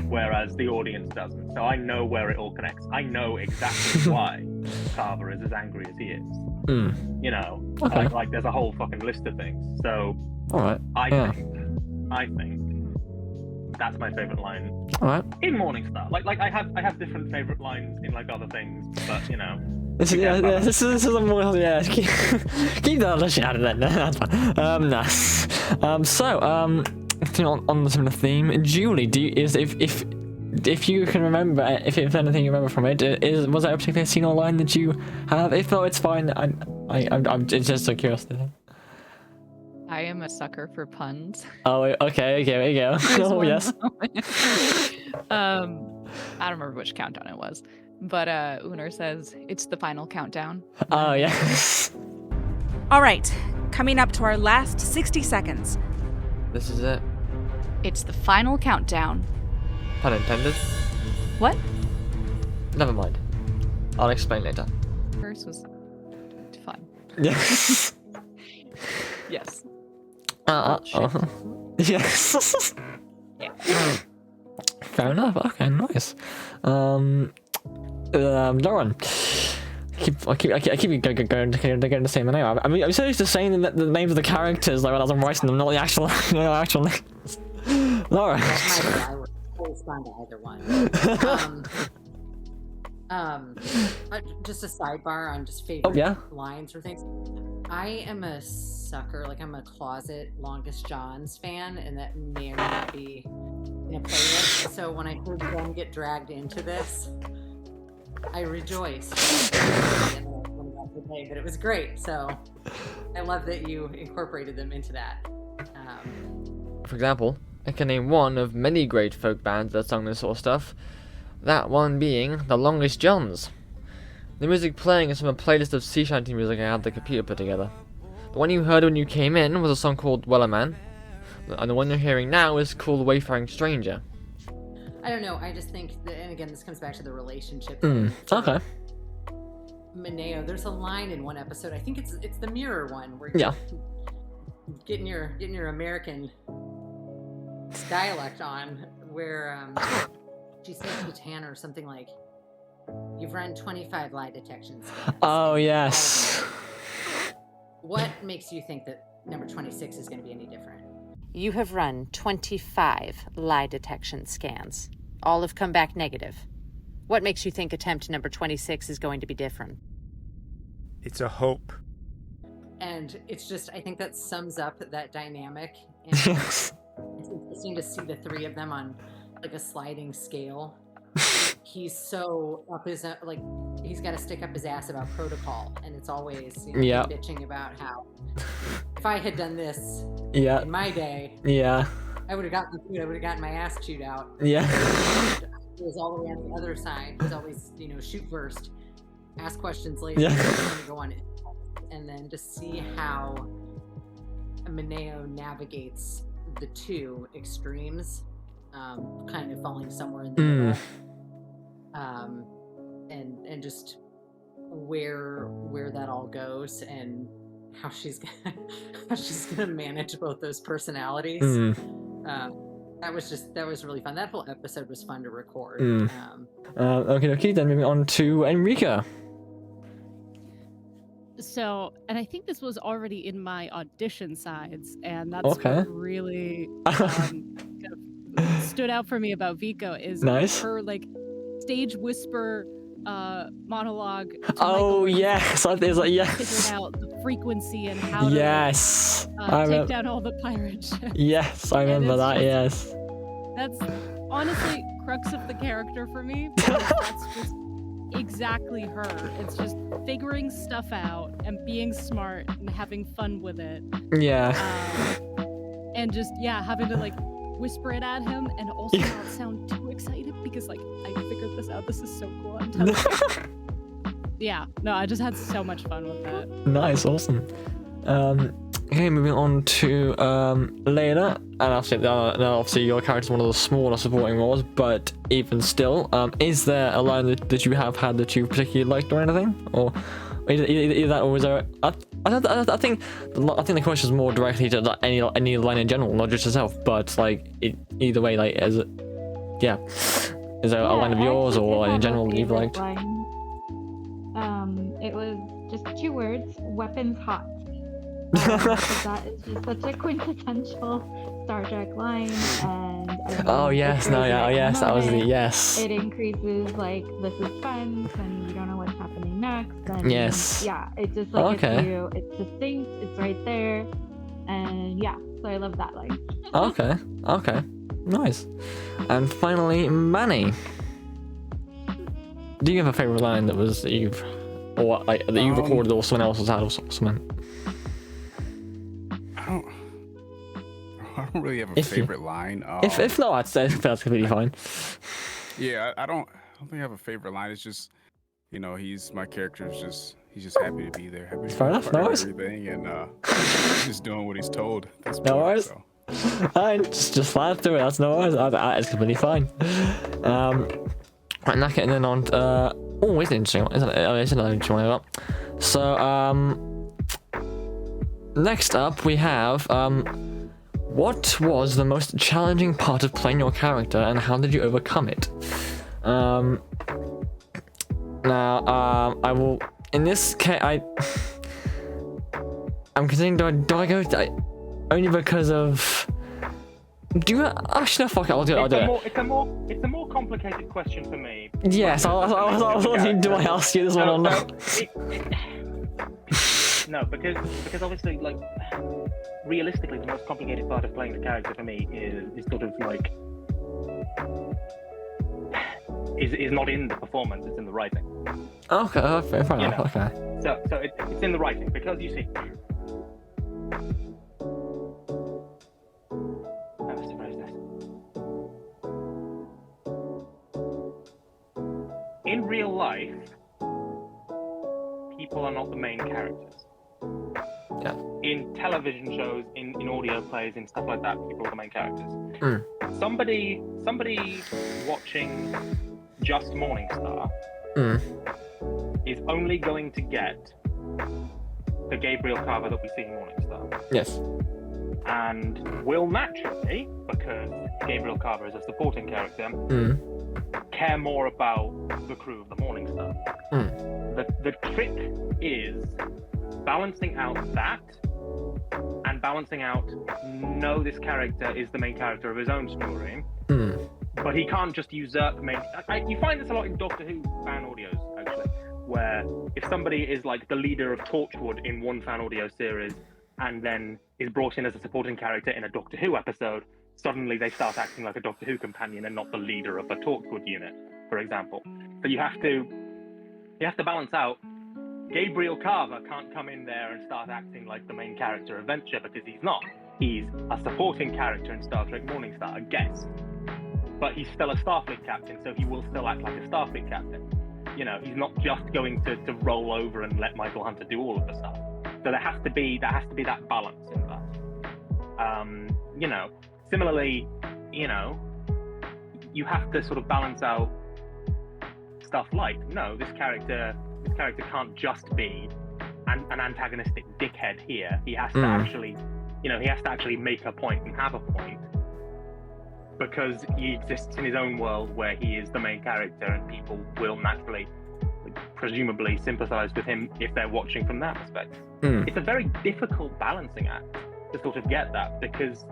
B: whereas the audience doesn't. So I know where it all connects. I know exactly why Carver is as angry as he is. Like there's a whole fucking list of things. So I think that's my favorite line in Morningstar. Like I have different favorite lines in like other things, but this is a more keep that other shit out of that. That's fine.
A: Nice. So on the similar theme, Julie, if you can remember, if anything you remember from it, was there a particular scene or line that you have? If not, it's fine. I'm just a curiosity.
C: I am a sucker for puns.
A: Oh, okay, there you go. Oh, yes.
C: I don't remember which countdown it was, but Unar says it's the final countdown.
A: Oh, yes.
I: All right, coming up to our last 60 seconds.
A: This is it.
C: It's the final countdown.
A: Pun intended.
C: What?
A: Never mind. I'll explain later.
C: First was fun.
A: Yes.
C: Yes.
A: Yes.
C: Yeah.
A: Fair enough. Okay, nice. Lauren. I keep going the same name. I mean, I'm so used to saying the names of the characters like when I was writing them, not the actual names. Laura.
D: I would respond to either one. Just a sidebar on just favorite lines or things. I am a sucker, like I'm a closet Longest John's fan, and that may or may not be in a playlist. So when I heard them get dragged into this, I rejoiced. But it was great. So I love that you incorporated them into that.
A: For example, I can name one of many great folk bands that sung this sort of stuff. That one being the Longest Johns. The music playing is from a playlist of sea shanty music I had the computer put together. The one you heard when you came in was a song called Wellerman, and the one you're hearing now is called Wayfaring Stranger.
D: I don't know, I just think that, and again, this comes back to the relationship.
A: Okay.
D: Mineo, there's a line in one episode, I think it's the mirror one, where
A: you're
D: getting your American dialect on, where she says to Tanner something like, "You've run 25 lie detections."
A: Oh, yes.
D: What makes you think that number 26 is going to be any different? You have run 25 lie detection scans. All have come back negative. What makes you think attempt number 26 is going to be different?
H: It's a hope.
D: And it's just, I think that sums up that dynamic. And it's interesting to see the three of them on like a sliding scale. He's so up his, like, he's got to stick up his ass about protocol, and it's always bitching about how if I had done this in my day, I would have gotten my ass chewed out. It was all the way on the other side. He's always, shoot first, ask questions later, go on it, and then to see how Mineo navigates the two extremes, kind of falling somewhere in the middle. And just where that all goes, and how she's gonna manage both those personalities. That was really fun. That whole episode was fun to record.
A: Okay, then moving on to Enrica.
G: So, and I think this was already in my audition sides, and that's what really kind of stood out for me about Vico is her like stage whisper monologue to Michael,
A: yes, I think
G: figuring out the frequency and how to take down all the pirate ships.
A: Yes, I remember that.
G: That's honestly crux of the character for me, because that's just exactly her. It's just figuring stuff out and being smart and having fun with it. And just having to like whisper it at him and also not sound too excited, because like I figured this out. This is so cool. I'm telling you. I just had so much fun with that.
A: Nice, awesome. Okay, moving on to Layla, and obviously your character is one of the smaller supporting roles, but even still, is there a line that you have had that you particularly liked or anything, or either that, or is there? I think the question is more directly to any line in general, not just yourself, but like either way, like is there a line of yours or in general you've liked?
E: It was just 2 words: weapons hot. That is just such a quintessential Star Trek line, and that was the yes. It increases like this is fun, and you don't know what's happening next. And it just like gets you. It's distinct. It's right there, and so I love that line.
A: Okay, nice. And finally, Manny, do you have a favorite line that you've recorded or someone else has had or something?
F: I don't really have a favorite line.
A: If not, that's completely fine.
F: Yeah, I don't think I have a favorite line. It's just, my character is he's just happy to be there, happy to be part of everything, and he's just doing what he's told. That's
A: no worries. Fine, just fly through it. That's no worries. It's completely fine. Right, now getting in on. It's an interesting one, isn't it? It's another interesting one. So next up we have what was the most challenging part of playing your character and how did you overcome it? Now, I will, in this case, I'm considering, do I go, only because of, do you, actually, no, fuck it, I'll do it.
B: It's a more complicated question for me.
A: Yes, I was wondering, do I ask you this one or not?
B: No, because obviously, like, realistically, the most complicated part of playing the character for me is sort of like is not in the performance; it's in the writing.
A: Okay, fair enough. Okay.
B: So it's in the writing because you see. How to phrase this? In real life, people are not the main characters.
A: Yeah.
B: In television shows, in audio plays, in stuff like that, people are the main characters.
A: Mm.
B: Somebody watching just Morningstar is only going to get the Gabriel Carver that we see in Morningstar.
A: Yes.
B: And will naturally, because Gabriel Carver is a supporting character, care more about the crew of the Morningstar. The trick is balancing out that and balancing out, no, this character is the main character of his own story, but he can't just usurp main. You find this a lot in Doctor Who fan audios, actually, where if somebody is like the leader of Torchwood in one fan audio series and then is brought in as a supporting character in a Doctor Who episode, suddenly they start acting like a Doctor Who companion and not the leader of the Torchwood unit, for example. So you have to balance out. Gabriel Carver can't come in there and start acting like the main character of Venture because he's not. He's a supporting character in Star Trek Morningstar, a guest. But he's still a Starfleet captain, so he will still act like a Starfleet captain. You know, he's not just going to roll over and let Michael Hunter do all of the stuff. So there has to be that balance in that. You know, similarly, you know, you have to sort of balance out stuff like, no, this character can't just be an antagonistic dickhead here. He has to actually, you know, he has to actually make a point and have a point because he exists in his own world where he is the main character and people will naturally, presumably, sympathize with him if they're watching from that perspective. It's a very difficult balancing act to sort of get that because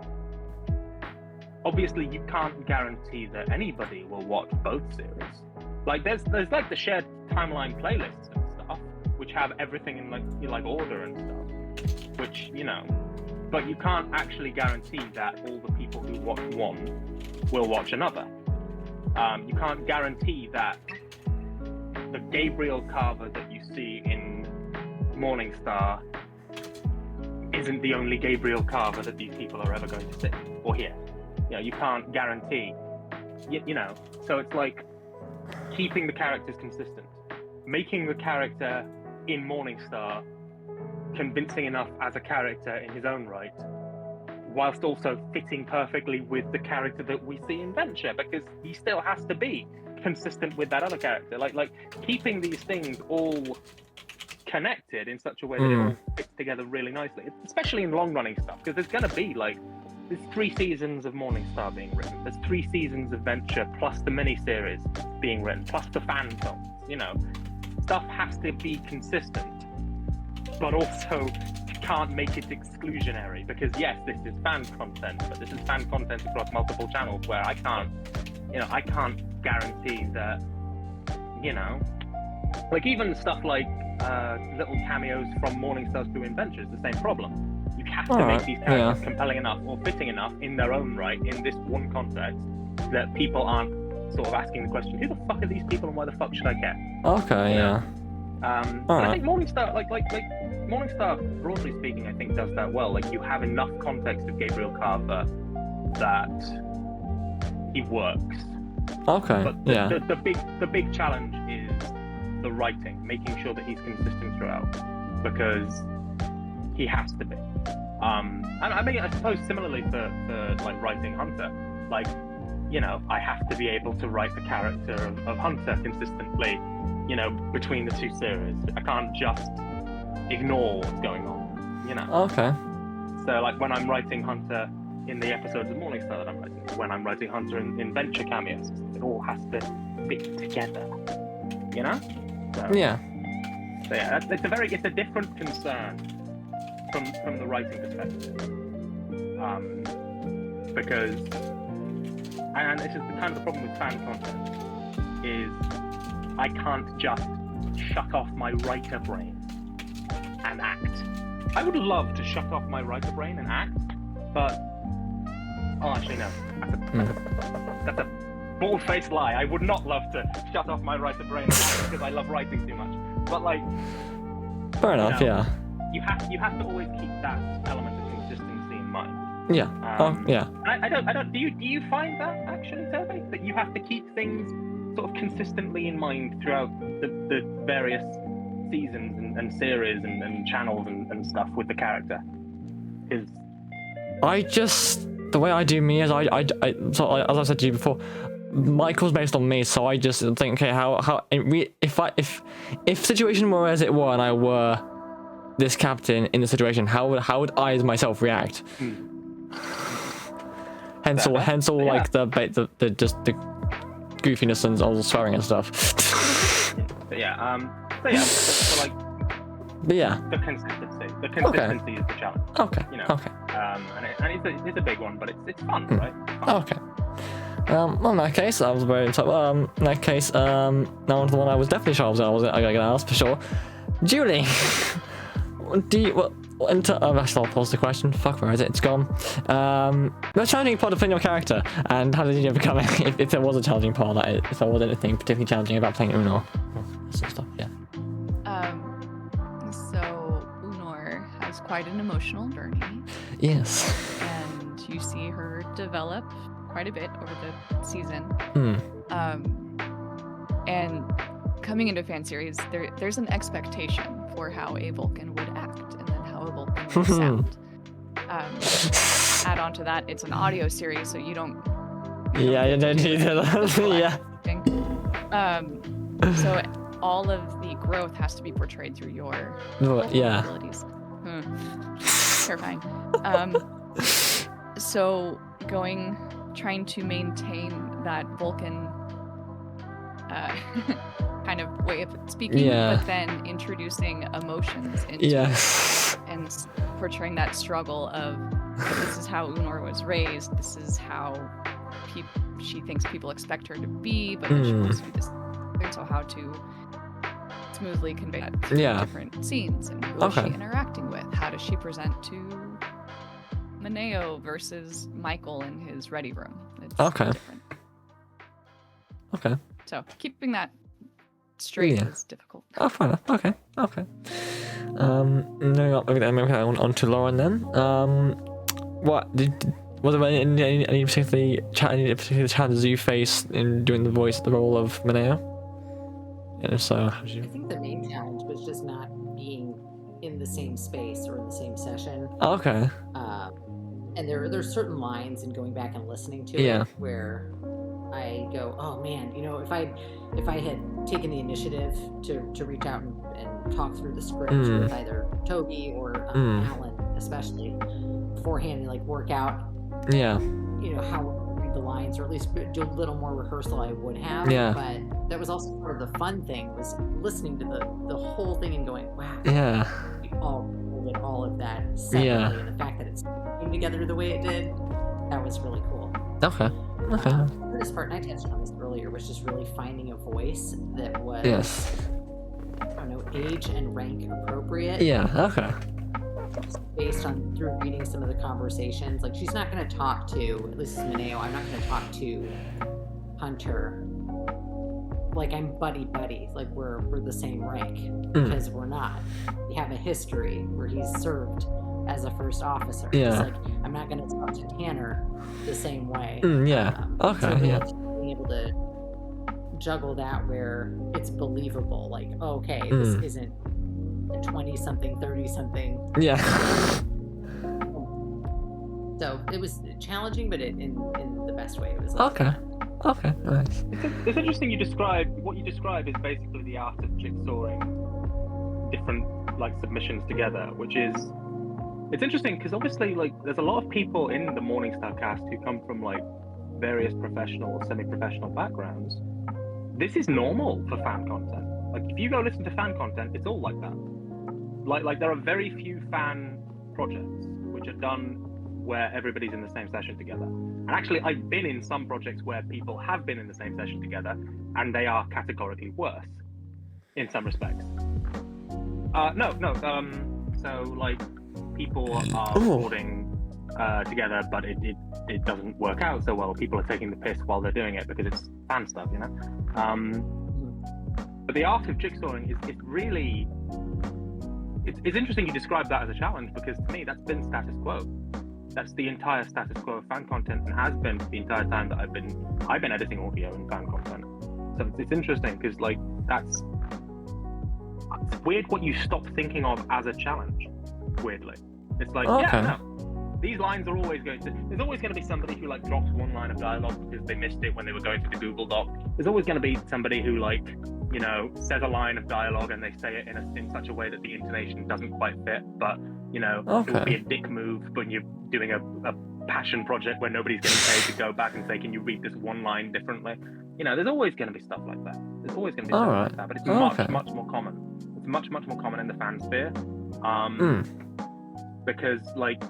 B: obviously you can't guarantee that anybody will watch both series. Like there's like the shared timeline playlists and stuff, which have everything in like order and stuff, which, you know, but you can't actually guarantee that all the people who watch one will watch another. You can't guarantee that the Gabriel Carver that you see in Morningstar isn't the only Gabriel Carver that these people are ever going to see or hear. You know, you can't guarantee, you know, so it's like keeping the characters consistent, making the character in Morningstar convincing enough as a character in his own right, whilst also fitting perfectly with the character that we see in Venture, because he still has to be consistent with that other character. Like keeping these things all connected in such a way that it all fits together really nicely, especially in long-running stuff, because there's going to be there's 3 seasons of Morningstar being written, there's 3 seasons of Venture, plus the miniseries being written, plus the fan films, you know. Stuff has to be consistent, but also can't make it exclusionary, because yes, this is fan content, but this is fan content across multiple channels where I can't guarantee that, you know, like even stuff like little cameos from Morningstar's True Adventures, the same problem. You have to make these characters compelling enough or fitting enough in their own right in this one context that people aren't sort of asking the question, who the fuck are these people and why the fuck should I care?
A: Okay, yeah.
B: I think Morningstar, like Morningstar, broadly speaking, I think does that well. Like you have enough context of Gabriel Carver that he works.
A: Okay.
B: But the big challenge is the writing, making sure that he's consistent throughout, because he has to be. And I mean, I suppose similarly for like writing Hunter, like, you know, I have to be able to write the character of Hunter consistently, you know, between the 2 series. I can't just ignore what's going on. you know.
A: Okay.
B: So like when I'm writing Hunter in the episodes of Morningstar that I'm writing, when I'm writing Hunter in Venture cameos, it all has to fit together, you know? So,
A: Yeah.
B: So yeah, it's a different concern from the writing perspective, because, and this is the kind of the problem with fan content, is I can't just shut off my writer brain and act. I would love to shut off my writer brain and act, but actually no, that's a bald-faced lie. I would not love to shut off my writer brain and act because I love writing too much. But like,
A: fair enough, yeah.
B: You have to always keep that element of consistency in mind.
A: Yeah. Yeah.
B: I don't. Do you find that actually, Toby, that you have to keep things sort of consistently in mind throughout the various seasons and series and channels and stuff with the character? Because
A: the way I do me is so as I said to you before, Michael's based on me, so I just think, okay, if situation were as it were and I were this captain in the situation, how would I as myself react? Hence all like the goofiness and all the swearing and stuff.
B: But like.
A: But yeah.
B: The consistency is the challenge.
A: Okay.
B: You know.
A: Okay.
B: And it's a big one, but it's fun, right? It's fun.
A: Okay. Well, in that case, I was very in that case, now on to the one I was definitely sure I was gonna ask for sure. Julie, actually, I'll pause the question. Fuck, where is it? It's gone. The challenging part of playing your character, and how did you overcome it? If there was a challenging part, if there was anything particularly challenging about playing Uno, some stuff, yeah.
C: So Unor has quite an emotional journey.
A: Yes.
C: And you see her develop quite a bit over the season. And coming into fan series, there's an expectation for how a Vulcan would act and then how a Vulcan would sound. Add on to that, it's an audio series, so you don't need that. Yeah. So all of the growth has to be portrayed through your abilities. Terrifying. So trying to maintain that Vulcan kind of way of speaking, but then introducing emotions into it and portraying that struggle of this is how Unor was raised, this is how she thinks people expect her to be, but then she wants to be this. So how to smoothly convey that through different scenes, and who is she interacting with? How does she present to Mineo versus Michael in his ready room? It's different. Okay. So keeping that straight is difficult.
A: Oh, fair enough. Okay. On to Lauren then. Was there any particular challenges you faced in doing the role of Mineo? And if so, how did you?
D: I think the main challenge was just not being in the same space or in the same session.
A: Okay.
D: And there's certain lines in going back and listening to it where I go, oh man, if I had taken the initiative to reach out and talk through the script with either Toby or Alan, especially beforehand, and work out, how the lines, or at least do a little more rehearsal, I would have. But that was also part of the fun thing, was listening to the whole thing and going, wow. We all of that separately, and the fact that it came together the way it did, that was really cool.
A: Okay.
D: The hardest part, and I touched on this earlier, was just really finding a voice that was I don't know, age and rank appropriate. Based on through reading some of the conversations, she's not going to talk to, at least Mineo, I'm not going to talk to Hunter like I'm buddy, we're the same rank, because we're not. We have a history where he's served as a first officer. It's I'm not going to talk to Tanner the same way. So being able to juggle that where it's believable, this isn't 20-something, 30-something. So it was challenging, but in the best way. It was
A: Okay, nice.
B: It's interesting what you describe is basically the art of jigsawing different submissions together, which is It's interesting because obviously, like, there's a lot of people in the Morningstar cast who come from like various professional or semi-professional backgrounds. This is normal for fan content. Like, if you go listen to fan content, it's all like that. Like there are very few fan projects which are done where everybody's in the same session together. And actually, I've been in some projects where people have been in the same session together, and they are categorically worse in some respects. So like people are recording together, but it doesn't work out so well. People are taking the piss while they're doing it because it's fan stuff, you know. But the art of jigsawing is really, it's interesting you describe that as a challenge, because to me that's been status quo. That's the entire status quo of fan content, and has been the entire time that I've been editing audio and fan content. So it's interesting because like it's weird what you stop thinking of as a challenge. Weirdly, it's like these lines are always there's always going to be somebody who like drops one line of dialogue because they missed it when they were going through the Google Doc. There's always going to be somebody who like, you know, says a line of dialogue and they say it in such a way that the intonation doesn't quite fit, but you know, it would be a dick move when you're doing a passion project where nobody's getting paid to go back and say, can you read this one line differently? You know, there's always going to be stuff like that. There's always going to be stuff like that, but it's much more common. It's much more common in the fan sphere, because like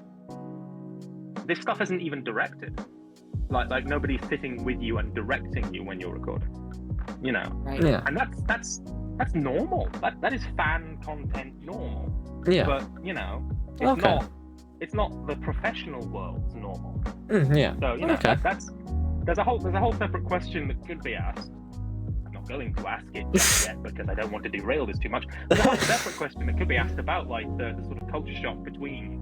B: this stuff isn't even directed. Like nobody's sitting with you and directing you when you're recording. You know,
D: Right.
A: Yeah.
B: and that's normal. That is fan content normal.
A: Yeah.
B: But you know, it's not the professional world's normal.
A: Yeah.
B: So you know, there's a whole separate question that could be asked. I'm not going to ask it just yet because I don't want to derail this too much. There's a whole separate question that could be asked about like the sort of culture shock between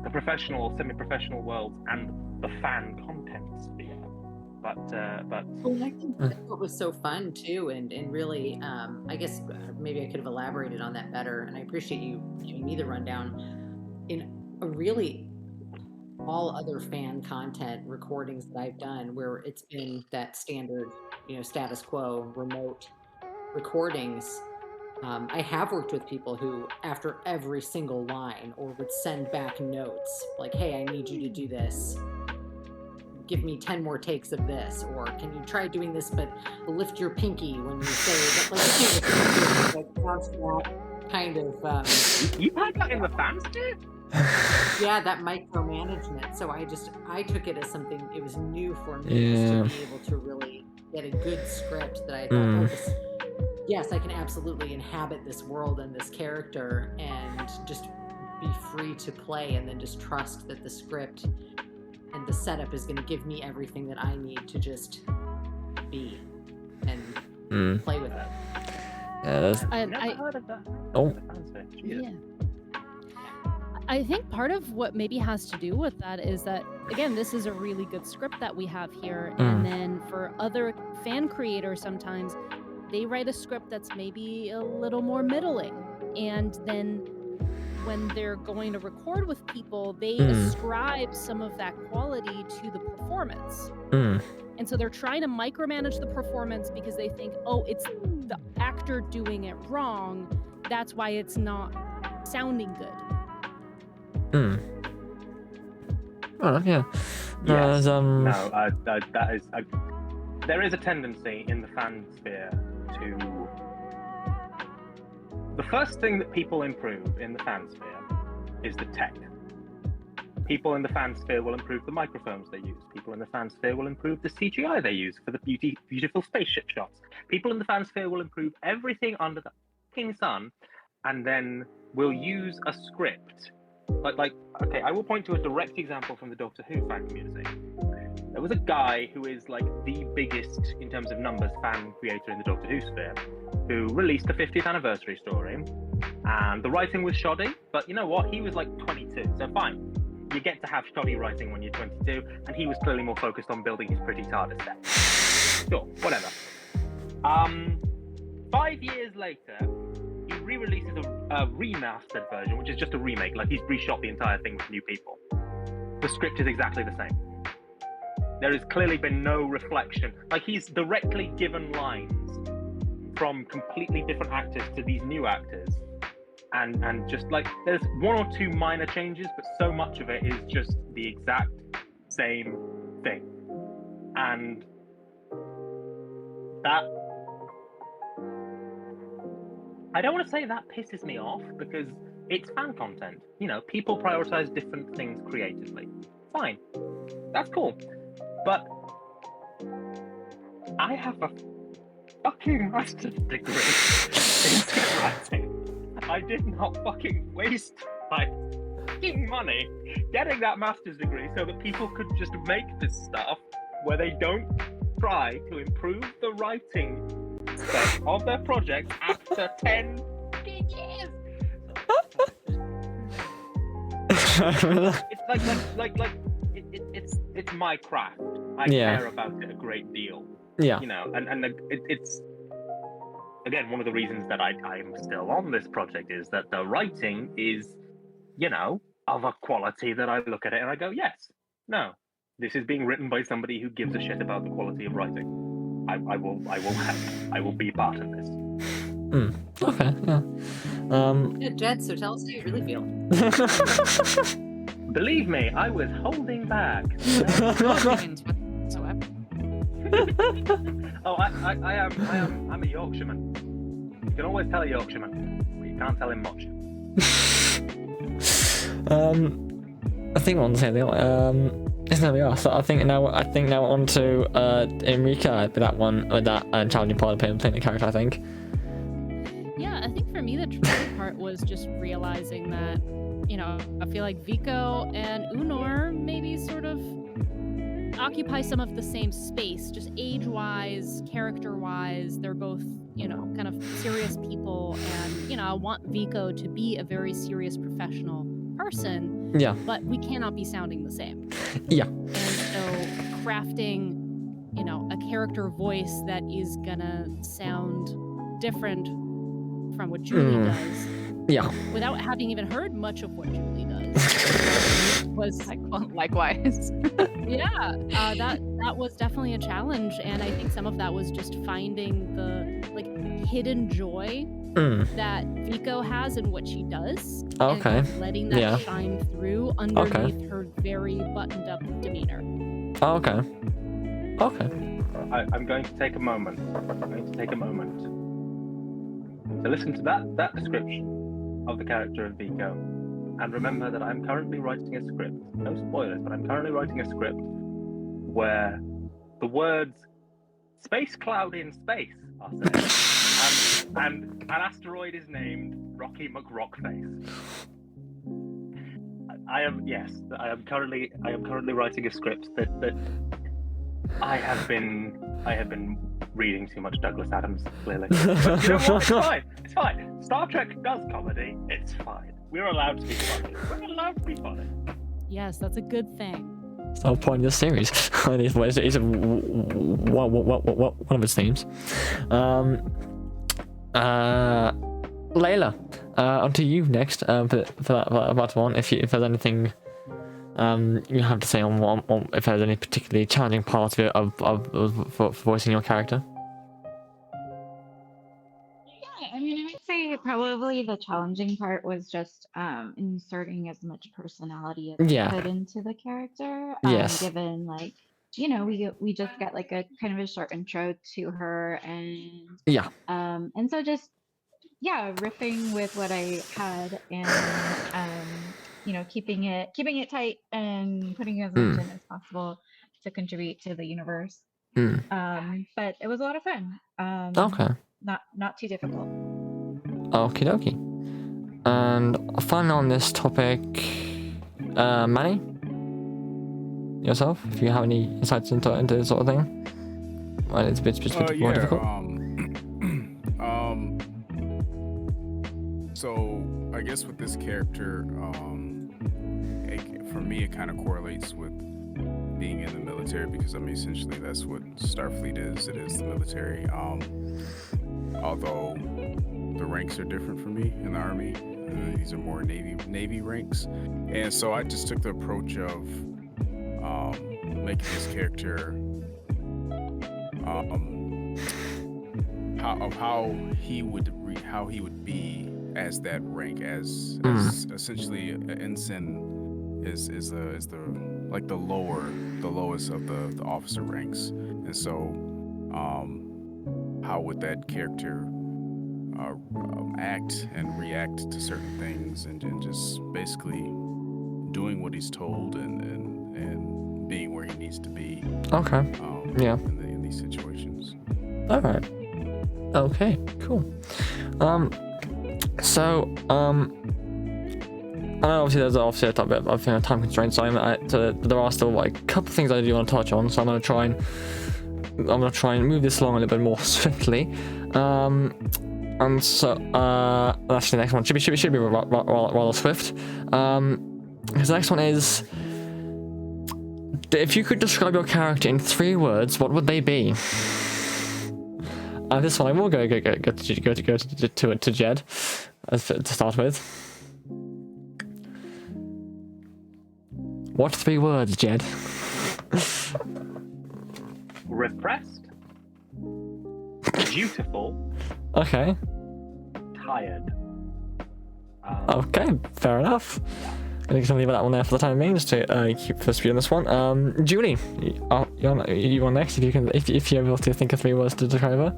B: the professional or semi-professional worlds and the fan content sphere. But
D: Well, I think that's what was so fun too, and really, I guess maybe I could have elaborated on that better. And I appreciate you giving me the rundown. In a really all other fan content recordings that I've done, where it's been that standard, you know, status quo remote recordings. I have worked with people who, after every single line, or would send back notes like, "Hey, I need you to do this. Give me 10 more takes of this," or "Can you try doing this, but lift your pinky when you say," like that kind of.
B: you had that in the fan sphere?
D: Yeah, that micromanagement. So I took it as something, it was new for me, just to be able to really get a good script that I thought, yes, I can absolutely inhabit this world and this character and just be free to play, and then just trust that the script and the setup is going to give me everything that I need to just be and play with it.
B: Never heard of that.
A: Oh.
G: Yeah. I think part of what maybe has to do with that is that, again, this is a really good script that we have here. And then for other fan creators, sometimes they write a script that's maybe a little more middling. And then when they're going to record with people, they ascribe some of that quality to the performance. And so they're trying to micromanage the performance because they think, oh, it's the actor doing it wrong. That's why it's not sounding good.
A: Oh, yeah.
B: Yes. That is. There is a tendency in the fan sphere to. The first thing that people improve in the fan sphere is the tech. People in the fan sphere will improve the microphones they use. People in the fan sphere will improve the CGI they use for the beautiful spaceship shots. People in the fan sphere will improve everything under the fucking sun, and then will use a script. Like, okay, I will point to a direct example from the Doctor Who fan community. There was a guy who is like the biggest, in terms of numbers, fan creator in the Doctor Who sphere, who released the 50th anniversary story, and the writing was shoddy, but you know what? He was like 22, so fine. You get to have shoddy writing when you're 22, and he was clearly more focused on building his pretty TARDIS set. Sure, whatever. 5 years later, he re-releases a remastered version, which is just a remake, like he's reshot the entire thing with new people. The script is exactly the same. There has clearly been no reflection. Like, he's directly given lines from completely different actors to these new actors, and just like there's one or two minor changes, but so much of it is just the exact same thing. And that, I don't want to say that pisses me off, because it's fan content. You know, people prioritize different things creatively. Fine, that's cool. But I have a fucking master's degree in scriptwriting. I did not fucking waste my fucking money getting that master's degree so that people could just make this stuff where they don't try to improve the writing spec of their project after 10 years. It's my craft. I care about it a great deal.
A: Yeah.
B: You know, and it's again, one of the reasons that I'm still on this project is that the writing is, you know, of a quality that I look at it and I go, yes, no, this is being written by somebody who gives a shit about the quality of writing. I will help. I will be part of this.
A: Okay, yeah.
D: Yeah, Jed, so tell us how you really feel.
B: Believe me, I was holding back. Oh, I'm a Yorkshireman. You can always tell a Yorkshireman, but you can't tell him much.
A: I think we're on the same thing. There we are. So I think now on to Enrica with that one, with that challenging part of playing the character, I think.
G: Yeah, I think for me the tricky part was just realizing that, you know, I feel like Vico and Unor maybe sort of occupy some of the same space, just age-wise, character-wise. They're both, you know, kind of serious people, and, you know, I want Vico to be a very serious professional person.
A: Yeah.
G: But we cannot be sounding the same.
A: Yeah.
G: And so crafting, you know, a character voice that is gonna sound different from what Julie does.
A: Yeah.
G: Without having even heard much of what Julie does. Was
C: likewise.
G: Yeah, that was definitely a challenge, and I think some of that was just finding the hidden joy that Vico has in what she does.
A: Okay.
G: And letting that shine through underneath her very buttoned up demeanor.
A: Okay.
B: I'm going to take a moment. To listen to that description of the character of Vico, and remember that I'm currently writing a script. No spoilers, but I'm currently writing a script where the words "space cloud in space" are said, and an asteroid is named Rocky McRockface. I am currently writing a script that I have been reading too much Douglas Adams, clearly. But you know what? It's fine. Star Trek does comedy. It's fine. We're allowed to be funny.
G: Yes, that's a good thing.
A: It's the whole point of the series. It's one of its themes. Layla, on to you next for that one. If there's anything you have to say on if there's any particularly challenging part of it for voicing your character.
E: Yeah, I mean, I would say probably the challenging part was just inserting as much personality as I could into the character. Given we just get like a kind of a short intro to her, and so just riffing with what I had, and keeping it tight and putting as much in as possible to contribute to the universe. But it was a lot of fun.
A: Okay.
E: Not too difficult.
A: Okie dokie. And finally on this topic, Manny, yourself, if you have any insights into this sort of thing, well, it's a bit more difficult.
F: So I guess with this character, for me, it kind of correlates with being in the military, because I mean, essentially that's what Starfleet is. It is the military. Although the ranks are different for me in the Army. These are more Navy ranks. And so I just took the approach of making this character how he would be as that rank, as essentially an ensign is the like the lowest of the officer ranks. And so how would that character act and react to certain things, and just basically doing what he's told and being where he needs to be.
A: Okay. Yeah.
F: In these situations.
A: All right. Okay. Cool. So I know obviously there's a bit of time constraints, so there are still like a couple of things I do want to touch on. So I'm gonna try and move this along a little bit more swiftly. And so actually the next one should be rather swift. Because the next one is, if you could describe your character in 3 words, what would they be? This one I will go to Jed to start with. What 3 words, Jed?
B: Repressed. Beautiful.
A: Okay.
B: Tired.
A: Okay, fair enough. I'm just gonna leave that one there for the time being, just to keep the speed on this one. Julie, you on next? If you're able to think of 3 words to describe her.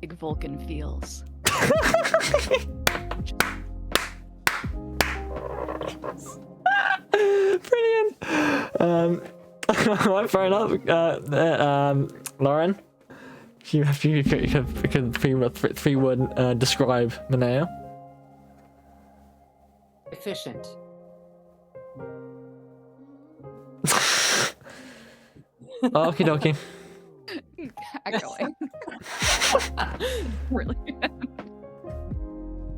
C: Big Vulcan feels.
A: Brilliant. Fair enough. Lauren, if you could 3-word describe Maneo.
D: Efficient.
A: Okie dokie.
C: Actually. Really.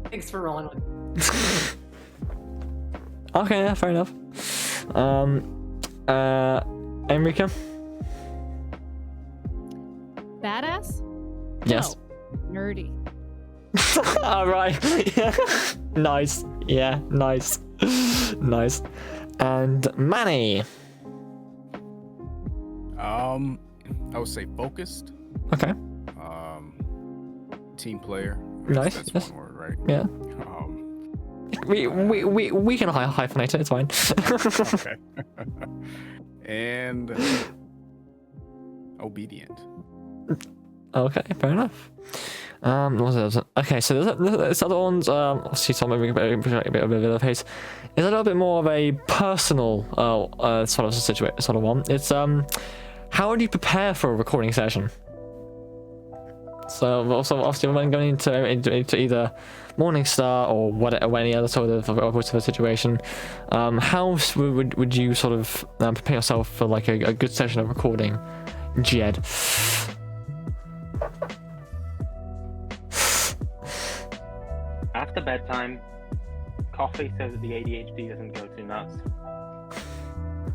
D: Thanks for rolling with.
A: Okay, yeah, fair enough. Enrica?
G: Badass?
A: Yes.
G: No. Nerdy.
A: Alright. Yeah. Nice. Yeah, nice. Nice. And Manny?
F: I would say focused.
A: Okay.
F: Team player.
A: Nice.
F: That's
A: yes.
F: one word, right?
A: Yeah. We can hyphenate it, it's fine.
F: Okay. And obedient. Okay,
A: fair enough. What was it? Okay, so this other one's obviously some moving a bit of a pace. It's a little bit more of a personal sort of situation, sort of one. It's how would you prepare for a recording session? So obviously when going into either Morningstar or any other sort of situation, how would you sort of prepare yourself for like a good session of recording, Jed?
B: After bedtime, coffee so that the ADHD doesn't go too nuts.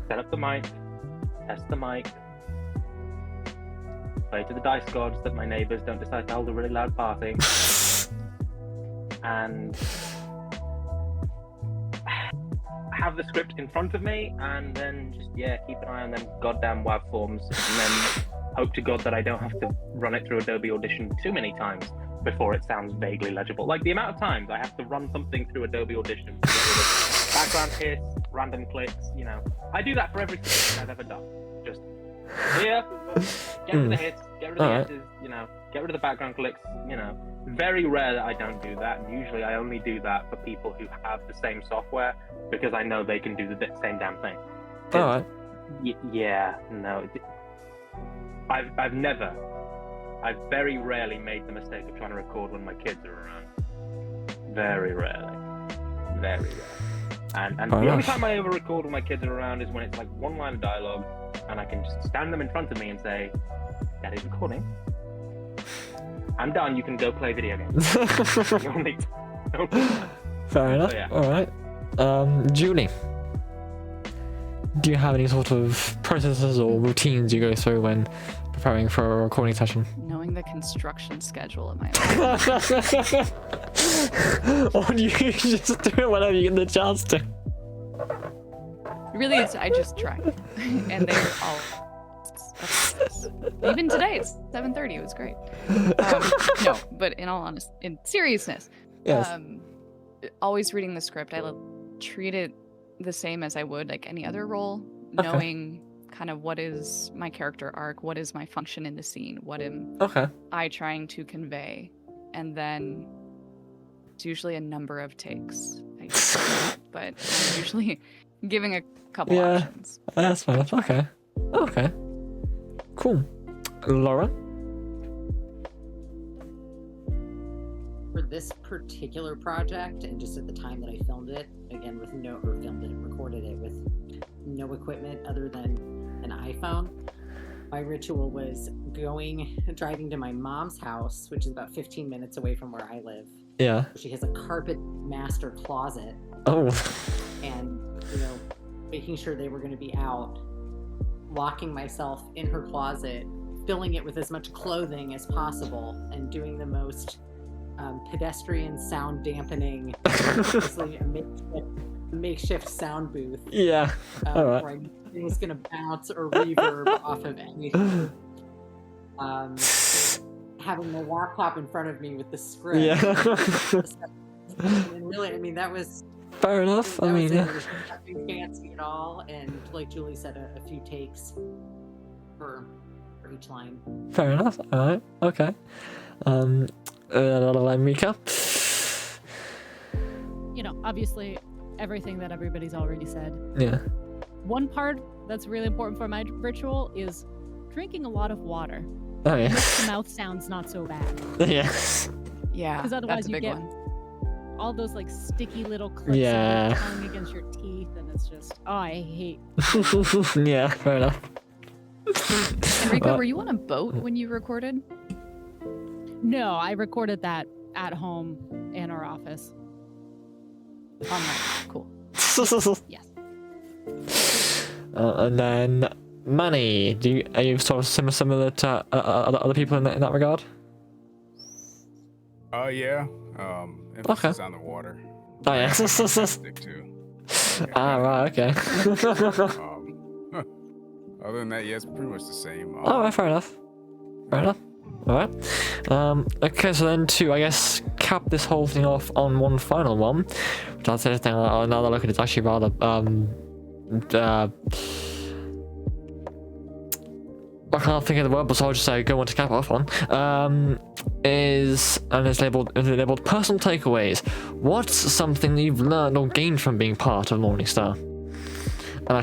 B: Set up the mic, test the mic, pray to the dice gods that my neighbors don't decide to hold a really loud party, and have the script in front of me, and then just keep an eye on them goddamn WAV forms, and then hope to God that I don't have to run it through Adobe Audition too many times before it sounds vaguely legible. Like the amount of times I have to run something through Adobe Audition to get rid of background hiss, random clicks, I do that for every script I've ever done. Just get rid of the hits, get rid of the hisses, get rid of the background clicks, Very rare that I don't do that, and usually I only do that for people who have the same software, because I know they can do the same damn thing.
A: Alright.
B: I've very rarely made the mistake of trying to record when my kids are around. Very rarely. Very rare. And the only time I ever record when my kids are around is when it's like one line of dialogue, and I can just stand them in front of me and say, Daddy's recording. I'm done, you can go play video games.
A: Fair enough. So, Alright. Julie, do you have any sort of processes or routines you go through when preparing for a recording session?
C: Knowing the construction schedule of my life.
A: Or do you just do it whenever you get the chance to?
C: Really, I just try. And they're all was. Even today, it's 7:30. It was great. No, but in seriousness,
A: Yes.
C: Always reading the script, I treat it the same as I would like any other role,
A: Okay.
C: knowing kind of what is my character arc, what is my function in the scene, what am I trying to convey, and then it's usually a number of takes. But I'm usually giving a couple options.
A: That's fine. Okay. Cool. Laura?
D: For this particular project, and just at the time that I filmed it, again recorded it with no equipment other than an iPhone. My ritual was driving to my mom's house, which is about 15 minutes away from where I live.
A: Yeah.
D: She has a carpet master closet.
A: Oh.
D: And, making sure they were going to be out, locking myself in her closet, filling it with as much clothing as possible, and doing the most pedestrian sound dampening, basically a makeshift sound booth.
A: Yeah. All right.
D: Where nothing's going to bounce or reverb off of anything. Having the laptop in front of me with the script.
A: Yeah.
D: And really, that was...
A: Fair enough.
D: It was nothing fancy at all, and like Julie said, a few takes for each line.
A: Fair enough. All right. Okay. Mika.
G: Obviously, everything that everybody's already said.
A: Yeah.
G: One part that's really important for my ritual is drinking a lot of water.
A: Oh yeah.
G: Makes the mouth sounds not so bad.
A: Yes.
C: Yeah.
G: Because otherwise
C: that's a
G: you
C: big
G: get
C: one.
G: all those like sticky little clips of your tongue against your teeth, and it's just I hate.
A: Yeah, fair enough.
C: Enrico, were you on a boat when you recorded?
G: No, I recorded that at home in our office.
C: Cool.
G: Yes.
A: And then Manny, are you sort of similar to other people in that regard?
F: Yeah. Emphasis on the water.
A: Oh yeah.
F: Stick to.
A: Ah, right. Okay.
F: Other than that, yeah, it's pretty much the same.
A: All right. Fair enough. All right. Okay, so then to, I guess, cap this whole thing off on one final one, which I'll say this thing, now that I look at it, it's actually rather, I can't think of the word, but so I'll just say go on to cap off on, is labeled personal takeaways. What's something that you've learned or gained from being part of Morningstar? And I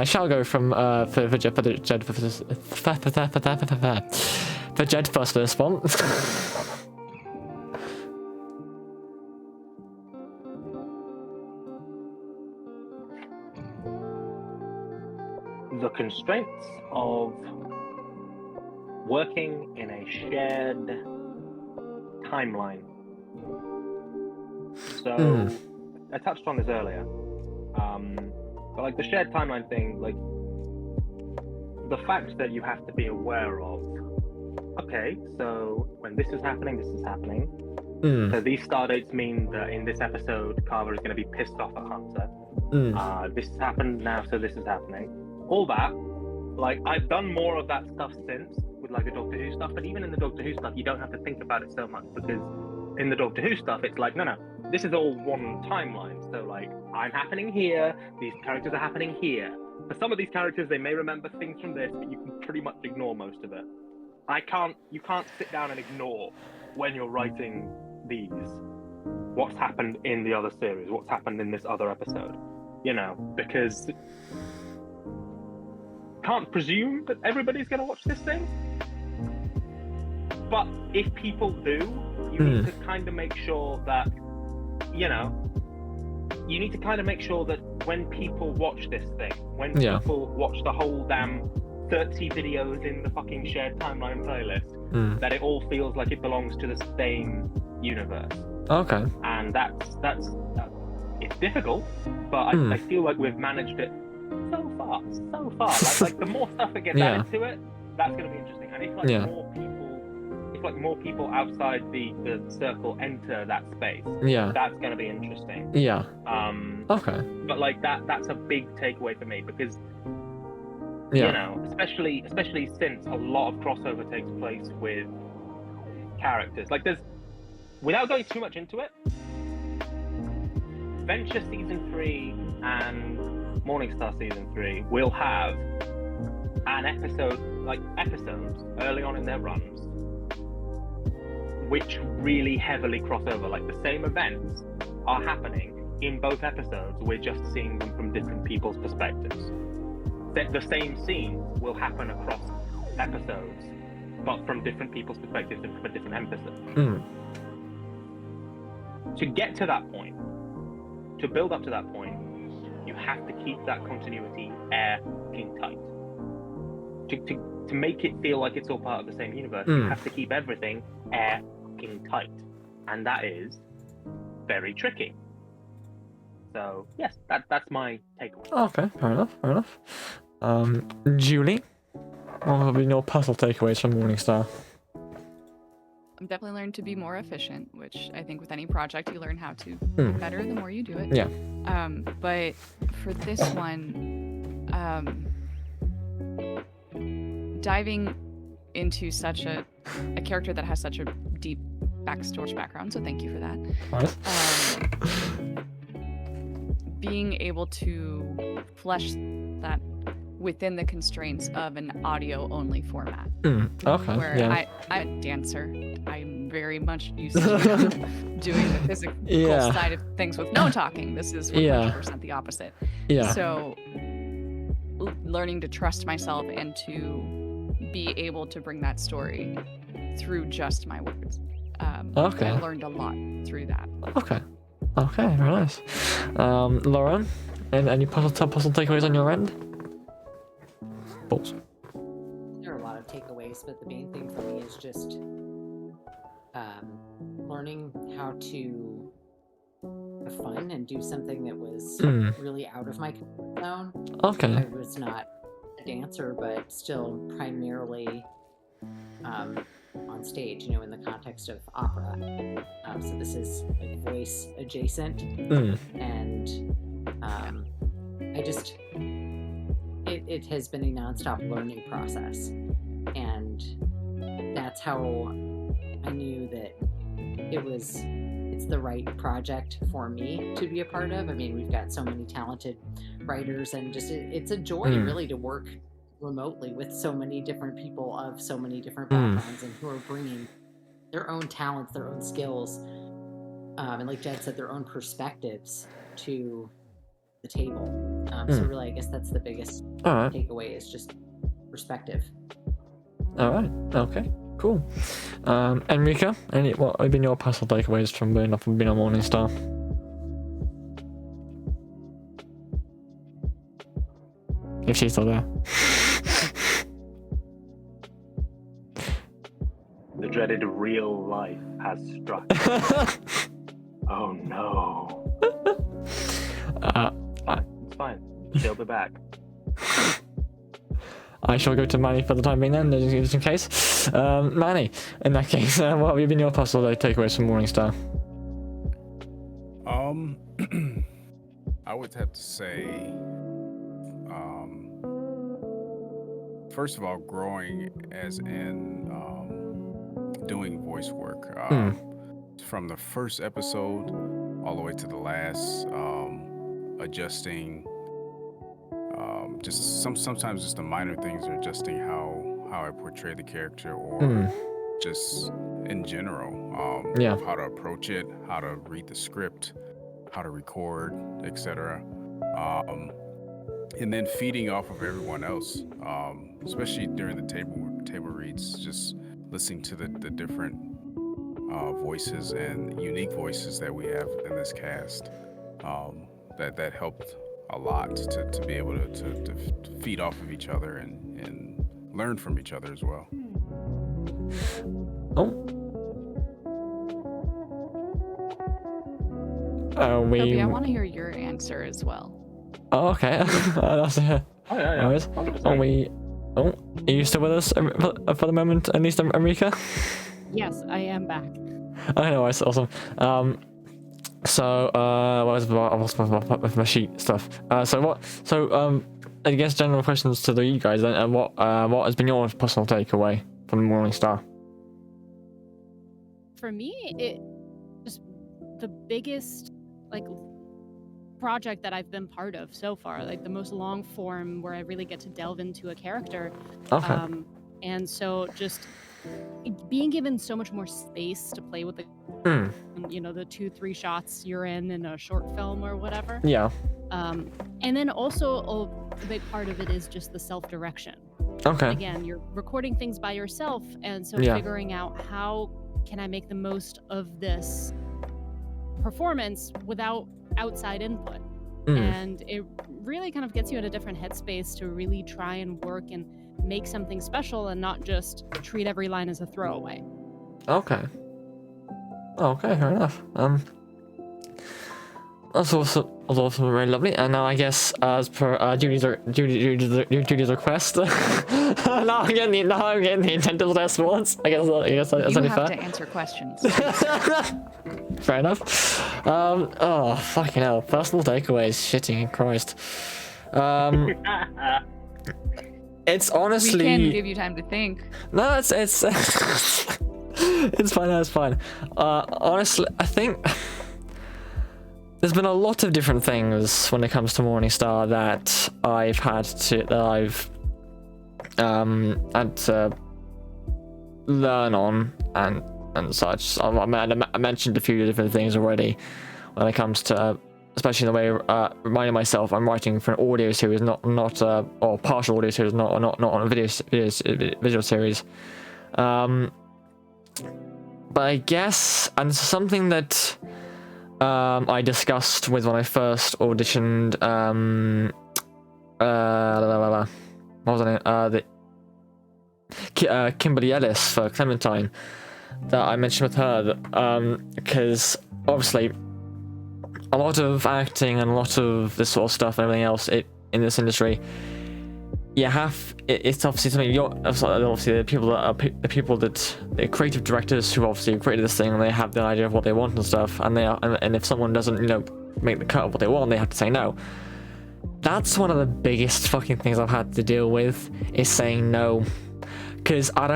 A: shall go from for Jed first to respond.
B: The constraints of working in a shared timeline. So I touched on this earlier, but like the shared timeline thing, like the fact that you have to be aware of, okay, so when this is happening, so these star dates mean that in this episode Carver is going to be pissed off at Hunter. This has happened now, so this is happening. All that, like I've done more of that stuff since with like the Doctor Who stuff, but even in the Doctor Who stuff you don't have to think about it so much, because in the Doctor Who stuff it's like no, this is all one timeline. So like I'm happening here, these characters are happening here. For some of these characters they may remember things from this, but you can pretty much ignore most of it. You can't sit down and ignore when you're writing these what's happened in the other series, what's happened in this other episode, because can't presume that everybody's going to watch this thing, but if people do, you need to kind of make sure that when people watch this thing, when people watch the whole damn 30 videos in the fucking shared timeline playlist, that it all feels like it belongs to the same universe.
A: Okay.
B: And that's it's difficult, but I feel like we've managed it so far. Like the more stuff that gets added to it, that's going to be interesting. And if more people outside the circle enter that space, that's going to be interesting.
A: Okay.
B: But like that's a big takeaway for me, because You know, especially since a lot of crossover takes place with characters. Like without going too much into it, Venture Season 3 and Morningstar Season 3 will have episodes early on in their runs which really heavily cross over. Like the same events are happening in both episodes, we're just seeing them from different people's perspectives. The same scene will happen across episodes, but from different people's perspectives and from a different episode. To get to that point, to build up to that point, you have to keep that continuity fucking tight. To make it feel like it's all part of the same universe, you have to keep everything fucking tight. And that is very tricky. So, yes, that's my takeaway.
A: Okay, fair enough. Julie, what have been your personal takeaways from Morningstar?
C: I'm definitely learned to be more efficient, which I think with any project you learn how to better the more you do it.
A: Yeah.
C: But for this one, diving into such a character that has such a deep background, so thank you for that. Being able to flesh that within the constraints of an audio-only format.
A: Okay.
C: Where I'm a dancer. I'm very much used to doing the physical side of things with no talking. This is 100% the opposite.
A: Yeah.
C: So learning to trust myself and to be able to bring that story through just my words.
A: Okay.
C: I learned a lot through that.
A: Okay, very nice. Lauren, any personal takeaways on your end? Balls.
D: There are a lot of takeaways, but the main thing for me is just learning how to have fun and do something that was really out of my comfort zone.
A: Okay.
D: I was not a dancer, but still primarily on stage, in the context of opera. So this is like voice adjacent, and I just it has been a nonstop learning process, and that's how I knew that it's the right project for me to be a part of. I mean, we've got so many talented writers, and just it's a joy really to work remotely with so many different people of so many different backgrounds and who are bringing their own talents, their own skills, and like Jed said, their own perspectives to the table. So really, I guess that's the biggest takeaway is just perspective.
A: All right. Okay. Cool. Enrica, what have been your personal takeaways from being on Morningstar? If she's still there.
B: The dreaded real life has struck. Oh no. It's fine. She'll be back.
A: I shall go to Manny for the time being then, just in case. Manny, in that case, what have been your personal takeaways from Morningstar?
F: I would have to say, first of all, growing as in doing voice work. From the first episode all the way to the last, adjusting, just sometimes just the minor things are adjusting how I portray the character, or just in general, of how to approach it, how to read the script, how to record, etc. And then feeding off of everyone else, especially during the table reads, just listening to the different voices and unique voices that we have in this cast. That helped a lot to be able to feed off of each other and learn from each other as well.
C: Toby, I want to hear your answer as well.
A: Oh, okay. That's it. Are you still with us for the moment, at least, Enrica?
G: Yes, I am back.
A: I know, it's awesome. What was my sheet stuff? I guess general questions to you guys. And what has been your personal takeaway from Morningstar?
G: For me, it just the biggest project that I've been part of so far, like the most long form where I really get to delve into a character.
A: Okay.
G: And so just being given so much more space to play with the the 2-3 shots you're in a short film or whatever.
A: Yeah.
G: And then also a big part of it is just the self-direction.
A: Okay.
G: Again, you're recording things by yourself, and so figuring out how can I make the most of this performance without outside input. And it really kind of gets you in a different headspace to really try and work and make something special and not just treat every line as a throwaway.
A: Okay, fair enough. That's also very lovely. And now I guess as per Judy's request, now I'm getting the intent of the response. I guess that's
C: You
A: only
C: have
A: fair.
C: to answer questions.
A: Fair enough. Oh fucking hell! Personal takeaways. Shitting Christ. It's honestly.
C: We can give you time to think.
A: No, it's it's fine. That's fine. Honestly, I think there's been a lot of different things when it comes to Morningstar that I've had to learn on and such. I mentioned a few different things already when it comes to, especially in the way reminding myself I'm writing for an audio series, not or partial audio series, not on a visual series. But I guess, and this is something that I discussed with when I first auditioned. What was her name? Kimberly Ellis for Clementine. That I mentioned with her, because obviously a lot of acting and a lot of this sort of stuff and everything else in this industry, it's obviously something obviously the creative directors who obviously created this thing, and they have the idea of what they want and stuff, and if someone doesn't make the cut of what they want, they have to say no. That's one of the biggest fucking things I've had to deal with, is saying no, because I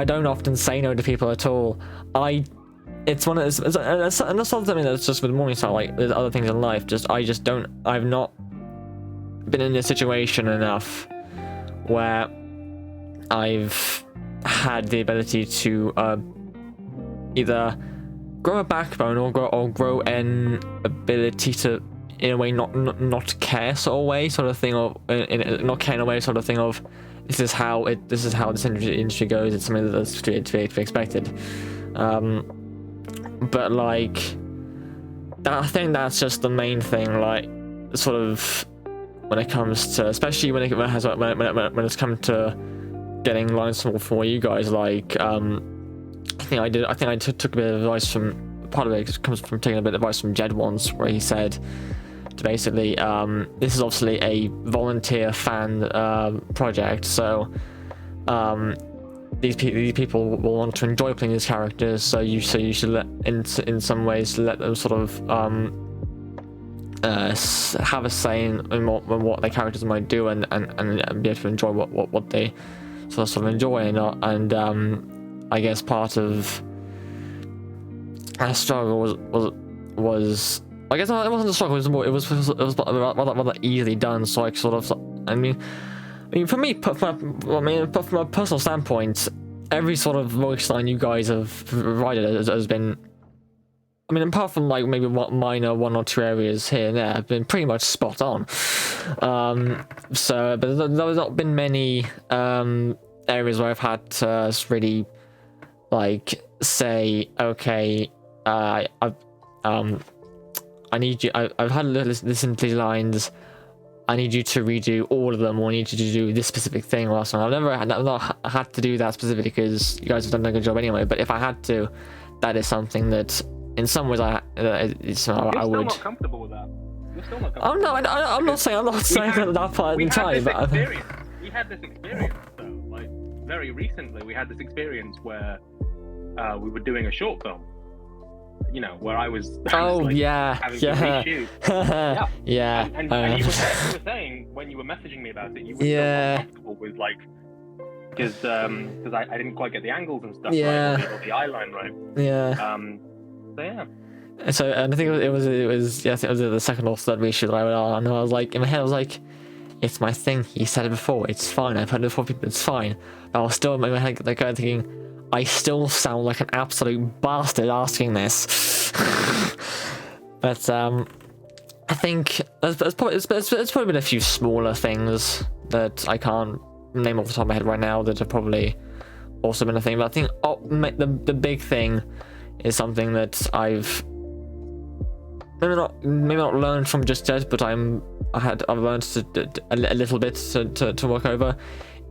A: don't often say no to people at all. It's one of those, and that's not something that's just with Morningstar, like there's other things in life, I've not been in a situation enough where I've had the ability to either grow a backbone or grow an ability to, in a way, not care sort of way, sort of thing, or not care in a way, sort of thing of this is how this industry goes. It's something that's to be expected. But like, I think that's just the main thing. Like, sort of when it comes to, especially when it's come to getting lines for you guys. Like, I think I took a bit of advice from, part of it comes from taking a bit of advice from Jed once, where he said to basically, this is obviously a volunteer fan project, so these people will want to enjoy playing these characters, so you should let, in some ways, let them sort of have a say in what their characters might do, and be able to enjoy what they sort of enjoy, and I guess part of our struggle was I guess it wasn't a struggle. It was rather easily done. So I sort of, I mean, for me, from a personal standpoint, every sort of voice line you guys have provided has been, I mean, apart from like maybe minor one or two areas here and there, have been pretty much spot on. So, but there's not been many areas where I've had to really like say, okay, I need you. I've had to listen to these lines. I need you to redo all of them, or I need you to do this specific thing or something. I've not had to do that specifically, because you guys have done a good job anyway. But if I had to, that is something that, in some ways, I would.
B: You're still not comfortable with that. You're still not comfortable.
A: Oh no, I'm not saying that part in time. But
B: we had this experience though, like very recently. We had this experience where we were doing a short film, where I was.
A: Oh,
B: like,
A: yeah,
B: having
A: yeah.
B: to reshoot.
A: Yeah.
B: And you were saying when you were messaging me about it, you were still uncomfortable with like, because I didn't quite get the angles and stuff right, or the eye line right.
A: Yeah.
B: So yeah.
A: So, and I think it was the second or third reshoot that I went on, and I was like, in my head, I was like, it's my thing. He said it before. It's fine. I've heard it before. It's fine. But I was still in my head, like, thinking, I still sound like an absolute bastard asking this. But I think there's probably been a few smaller things that I can't name off the top of my head right now that have probably also been a thing. But I think the big thing is something that I've maybe not learned from just yet, but I've learned a little bit to work over,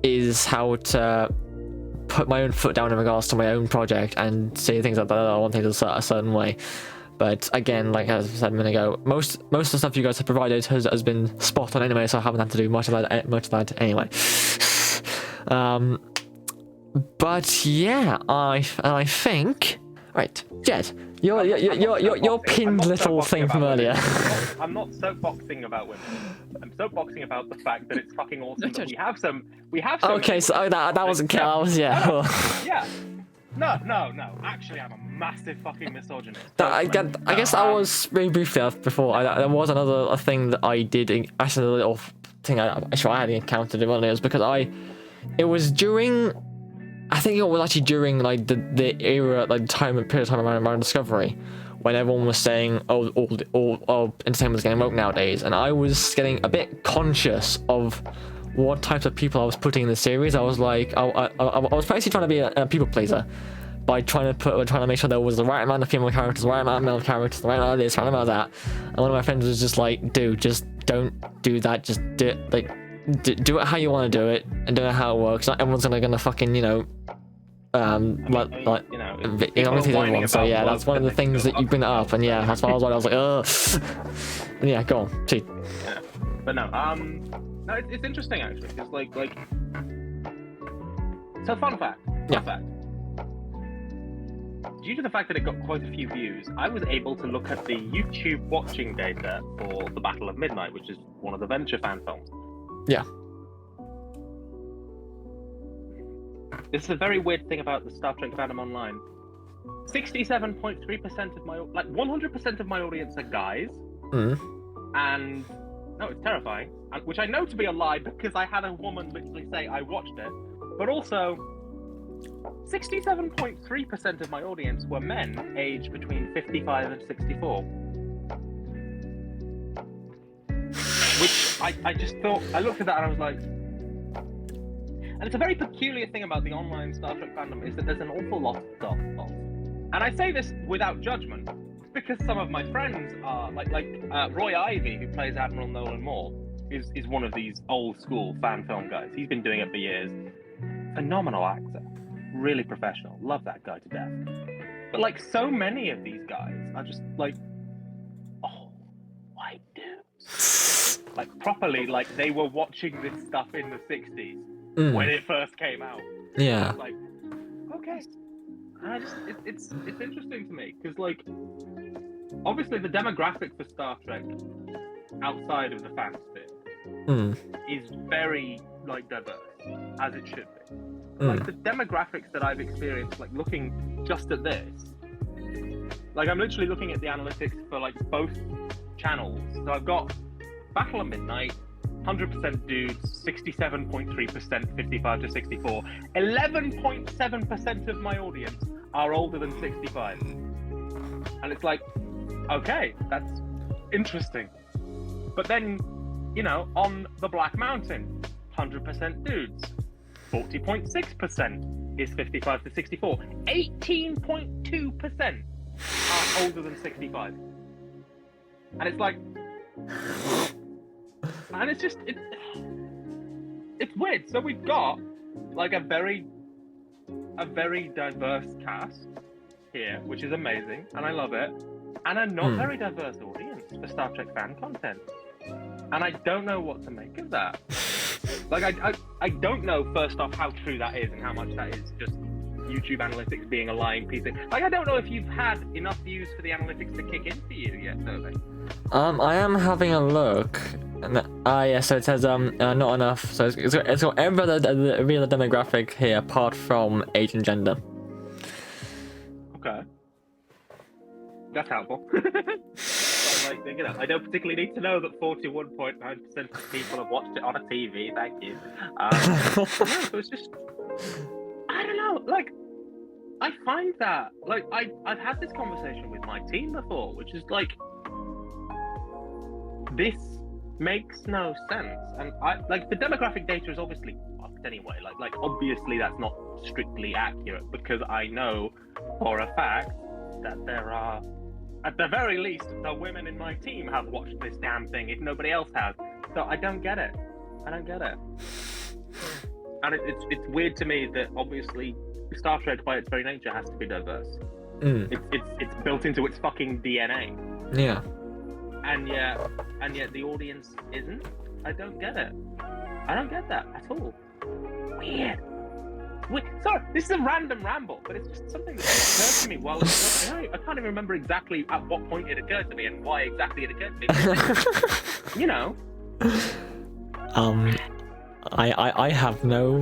A: is how to put my own foot down in regards to my own project and say things like that. I want things a certain way. But again, like as I said a minute ago, most of the stuff you guys have provided has been spot on anyway, so I haven't had to do much of that anyway. But yeah, I think. Right, Jed, your pinned little thing from earlier.
B: I'm not soapboxing about women. I'm soapboxing about the fact that it's fucking awesome that we have some.
A: Okay, so that wasn't cows, yeah.
B: Yeah. No. Actually, I'm a massive fucking misogynist.
A: I guess I was very briefly before. There was another thing that I did. Actually, a little thing I had encountered it earlier, because it was during. I think it was actually during like the era, like period of time around Discovery, when everyone was saying, all entertainment is getting woke nowadays, and I was getting a bit conscious of what types of people I was putting in the series. I was like, I was basically trying to be a people pleaser by trying to make sure there was the right amount of female characters, the right amount of male characters, the right amount of this, the right amount of that. And one of my friends was just like, dude, just don't do that. Just do it, like, do it how you want to do it, and do it how it works. Not everyone's gonna fucking, everyone. So yeah, that's one of the things that you bring up, and yeah, that's why I was like, ugh. And yeah, go on, see.
B: Yeah, but no, it's interesting actually, because like, so fun fact. Due to the fact that it got quite a few views, I was able to look at the YouTube watching data for the Battle of Midnight, which is one of the Venture fan films.
A: Yeah.
B: This is a very weird thing about the Star Trek fandom online. 67.3% of 100% of my audience are guys. And no, it's terrifying. Which I know to be a lie because I had a woman literally say I watched it. But also, 67.3% of my audience were men aged between 55 and 64. Which I just thought, I looked at that and I was like, and it's a very peculiar thing about the online Star Trek fandom is that there's an awful lot of, and I say this without judgment, because some of my friends are, like Roy Ivey, who plays Admiral Nolan Moore, is one of these old school fan film guys. He's been doing it for years. Phenomenal actor. Really professional. Love that guy to death. But like so many of these guys are just like, oh, white dudes. Like properly, like they were watching this stuff in the 60s when it first came out.
A: Yeah.
B: Like, okay. And it's interesting to me because like, obviously the demographic for Star Trek outside of the fan sphere is very like diverse, as it should be. Like the demographics that I've experienced, like looking just at this, like I'm literally looking at the analytics for like both channels. So I've got Battle of Midnight, 100% dudes, 67.3%, 55 to 64. 11.7% of my audience are older than 65. And it's like, okay, that's interesting. But then, on the Black Mountain, 100% dudes. 40.6% is 55 to 64. 18.2% are older than 65. And it's like, and it's just, it's weird. So we've got like a very diverse cast here, which is amazing, and I love it. And a not very diverse audience for Star Trek fan content. And I don't know what to make of that. Like, I don't know, first off, how true that is and how much that is just YouTube analytics being a lying piece of... Like, I don't know if you've had enough views for the analytics to kick in for you yet, Toby.
A: I am having a look. Yeah, so it says not enough. So it's got every other demographic here apart from age and gender.
B: Okay. That's helpful. So, like, you know, I don't particularly need to know that 41.9% of people have watched it on a TV. Thank you. So it's just, I don't know. Like, I find that, like, I've had this conversation with my team before, which is like, this makes no sense. And I like the demographic data is obviously fucked anyway. Like obviously that's not strictly accurate because I know for a fact that there are, at the very least, the women in my team have watched this damn thing if nobody else has. So I don't get it. And it's weird to me that obviously Star Trek by its very nature has to be diverse. It's built into its fucking DNA.
A: Yeah.
B: And yet the audience isn't. I don't get it. I don't get that at all. Weird. Sorry, this is a random ramble, but it's just something that occurred to me while I can't even remember exactly at what point it occurred to me and why exactly it occurred to me. You know.
A: I have no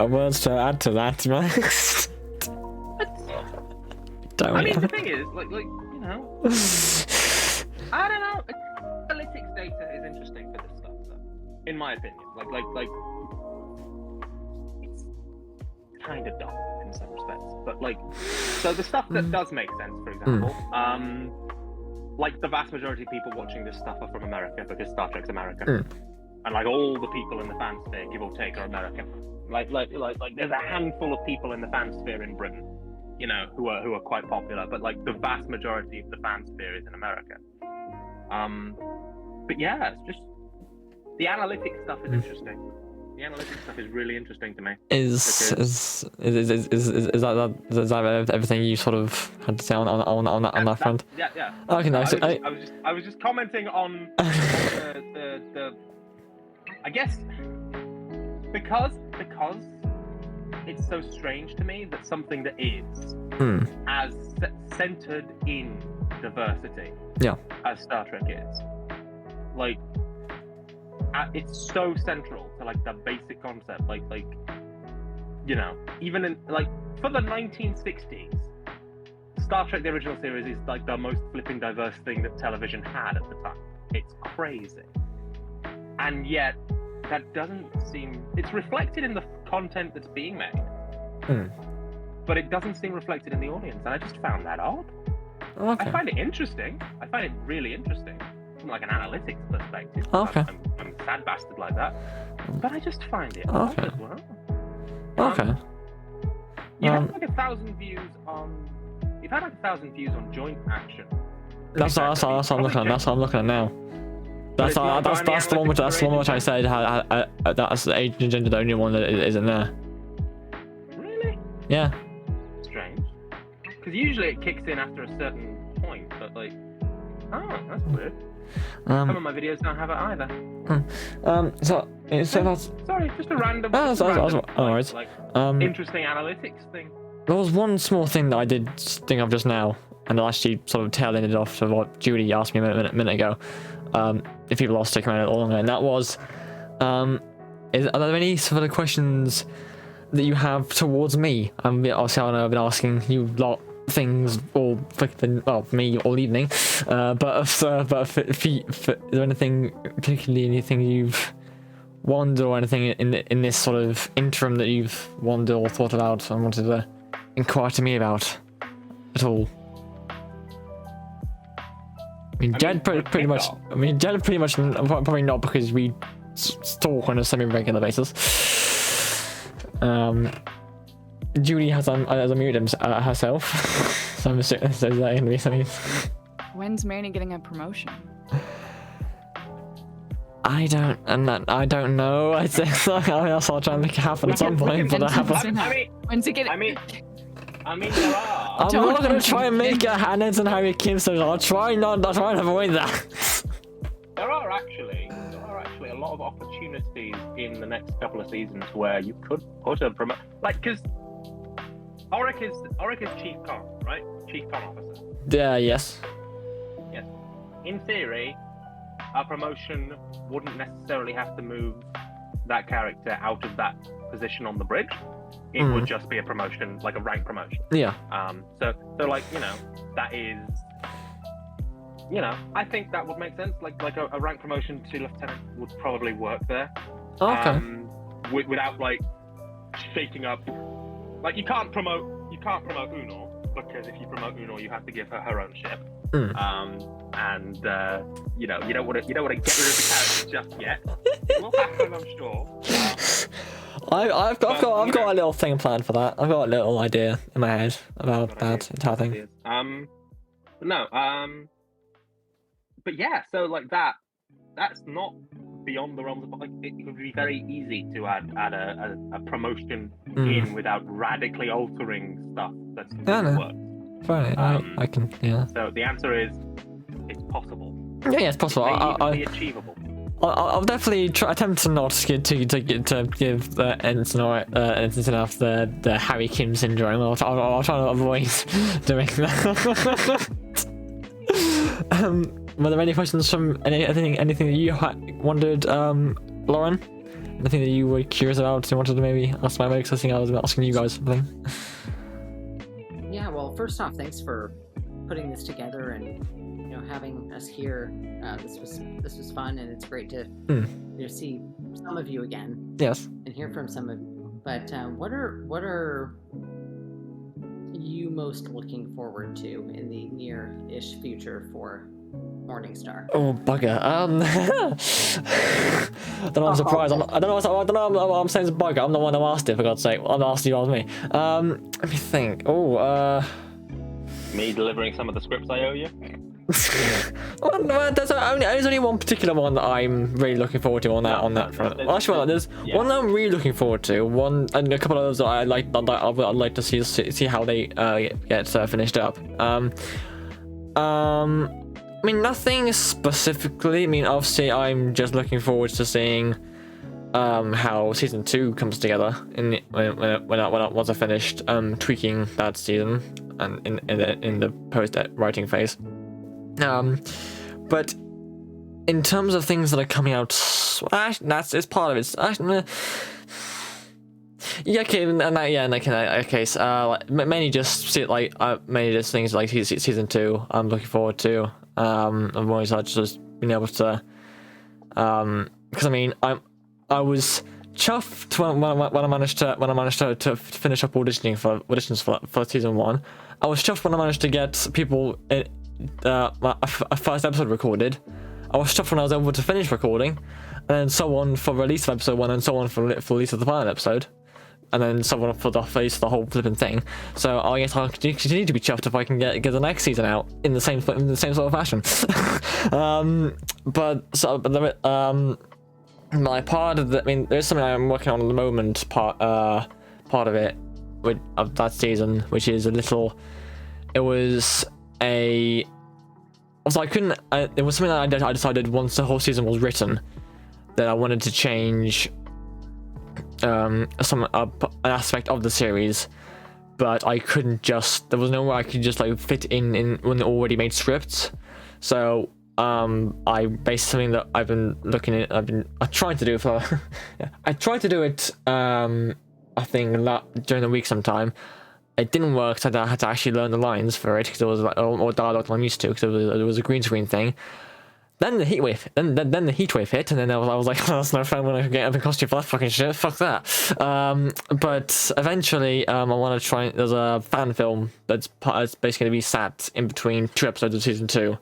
A: words to add to that.
B: The thing is, like you know, I don't know. Analytics data is interesting for this stuff, though, in my opinion. Like it's kind of dumb in some respects, but like, so the stuff that does make sense, for example, like the vast majority of people watching this stuff are from America because Star Trek's American. And like all the people in the fansphere, give or take, are American. Like there's a handful of people in the fansphere in Britain, you know, who are quite popular, but like the vast majority of the fansphere is in America. But yeah, it's just the analytics stuff is interesting. The analytics stuff is really interesting to me.
A: Is that everything you sort of had to say on that front?
B: Yeah.
A: Okay, nice.
B: I was just commenting on the I guess because it's so strange to me that something that is as centered in diversity as Star Trek is, like it's so central to like the basic concept, like you know, even in like for the 1960s, Star Trek the original series is like the most flipping diverse thing that television had at the time. It's crazy. And yet, that doesn't seem... It's reflected in the content that's being made. But it doesn't seem reflected in the audience. And I just found that odd.
A: Okay.
B: I find it interesting. I find it really interesting. From like an analytics perspective.
A: Okay.
B: I'm a sad bastard like that. But I just find it odd as well.
A: Okay.
B: You had like 1,000 views on... You've had like 1,000 views on Joint Action.
A: That's what I'm looking at. That's what I'm looking at now. That's the one which I said that's the age and gender, the only one that isn't there.
B: Really?
A: Yeah.
B: Strange. Because usually it kicks in after a certain point, but like, oh, that's weird. Some of my videos don't have it either.
A: So that's...
B: Sorry, just a random. Interesting analytics thing.
A: There was one small thing that I did think of just now, and I'll actually sort of tail-ended off to what Judy asked me a minute ago. If people are sticking around longer, and that was, are there any sort of questions that you have towards me? Obviously, I know I've been asking you a lot of things all for me all evening, but for is there anything particularly anything you've wondered or anything in this sort of interim that you've wondered or thought about and wanted to inquire to me about at all? Jed pretty much probably not, because we talk on a semi-regular basis. Judy has unmuted herself, so I'm assuming is that going to be something.
C: When's Manny getting a promotion?
A: I don't know. I think I'll try and make it happen at some point, but I haven't.
C: When's it getting?
B: I mean, there are.
A: I'm not gonna try and make it Hannah's and Harry Kim, so I'll try and avoid that.
B: There are actually a lot of opportunities in the next couple of seasons where you could put a promote, like, because Auric is Chief Con, right? Chief Con officer.
A: Yes.
B: Yes. In theory, a promotion wouldn't necessarily have to move that character out of that position on the bridge. It would just be a promotion, like a rank promotion.
A: Yeah.
B: So like, that is, I think that would make sense. Like a rank promotion to lieutenant would probably work there.
A: Okay.
B: Without like shaking up. Like you can't promote Uno, because if you promote Uno, you have to give her own ship. And you don't want to get rid of the character just yet. It will happen, I'm sure.
A: I've got a little thing planned for that. I've got a little idea in my head about that entire thing.
B: But yeah, so like that's not beyond the realms of, like, it would be very easy to add a promotion in without radically altering stuff that's works.
A: Fine, I can, yeah.
B: So the answer is, it's possible.
A: Yeah, it's possible.
B: It's achievable.
A: I'll definitely attempt to not to give the ensign or ensign of the Harry Kim syndrome. I'll try to avoid doing that. Were there any questions from anything that you wondered, Lauren? Anything that you were curious about? You wanted to maybe ask my way, because I think I was asking you guys something.
D: Yeah, well, first off, thanks for putting this together and having us here. This was fun, and it's great to see some of you again.
A: Yes.
D: And hear from some of you. But what are you most looking forward to in the near-ish future for Morningstar?
A: Oh bugger! I don't know. I'm surprised. I don't know what I'm saying. Is bugger. I'm the one who asked it. For God's sake, I'm not asking you. Asked me. Let me think.
B: Me delivering some of the scripts I owe you.
A: Well, no, there's only one particular one that I'm really looking forward to on that front. Well, actually, there's one that I'm really looking forward to. One and a couple of others that I'd like to see how they get finished up. I mean, nothing specifically. I mean, obviously, I'm just looking forward to seeing how season 2 comes together once I finished tweaking that season and in the post writing phase. But in terms of things that are coming out, it's part of it. Yeah, okay, in that case, mainly just things like season 2. I'm looking forward to. I've always just been able to, because I mean, I was chuffed when I managed to finish up auditions for season 1. I was chuffed when I managed to get people a first episode recorded. I was chuffed when I was able to finish recording, and then so on for release of episode 1, and so on for release of the pilot episode, and then so on for the release of the whole flipping thing. So I guess I'll continue to be chuffed if I can get the next season out in the same sort of fashion. My part of there's something I'm working on at the moment. Part of it of that season, which is it was something that I decided once the whole season was written that I wanted to change an aspect of the series, but I couldn't there was no way I could just fit in when they already made scripts. So I based something that I've been looking at. I tried to do it for I tried to do it I think during the week sometime. It didn't work, so I had to actually learn the lines for it because it was more dialogue than I'm used to, because it was a green screen thing. Then the heat wave, then the heat wave hit, and then I was like, oh, that's no fun when I can get a costume for that fucking shit. Fuck that. But eventually, I want to try. There's a fan film that's basically going to be sat in between 2 episodes of season 2.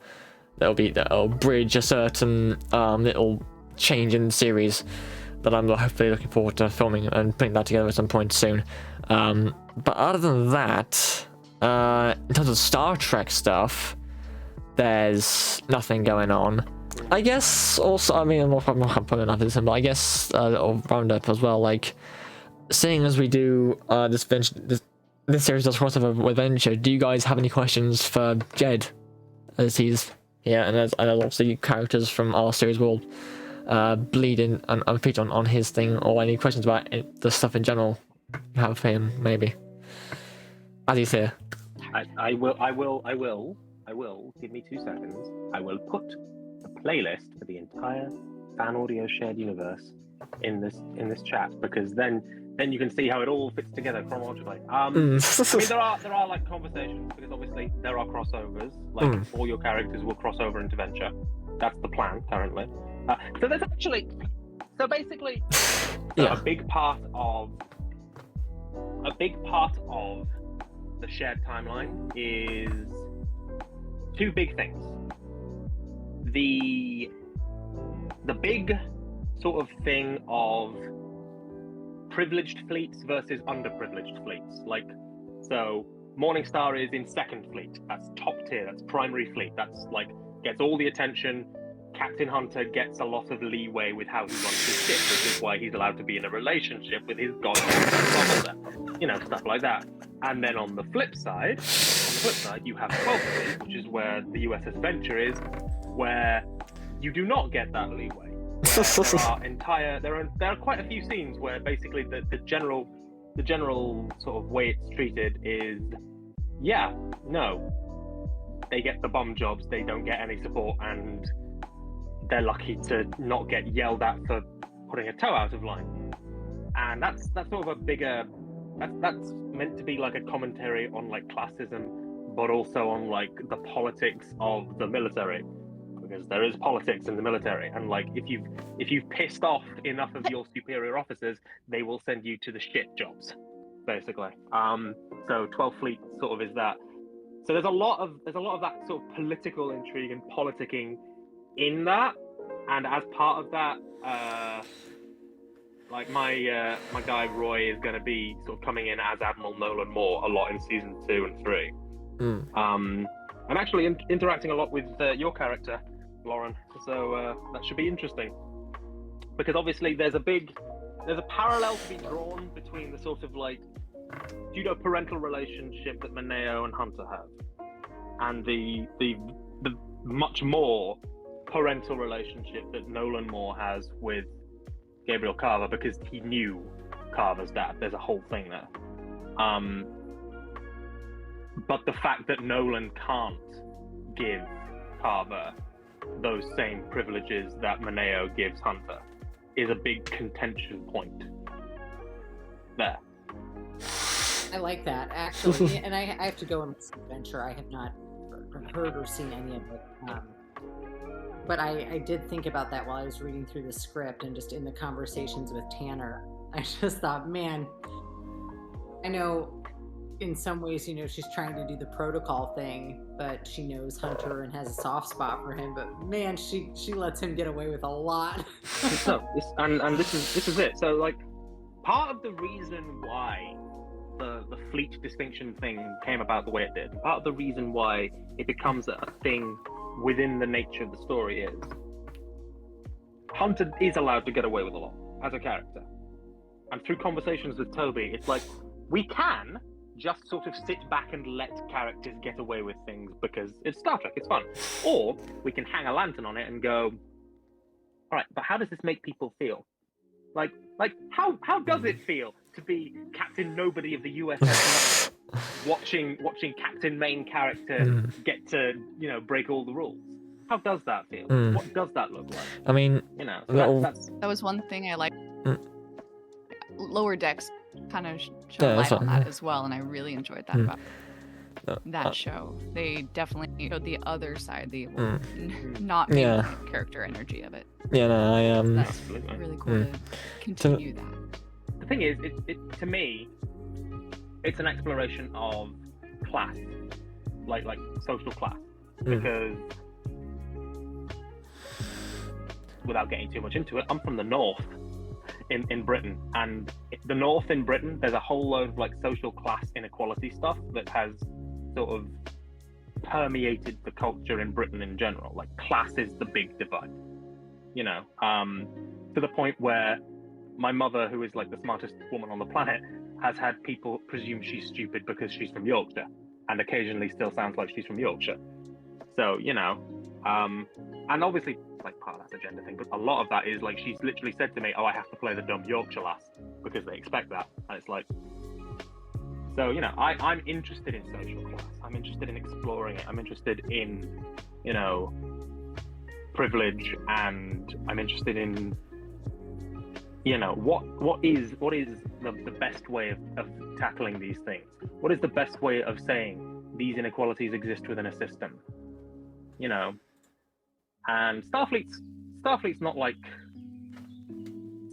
A: That'll bridge a certain little change in the series that I'm hopefully looking forward to filming and putting that together at some point soon. But other than that, in terms of Star Trek stuff, there's nothing going on. I guess also, I mean, I'm not putting enough of this in, but I guess a little roundup as well. Like, seeing as we do this series does crossover with Venture, do you guys have any questions for Jed, as he's here, and as obviously characters from our series will bleed in and feature on his thing, or any questions about the stuff in general you have for him, maybe? As you say.
B: I will. Give me 2 seconds. I will put the playlist for the entire Fan Audio Shared Universe in this chat, because then you can see how it all fits together chronologically. I mean, there are like conversations, because obviously there are crossovers. Like all your characters will cross over into Venture. That's the plan currently. So there's actually, basically, a big part of the shared timeline is 2 big things. The big sort of thing of privileged fleets versus underprivileged fleets. Like, so Morningstar is in 2nd fleet. That's top tier. That's primary fleet. That's like gets all the attention. Captain Hunter gets a lot of leeway with how he runs his ship, which is why he's allowed to be in a relationship with his goddamn, you know, stuff like that. And then on the flip side, you have 12th fleet, which is where the USS Venture is, where you do not get that leeway. There are quite a few scenes where basically the general sort of way it's treated is, they get the bum jobs, they don't get any support, and they're lucky to not get yelled at for putting a toe out of line. And that's sort of a bigger, that's meant to be like a commentary on like classism, but also on like the politics of the military, because there is politics in the military, and like if you've pissed off enough of your superior officers, they will send you to the shit jobs, basically. So 12th Fleet sort of is that. So there's a lot of that sort of political intrigue and politicking in that, and as part of that, like my guy Roy is going to be sort of coming in as Admiral Nolan Moore a lot in season 2 and 3. And actually interacting a lot with your character, Lauren. So that should be interesting, because obviously there's a parallel to be drawn between the sort of like pseudo-parental relationship that Mineo and Hunter have, and the much more parental relationship that Nolan Moore has with Gabriel Carver, because he knew Carver's dad. There's a whole thing there. But the fact that Nolan can't give Carver those same privileges that Mineo gives Hunter is a big contention point there.
D: I like that, actually. And I have to go on this adventure. I have not heard or seen any of it. But I did think about that while I was reading through the script, and just in the conversations with Tanner. I just thought, man, I know in some ways, she's trying to do the protocol thing, but she knows Hunter and has a soft spot for him. But man, she lets him get away with a lot.
B: And this is it. So like, part of the reason why the fleet distinction thing came about the way it did, and part of the reason why it becomes a thing within the nature of the story is Hunter is allowed to get away with a lot as a character. And through conversations with Toby, it's like, we can just sort of sit back and let characters get away with things because it's Star Trek, it's fun. Or we can hang a lantern on it and go, all right, but how does this make people feel? Like how does it feel to be Captain Nobody of the USS watching Captain Main Character get to, break all the rules? How does that feel? What does that look like?
A: I mean,
C: that was one thing I liked. Lower Decks kind of showed light on that as well, and I really enjoyed that about that show. They definitely showed the other side, the not main character energy of it.
A: Yeah, no,
C: that's really cool to continue that.
B: The thing is, it to me, it's an exploration of class, like social class, because without getting too much into it, I'm from the north in Britain, and the north in Britain, there's a whole load of like social class inequality stuff that has sort of permeated the culture in Britain in general. Like, class is the big divide, to the point where my mother, who is like the smartest woman on the planet, has had people presume she's stupid because she's from Yorkshire, and occasionally still sounds like she's from Yorkshire. So, and obviously, like, part of that's a gender thing, but a lot of that is like, she's literally said to me, oh, I have to play the dumb Yorkshire lass because they expect that. And it's like, So, you know, I'm interested in social class. I'm interested in exploring it. I'm interested in, you know, privilege, and I'm interested in, you know, what is the best way of tackling these things? What is the best way of saying these inequalities exist within a system? You know, and Starfleet's not like,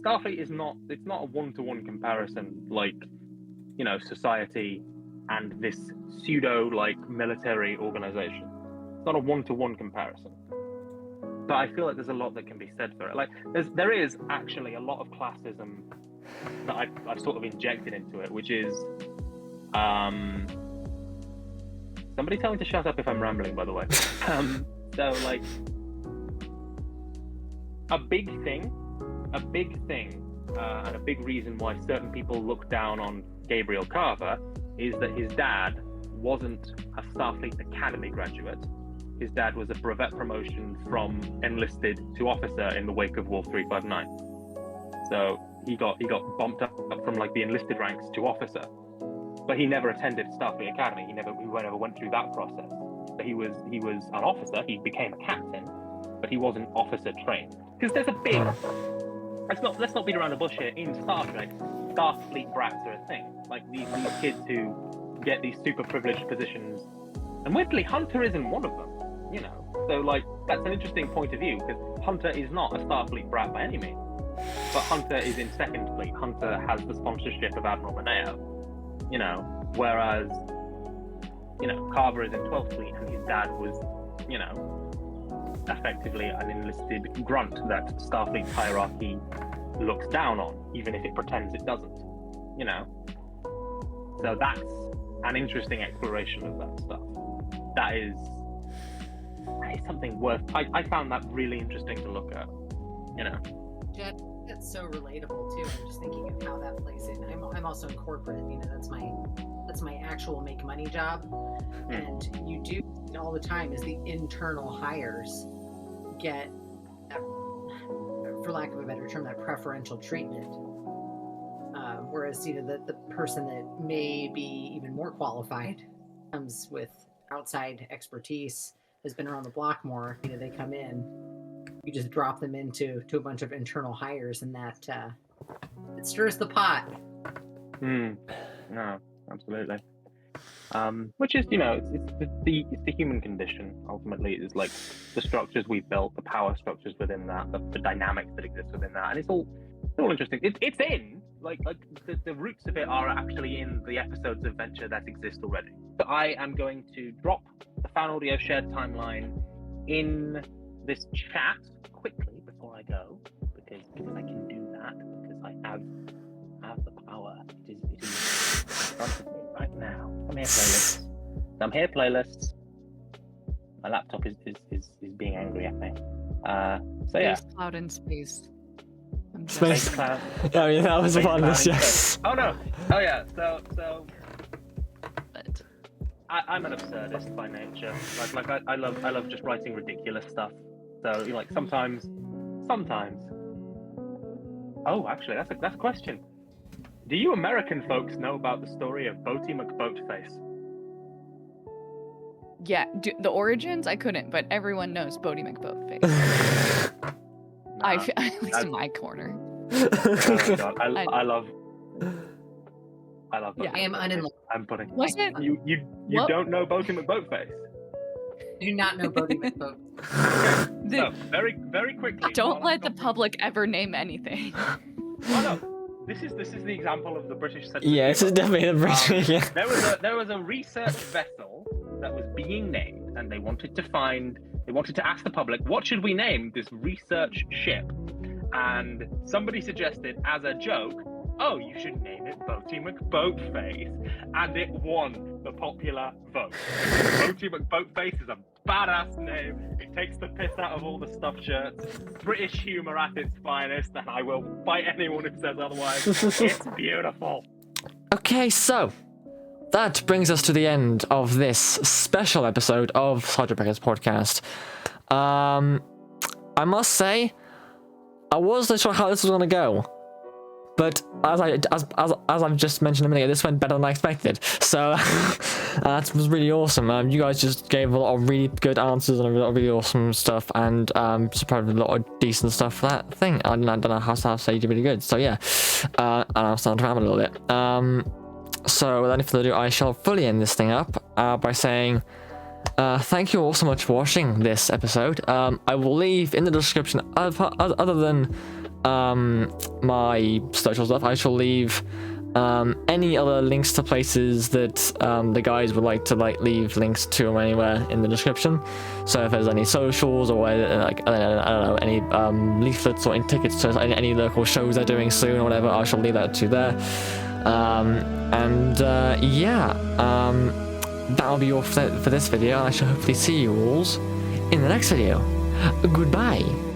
B: Starfleet is not, it's not a one-to-one comparison like, you know, society and this pseudo like military organization. It's not a one-to-one comparison. But I feel like there's a lot that can be said for it. Like there is actually a lot of classism that I've sort of injected into it, which is somebody tell me to shut up if I'm rambling, by the way. So like a big thing, and a big reason why certain people look down on Gabriel Carver is that his dad wasn't a Starfleet Academy graduate. His dad was a brevet promotion from enlisted to officer in the wake of Wolf 359. So he got bumped up from like the enlisted ranks to officer, but he never attended Starfleet Academy. He never went through that process. But he was an officer. He became a captain, but he wasn't officer trained. Because there's a big, let's not beat around the bush here. In Star Trek, Starfleet brats are a thing. Like these kids who get these super privileged positions, and weirdly Hunter isn't one of them. You know, so like that's an interesting point of view, because Hunter is not a Starfleet brat by any means, but Hunter is in Second Fleet. Hunter has the sponsorship of Admiral Mineo, you know, whereas, you know, Carver is in 12th Fleet and his dad was, you know, effectively an enlisted grunt that Starfleet's hierarchy looks down on, even if it pretends it doesn't, you know. So that's an interesting exploration of that stuff. That is something worth. I found that really interesting to look at. You know,
D: Jet, that's so relatable too. I'm just thinking of how that plays in. I'm also in corporate. You know, that's my actual make money job, and you do all the time is the internal hires get, for lack of a better term, that preferential treatment. Whereas, you know, the person that may be even more qualified comes with outside expertise, has been around the block more, you know, they come in, you just drop them into a bunch of internal hires, and that it stirs the pot.
B: No, absolutely. Which is, you know, it's the human condition. Ultimately, it is like the structures we've built, the power structures within that, the dynamics that exist within that, and it's all interesting. It's in like the roots of it are actually in the episodes of Venture that exist already. So I am going to drop the fan audio shared timeline in this chat quickly before I go, because I can do that, because I have the power. It is in front of me right now. I'm here, playlists. My laptop is being angry at me. So yeah.
C: Space Cloud in space.
A: Space
B: Cloud.
A: Yeah, I mean, that was one.
B: Yes. Oh no. Oh yeah. So.
C: But
B: I'm an absurdist by nature. Like I love just writing ridiculous stuff. So, you know, like sometimes. Oh, actually, that's a question. Do you American folks know about the story of Boaty McBoatface?
C: yeah, the origins I couldn't, but everyone knows Bodie McBoatface. At least in my corner.
B: Oh God, I love.
C: Yeah.
D: I am unenlightened.
B: I'm putting.
C: Was it?
B: You don't know Boaty McBoatface?
D: I do not know Bodie McBoat.
B: So very very quickly.
C: Don't let the public ever name anything.
B: Oh no. This is the example of the British sense of
A: Yeah, this is
B: humor.
A: definitely the British. Yeah.
B: There was a research vessel that was being named, and they wanted to ask the public, what should we name this research ship? And somebody suggested, as a joke, oh, you should name it Boaty McBoatface, and it won the popular vote. Boaty McBoatface is a badass name. It takes the piss out of all the stuffed shirts. British humor at its finest, and I will fight anyone who says otherwise. It's beautiful.
A: Okay, so that brings us to the end of this special episode of Sergeant Beckett's podcast. I must say, I wasn't sure how this was going to go, but as I've just mentioned a minute ago, this went better than I expected. So that was really awesome. You guys just gave a lot of really good answers and a lot of really awesome stuff, and surprised with a lot of decent stuff for that thing. I don't know how to say you did really good. So yeah, and I'm starting to ramble a little bit. So without any further ado, I shall fully end this thing up by saying thank you all so much for watching this episode. I will leave in the description, other than my social stuff, I shall leave any other links to places that the guys would like to leave links to them anywhere in the description. So if there's any socials or like I don't know, any leaflets or any tickets to any local shows they're doing soon or whatever, I shall leave that to there. That'll be all for this video, and I shall hopefully see you all in the next video. Goodbye.